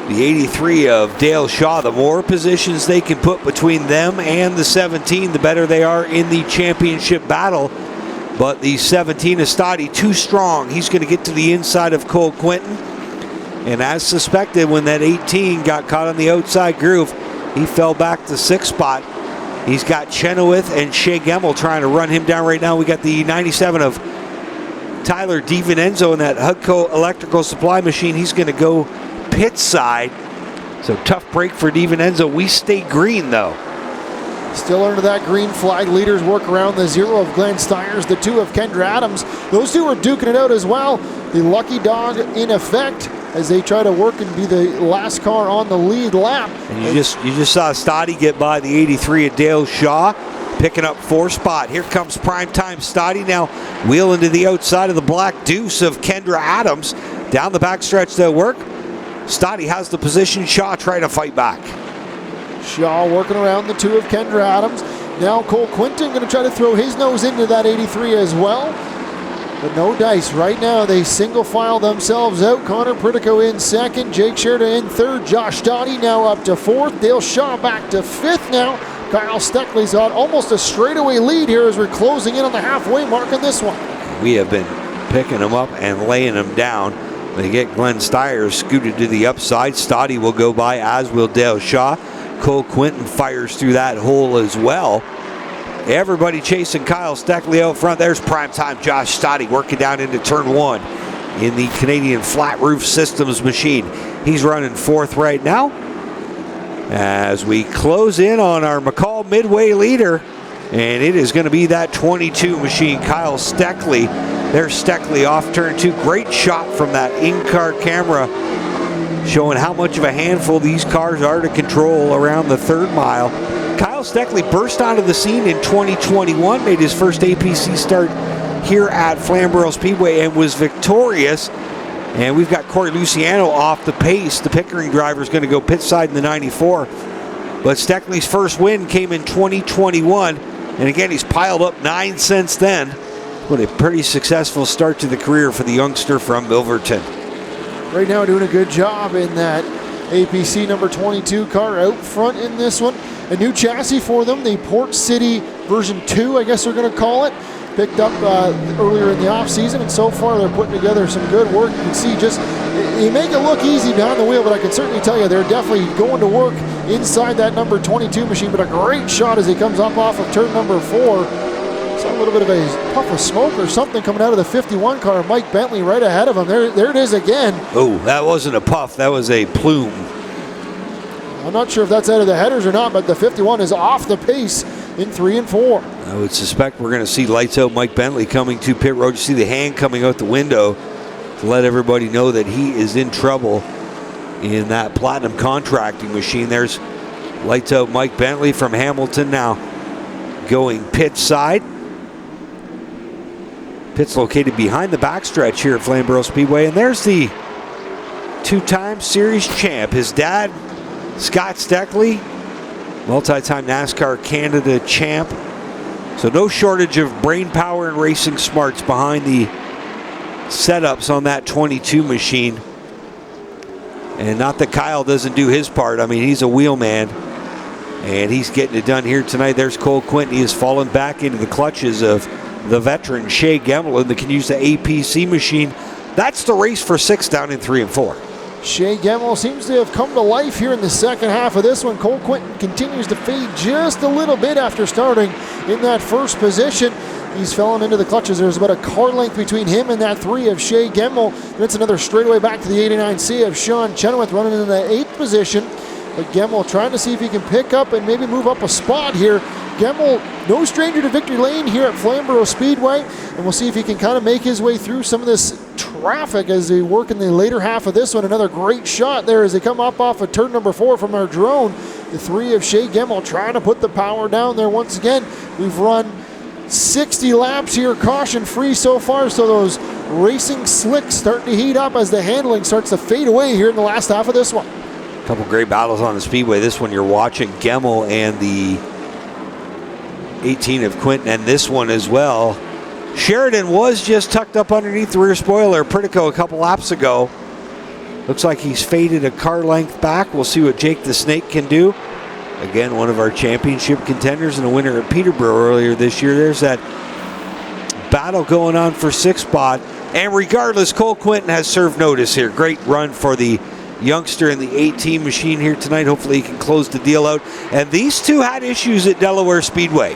the 83 of Dale Shaw. The more positions they can put between them and the 17, the better they are in the championship battle. But the 17 of Stottie, too strong. He's going to get to the inside of Cole Quinton. And as suspected, when that 18 got caught on the outside groove, he fell back to 6th spot. He's got Chenoweth and Shea Gemmel trying to run him down right now. We got the 97 of Tyler DiVincenzo in that Hudco electrical supply machine. He's going to go pit side. So tough break for DiVincenzo. We stay green though. Still under that green flag. Leaders work around the 0 of Glenn Steyers, the 2 of Kendra Adams. Those 2 are duking it out as well. The lucky dog in effect as they try to work and be the last car on the lead lap. And you just saw Stottie get by the 83 of Dale Shaw, picking up 4th spot. Here comes primetime Stottie now wheeling to the outside of the Black Deuce of Kendra Adams. Down the backstretch they'll work. Stottie has the position. Shaw trying to fight back. Shaw working around the 2 of Kendra Adams. Now Cole Quinton going to try to throw his nose into that 83 as well. But no dice. Right now they single file themselves out. Connor Pritico in second. Jake Sherda in third. Josh Dottie now up to fourth. Dale Shaw back to fifth now. Kyle Steckley's got almost a straightaway lead here as we're closing in on the halfway mark in this one. We have been picking them up and laying them down. They get Glenn Steyer scooted to the upside. Stottie will go by, as will Dale Shaw. Cole Quinton fires through that hole as well. Everybody chasing Kyle Steckley out front. There's primetime Josh Stottie working down into turn one in the Canadian Flat Roof Systems machine. He's running fourth right now. As we close in on our McCall Midway leader, and it is going to be that 22 machine, Kyle Steckley. There's Steckley off turn two. Great shot from that in-car camera, showing how much of a handful these cars are to control around the third mile. Kyle Steckley burst onto the scene in 2021, made his first APC start here at Flamboro Speedway and was victorious. And we've got Corey Luciano off the pace. The Pickering driver is going to go pit side in the 94. But Steckley's first win came in 2021. And again, he's piled up 9 since then. What a pretty successful start to the career for the youngster from Milverton. Right now doing a good job in that APC number 22 car out front in this one. A new chassis for them, the Port City version 2, I guess they're going to call it. Picked up earlier in the offseason, and so far they're putting together some good work. You can see just, you make it look easy behind the wheel, but I can certainly tell you they're definitely going to work inside that number 22 machine. But a great shot as he comes up off of turn number 4. Saw a little bit of a puff of smoke or something coming out of the 51 car. Mike Bentley right ahead of him. There it is again. Oh, that wasn't a puff, that was a plume. I'm not sure if that's out of the headers or not, but the 51 is off the pace in 3 and 4. I would suspect we're going to see lights out Mike Bentley coming to pit road. You see the hand coming out the window to let everybody know that he is in trouble in that platinum contracting machine. There's lights out Mike Bentley from Hamilton now going pit side. Pit's located behind the backstretch here at Flamboro Speedway. And there's the two-time series champ. His dad, Scott Steckley, multi-time NASCAR Canada champ. So no shortage of brain power and racing smarts behind the setups on that 22 machine. And not that Kyle doesn't do his part. I mean, he's a wheelman, and he's getting it done here tonight. There's Cole Quinton. He has fallen back into the clutches of the veteran Shea Gemmel in the Canusa APC machine. That's the race for 6 down in 3 and 4. Shea Gemmel seems to have come to life here in the second half of this one. Cole Quinton continues to fade just a little bit after starting in that first position. He's fallen into the clutches. There's about a car length between him and that 3 of Shea Gemmel. That's another straightaway back to the 89C of Sean Chenoweth running in the 8th position. But Gemmel trying to see if he can pick up and maybe move up a spot here. Gemmel, no stranger to victory lane here at Flamboro Speedway, and we'll see if he can kind of make his way through some of this traffic as they work in the later half of this one. Another great shot there as they come up off of turn number 4 from our drone. The 3 of Shea Gemmel trying to put the power down there once again. We've run 60 laps here, caution free so far, so those racing slicks starting to heat up as the handling starts to fade away here in the last half of this one. A couple great battles on the speedway. This one you're watching Gemmel and the 18 of Quinton, and this one as well. Sheridan was just tucked up underneath the rear spoiler Pritico a couple laps ago. Looks like he's faded a car length back. We'll see what Jake the Snake can do. Again, one of our championship contenders and a winner at Peterborough earlier this year. There's that battle going on for 6th spot. And regardless, Cole Quinton has served notice here. Great run for the youngster in the 18 machine here tonight. Hopefully he can close the deal out. And these two had issues at Delaware Speedway.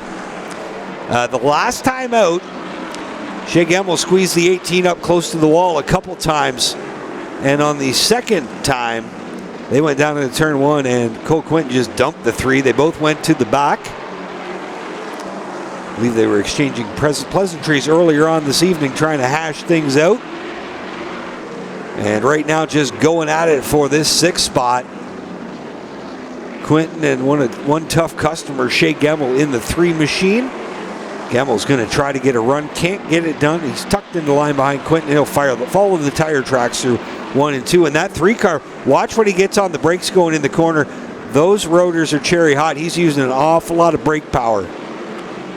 The last time out, Shea Gemmel squeezed the 18 up close to the wall a couple times. And on the second time, they went down into turn 1 and Cole Quinton just dumped the 3. They both went to the back. I believe they were exchanging pleasantries earlier on this evening, trying to hash things out. And right now just going at it for this 6th spot. Quinton and one tough customer, Shea Gemmel, in the 3 machine. Gemmel's going to try to get a run, can't get it done. He's tucked in the line behind Quinton. He'll follow the tire tracks through 1 and 2. And that 3 car, watch when he gets on the brakes going in the corner. Those rotors are cherry hot. He's using an awful lot of brake power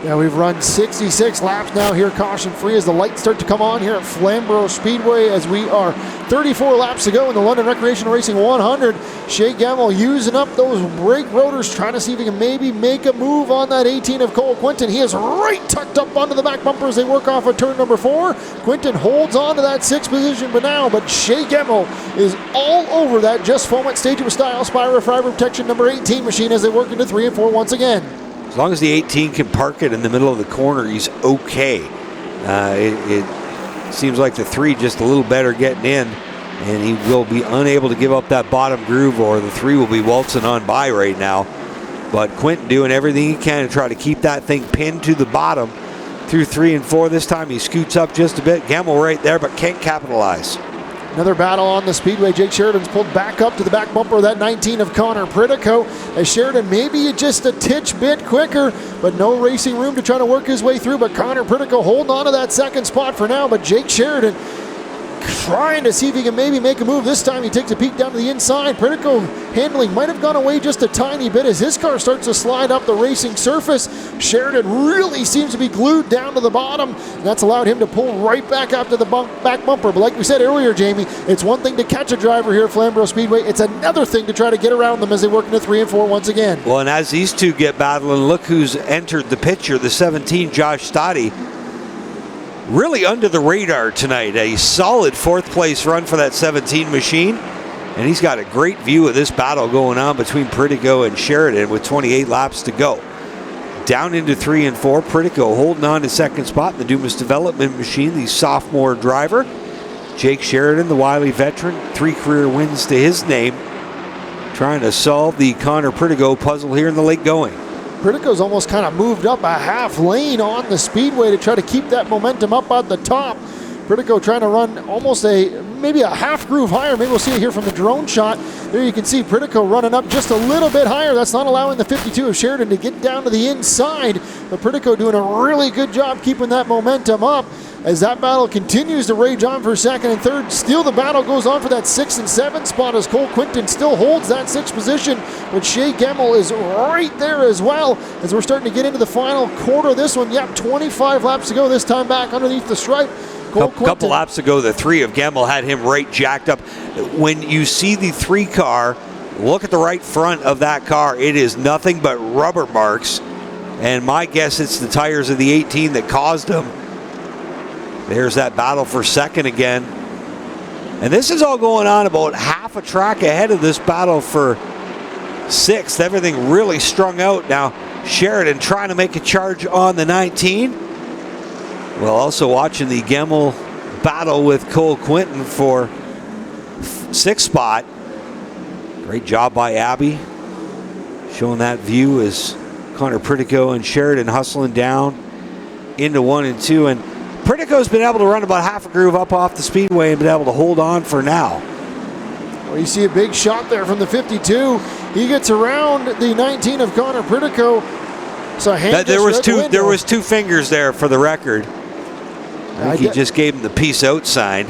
Yeah, we've run 66 laps now here, caution free, as the lights start to come on here at Flamboro Speedway, as we are 34 laps to go in the London Recreational Racing 100. Shea Gamble using up those brake rotors, trying to see if he can maybe make a move on that 18 of Cole Quinton. He is right tucked up onto the back bumper as they work off of turn number 4. Quinton holds on to that 6th position but Shea Gamble is all over that Just Foment Stage with Style Spira Fiber Protection number 18 machine as they work into 3 and 4 once again. As long as the 18 can park it in the middle of the corner, he's okay. It seems like the 3 just a little better getting in, and he will be unable to give up that bottom groove, or the 3 will be waltzing on by right now. But Quinton doing everything he can to try to keep that thing pinned to the bottom through 3 and 4. This time he scoots up just a bit. Gamble right there, but can't capitalize. Another battle on the Speedway. Jake Sheridan's pulled back up to the back bumper of that 19 of Connor Pritico, as Sheridan maybe just a titch bit quicker, but no racing room to try to work his way through. But Connor Pritico holding on to that 2nd spot for now, but Jake Sheridan trying to see if he can maybe make a move. This time he takes a peek down to the inside. Pritico handling might have gone away just a tiny bit as his car starts to slide up the racing surface. Sheridan really seems to be glued down to the bottom, and that's allowed him to pull right back up to the back bumper. But like we said earlier, Jamie, it's one thing to catch a driver here at Flamboro Speedway. It's another thing to try to get around them as they work into 3 and 4 once again. Well, and as these two get battling, look who's entered the picture, the 17, Josh Stoddy. Really under the radar tonight. A solid 4th place run for that 17 machine. And he's got a great view of this battle going on between Pritico and Sheridan with 28 laps to go. Down into 3 and 4. Pritico holding on to 2nd spot in the Dumas Development Machine, the sophomore driver. Jake Sheridan, the wily veteran, 3 career wins to his name. Trying to solve the Connor Pritico puzzle here in the late going. Pritico's almost kind of moved up a half lane on the Speedway to try to keep that momentum up at the top. Pritico trying to run almost maybe a half groove higher. Maybe we'll see it here from the drone shot. There you can see Pritico running up just a little bit higher. That's not allowing the 52 of Sheridan to get down to the inside. But Pritico doing a really good job keeping that momentum up as that battle continues to rage on for 2nd and 3rd. Still the battle goes on for that 6th and 7th spot as Cole Quinton still holds that 6th position, but Shea Gamble is right there as well as we're starting to get into the final quarter of this one. Yep, 25 laps to go, this time back underneath the stripe. A couple laps ago, the 3 of Gamble had him right jacked up. When you see the 3 car, look at the right front of that car. It is nothing but rubber marks, and my guess it's the tires of the 18 that caused them. There's that battle for 2nd again. And this is all going on about half a track ahead of this battle for 6th. Everything really strung out. Now, Sheridan trying to make a charge on the 19. Well, also watching the Gamble battle with Cole Quinton for 6th spot. Great job by Abby. Showing that view as Connor Pritico and Sheridan hustling down into 1 and 2. And Pritico's been able to run about half a groove up off the Speedway and been able to hold on for now. Well, you see a big shot there from the 52. He gets around the 19 of Connor Pritico. So there was 2 fingers there for the record. I think he just gave him the peace out sign.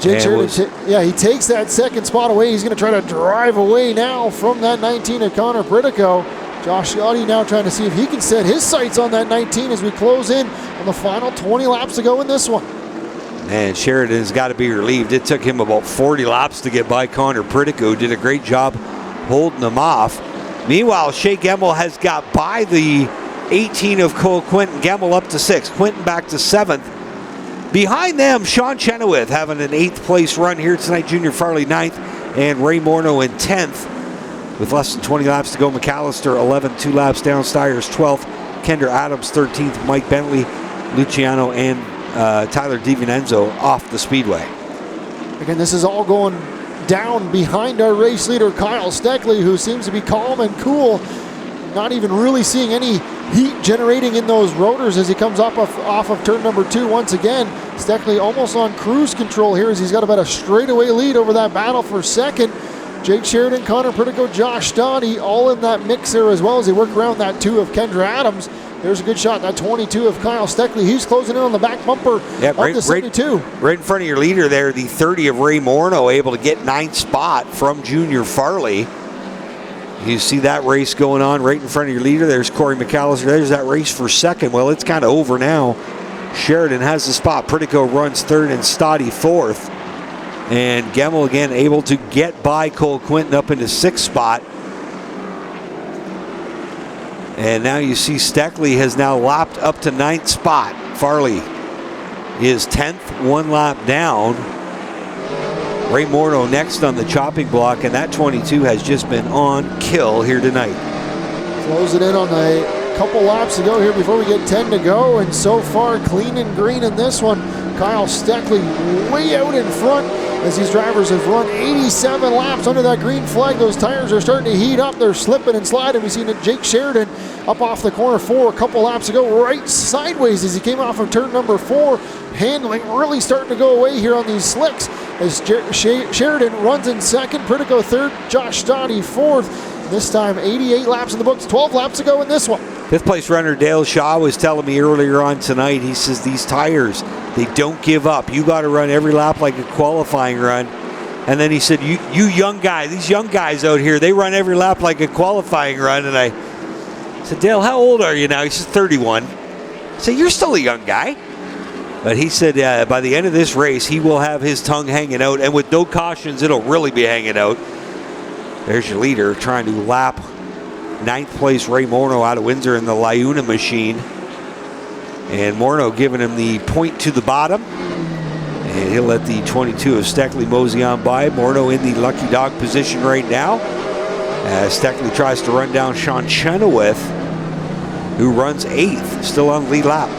Jake Sheridan, he takes that 2nd spot away. He's going to try to drive away now from that 19 of Connor Pritico. Josh Shoddy now trying to see if he can set his sights on that 19 as we close in on the final 20 laps to go in this one. And Sheridan's got to be relieved. It took him about 40 laps to get by Connor Pritico. Did a great job holding him off. Meanwhile, Shea Gamble has got by the 18 of Cole Quinton. Gamble up to 6th. Quinton back to 7th. Behind them, Sean Chenoweth having an 8th place run here tonight. Junior Farley 9th and Ray Morneau in 10th. With less than 20 laps to go, McAllister 11, 2 laps down. Steyers 12th. Kendra Adams 13th. Mike Bentley, Luciano, and Tyler DiVincenzo off the Speedway. Again, this is all going down behind our race leader, Kyle Steckley, who seems to be calm and cool. Not even really seeing any heat generating in those rotors as he comes off of turn number 2 once again. Steckley almost on cruise control here as he's got about a straightaway lead over that battle for 2nd. Jake Sheridan, Connor Pritico, Josh Stoddy all in that mix there as well as they work around that 2 of Kendra Adams. There's a good shot, that 22 of Kyle Steckley. He's closing in on the back bumper of the 72. Right in front of your leader there, the 30 of Ray Morneau, able to get 9th spot from Junior Farley. You see that race going on right in front of your leader. There's Corey McAllister. There's that race for second. Well, it's kind of over now. Sheridan has the spot. Pritico runs third and Stoddy fourth. And Gemmel again able to get by Cole Quinton up into sixth spot. And now you see Steckley has now lapped up to ninth spot. Farley is 10th, one lap down. Ray Morneau next on the chopping block, and that 22 has just been on kill here tonight. Close it in on a couple laps to go here before we get 10 to go, and so far clean and green in this one. Kyle Steckley way out in front as these drivers have run 87 laps under that green flag. Those tires are starting to heat up. They're slipping and sliding. We've seen Jake Sheridan up off the corner 4 a couple laps ago, right sideways as he came off of turn number 4. Handling really starting to go away here on these slicks as Sheridan runs in second, Pritico third, Josh Stoddy fourth. This time 88 laps in the books, 12 laps to go in this one. Fifth place runner Dale Shaw was telling me earlier on tonight, he says these tires, they don't give up. You got to run every lap like a qualifying run. And then he said, you young guys, these young guys out here, they run every lap like a qualifying run. And I said, Dale, how old are you now? He said, 31. I said, you're still a young guy. But he said by the end of this race, he will have his tongue hanging out. And with no cautions, it'll really be hanging out. There's your leader trying to lap ninth place Ray Morneau out of Windsor in the Liuna machine. And Morneau giving him the point to the bottom. And he'll let the 22 of Steckley mosey on by. Morneau in the lucky dog position right now. As Steckley tries to run down Sean Chenoweth, who runs 8th, still on lead lap.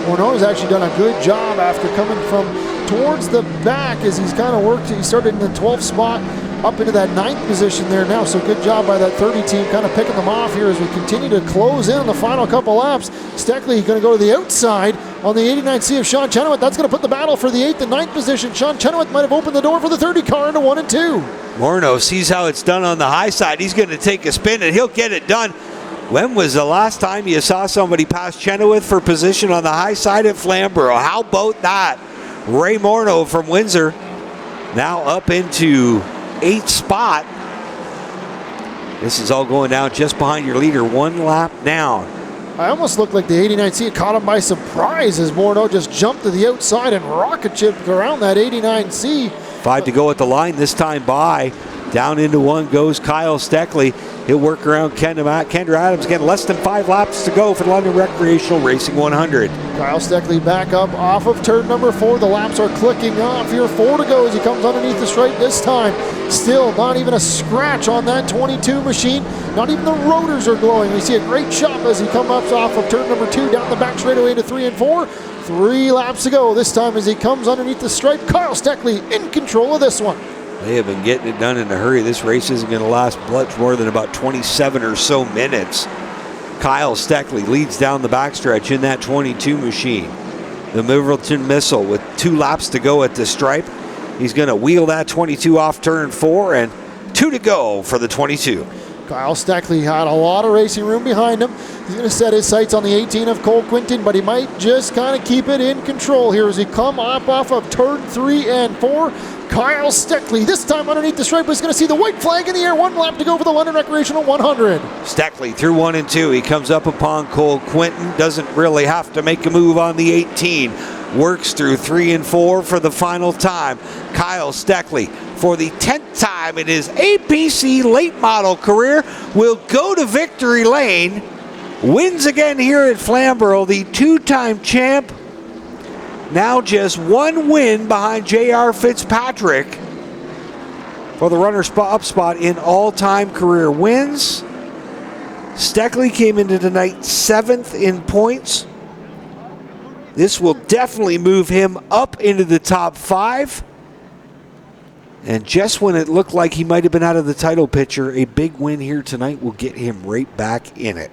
Morneau has actually done a good job after coming from towards the back as he's kind of worked. He started in the 12th spot up into that 9th position there now. So good job by that 30 team kind of picking them off here as we continue to close in on the final couple laps. Steckley going to go to the outside on the 89C of Sean Chenoweth. That's going to put the battle for the 8th and 9th position. Sean Chenoweth might have opened the door for the 30 car into 1 and 2. Morneau sees how it's done on the high side. He's going to take a spin and he'll get it done. When was the last time you saw somebody pass Chenoweth for position on the high side at Flamboro? How about that? Ray Morneau from Windsor now up into 8th spot. This is all going down just behind your leader, 1 lap down. I almost looked like the 89C had caught him by surprise as Morneau just jumped to the outside and rocket chipped around that 89C. 5 to go at the line this time by. Down into 1 goes Kyle Steckley. He'll work around Kendra Adams. Again, less than 5 laps to go for the London Recreational Racing 100. Kyle Steckley back up off of turn number 4. The laps are clicking off here. 4 to go as he comes underneath the stripe this time. Still not even a scratch on that 22 machine. Not even the rotors are glowing. We see a great chop as he comes up off of turn number 2 down the back straightaway to 3 and 4. 3 laps to go. This time as he comes underneath the stripe, Kyle Steckley in control of this one. They have been getting it done in a hurry. This race isn't going to last much more than about 27 or so minutes. Kyle Steckley leads down the backstretch in that 22 machine. The Milverton Missile with 2 laps to go at the stripe. He's going to wheel that 22 off turn 4 and 2 to go for the 22. Kyle Steckley had a lot of racing room behind him. He's going to set his sights on the 18 of Cole Quinton, but he might just kind of keep it in control here as he come up off of turn 3 and 4. Kyle Steckley, this time underneath the stripe, is going to see the white flag in the air. 1 lap to go for the London Recreational 100. Steckley through 1 and 2. He comes up upon Cole Quinton. Doesn't really have to make a move on the 18. Works through 3 and 4 for the final time. Kyle Steckley, for the 10th time in his APC late model career, will go to victory lane. Wins again here at Flamboro, the 2-time champ. Now just 1 win behind J.R. Fitzpatrick for the runner-up spot in all-time career wins. Steckley came into tonight 7th in points. This will definitely move him up into the top 5. And just when it looked like he might have been out of the title picture, a big win here tonight will get him right back in it.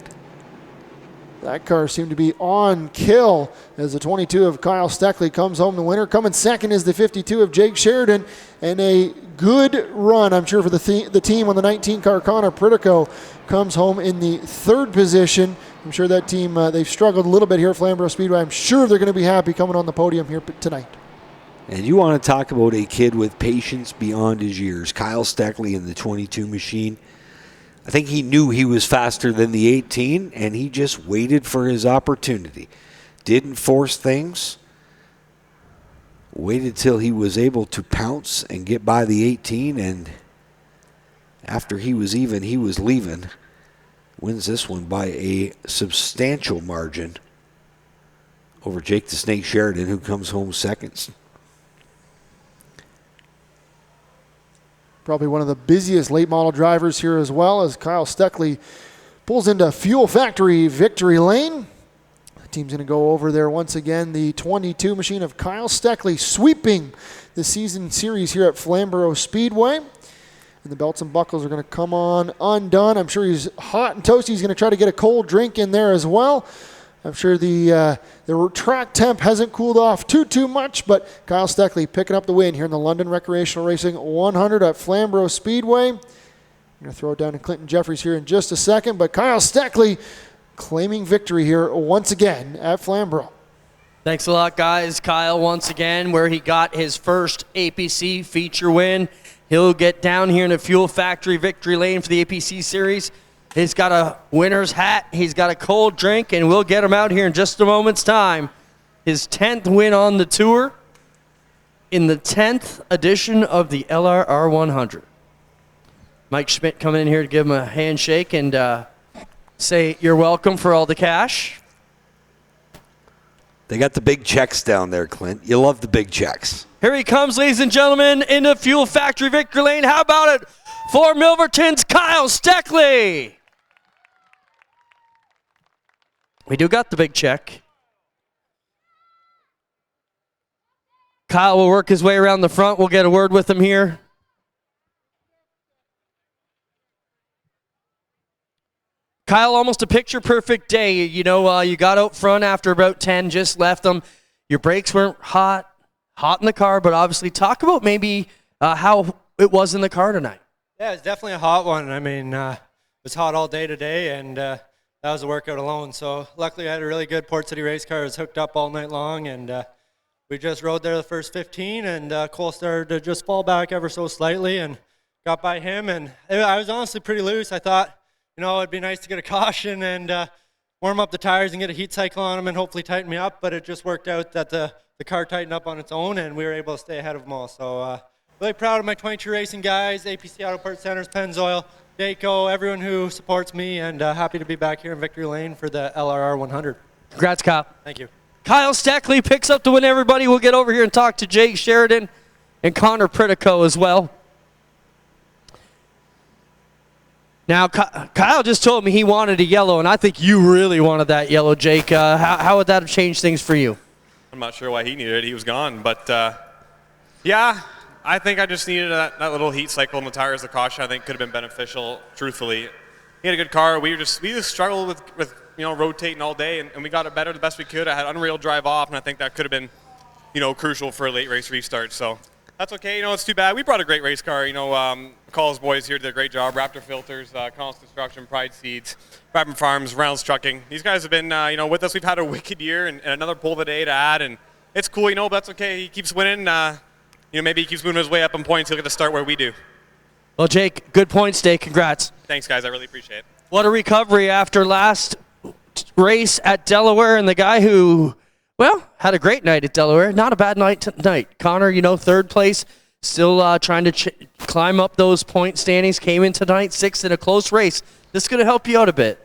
That car seemed to be on kill as the 22 of Kyle Steckley comes home the winner. Coming second is the 52 of Jake Sheridan. And a good run, I'm sure, for the team on the 19 car. Connor Pritico comes home in the 3rd position. I'm sure that team, they've struggled a little bit here at Flamboro Speedway. I'm sure they're going to be happy coming on the podium here tonight. And you want to talk about a kid with patience beyond his years. Kyle Steckley in the 22 machine. I think he knew he was faster than the 18, and he just waited for his opportunity. Didn't force things. Waited till he was able to pounce and get by the 18, and after he was even, he was leaving. Wins this one by a substantial margin over Jake the Snake Sheridan, who comes home second. Probably one of the busiest late model drivers here as well, as Kyle Steckley pulls into Fuel Factory Victory Lane. The team's going to go over there once again. The 22 machine of Kyle Steckley sweeping the season series here at Flamboro Speedway. And the belts and buckles are going to come on undone. I'm sure he's hot and toasty. He's going to try to get a cold drink in there as well. I'm sure the track temp hasn't cooled off too much, but Kyle Steckley picking up the win here in the London Recreational Racing 100 at Flamboro Speedway. I'm going to throw it down to Clinton Jeffries here in just a second, but Kyle Steckley claiming victory here once again at Flamboro. Thanks a lot, guys. Kyle once again, where he got his first APC feature win. He'll get down here in the Fuel Factory Victory Lane for the APC Series. He's got a winner's hat. He's got a cold drink, and we'll get him out here in just a moment's time. His 10th win on the tour in the 10th edition of the LRR 100. Mike Schmidt coming in here to give him a handshake and say you're welcome for all the cash. They got the big checks down there, Clint. You love the big checks. Here he comes, ladies and gentlemen, in the Fuel Factory Victory Lane. How about it for Milverton's Kyle Steckley? We do got the big check. Kyle will work his way around the front. We'll get a word with him here. Kyle, almost a picture-perfect day. You know, you got out front after about 10, just left them. Your brakes weren't hot in the car, but obviously talk about maybe how it was in the car tonight. Yeah, it's definitely a hot one. I mean, it was hot all day today, and that was a workout alone. So luckily I had a really good Port City race car. It was hooked up all night long, and we just rode there the first 15, and Cole started to just fall back ever so slightly and got by him. And I was honestly pretty loose. I thought, you know, it'd be nice to get a caution and warm up the tires and get a heat cycle on them and hopefully tighten me up, but it just worked out that the car tightened up on its own, and we were able to stay ahead of them all. So really proud of my 22 racing guys, APC Auto Parts Centers, Pennzoil, Daco, everyone who supports me, and happy to be back here in Victory Lane for the LRR 100. Congrats, Kyle. Thank you. Kyle Steckley picks up the win, everybody. We'll get over here and talk to Jake Sheridan and Connor Pritico as well. Now, Kyle just told me he wanted a yellow, and I think you really wanted that yellow, Jake. How would that have changed things for you? I'm not sure why he needed it. He was gone. But, yeah, I think I just needed that little heat cycle in the tires. The caution, I think, could have been beneficial, truthfully. He had a good car. We just struggled with you know, rotating all day, and we got it better the best we could. I had unreal drive off, and I think that could have been, you know, crucial for a late race restart. So that's okay. You know, it's too bad. We brought a great race car. You know, McCall's boys here did a great job. Raptor Filters, Collins Construction, Pride Seeds, Brabham Farms, Reynolds Trucking. These guys have been, you know, with us. We've had a wicked year and another pull of the day to add, and it's cool, you know, but that's okay. He keeps winning. You know, maybe he keeps moving his way up in points. He'll get to start where we do. Well, Jake, good points day. Congrats. Thanks, guys. I really appreciate it. What a recovery after last race at Delaware, and the guy who, well, had a great night at Delaware. Not a bad night tonight. Connor, you know, third place, still trying to climb up those point standings. Came in tonight, sixth in a close race. This is going to help you out a bit.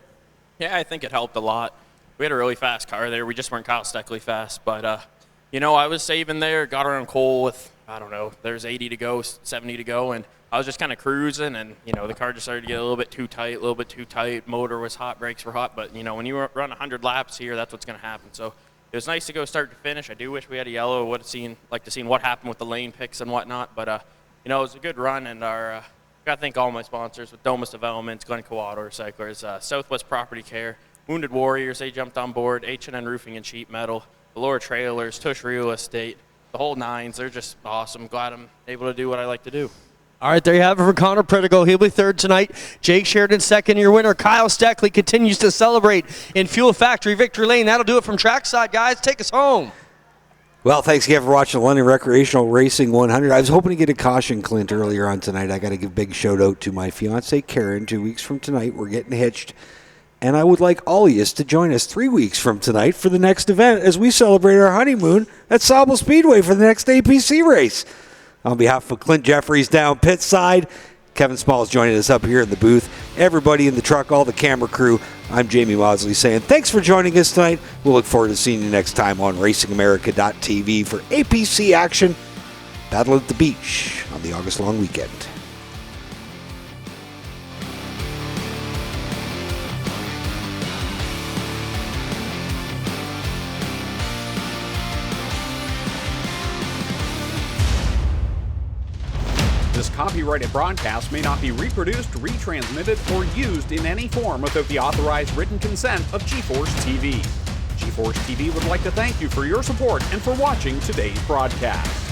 Yeah, I think it helped a lot. We had a really fast car there. We just weren't Kyle Steckley fast. But, you know, I was saving there, got around Cole with, I don't know, there's 80 to go, 70 to go, and I was just kind of cruising, and, you know, the car just started to get a little bit too tight, Motor was hot, brakes were hot. But, you know, when you run 100 laps here, that's what's going to happen. So it was nice to go start to finish. I do wish we had a yellow. Would have liked to seen what happened with the lane picks and whatnot. But, you know, it was a good run, and our got to thank all my sponsors with Domus Developments, Glencoe Auto Recyclers, Southwest Property Care, Wounded Warriors, they jumped on board, H&N Roofing and Sheet Metal, Valora Trailers, Tush Real Estate, the whole nines. They're just awesome. Glad I'm able to do what I like to do. All right, there you have it for Connor Pritico. He'll be third tonight. Jake Sheridan, second. Your winner, Kyle Steckley, continues to celebrate in Fuel Factory Victory Lane. That'll do it from trackside, guys. Take us home. Well, thanks again for watching London Recreational Racing 100. I was hoping to get a caution, Clint, earlier on tonight. I got to give a big shout out to my fiance Karen. 2 weeks from tonight, we're getting hitched. And I would like all of you to join us 3 weeks from tonight for the next event as we celebrate our honeymoon at Sauble Speedway for the next APC race. On behalf of Clint Jeffries down pit side, Kevin Small's joining us up here in the booth, everybody in the truck, all the camera crew, I'm Jamie Mosley saying thanks for joining us tonight. We'll look forward to seeing you next time on RacingAmerica.tv for APC action. Battle at the Beach on the August long weekend. This copyrighted broadcast may not be reproduced, retransmitted, or used in any form without the authorized written consent of GeForce TV. GeForce TV would like to thank you for your support and for watching today's broadcast.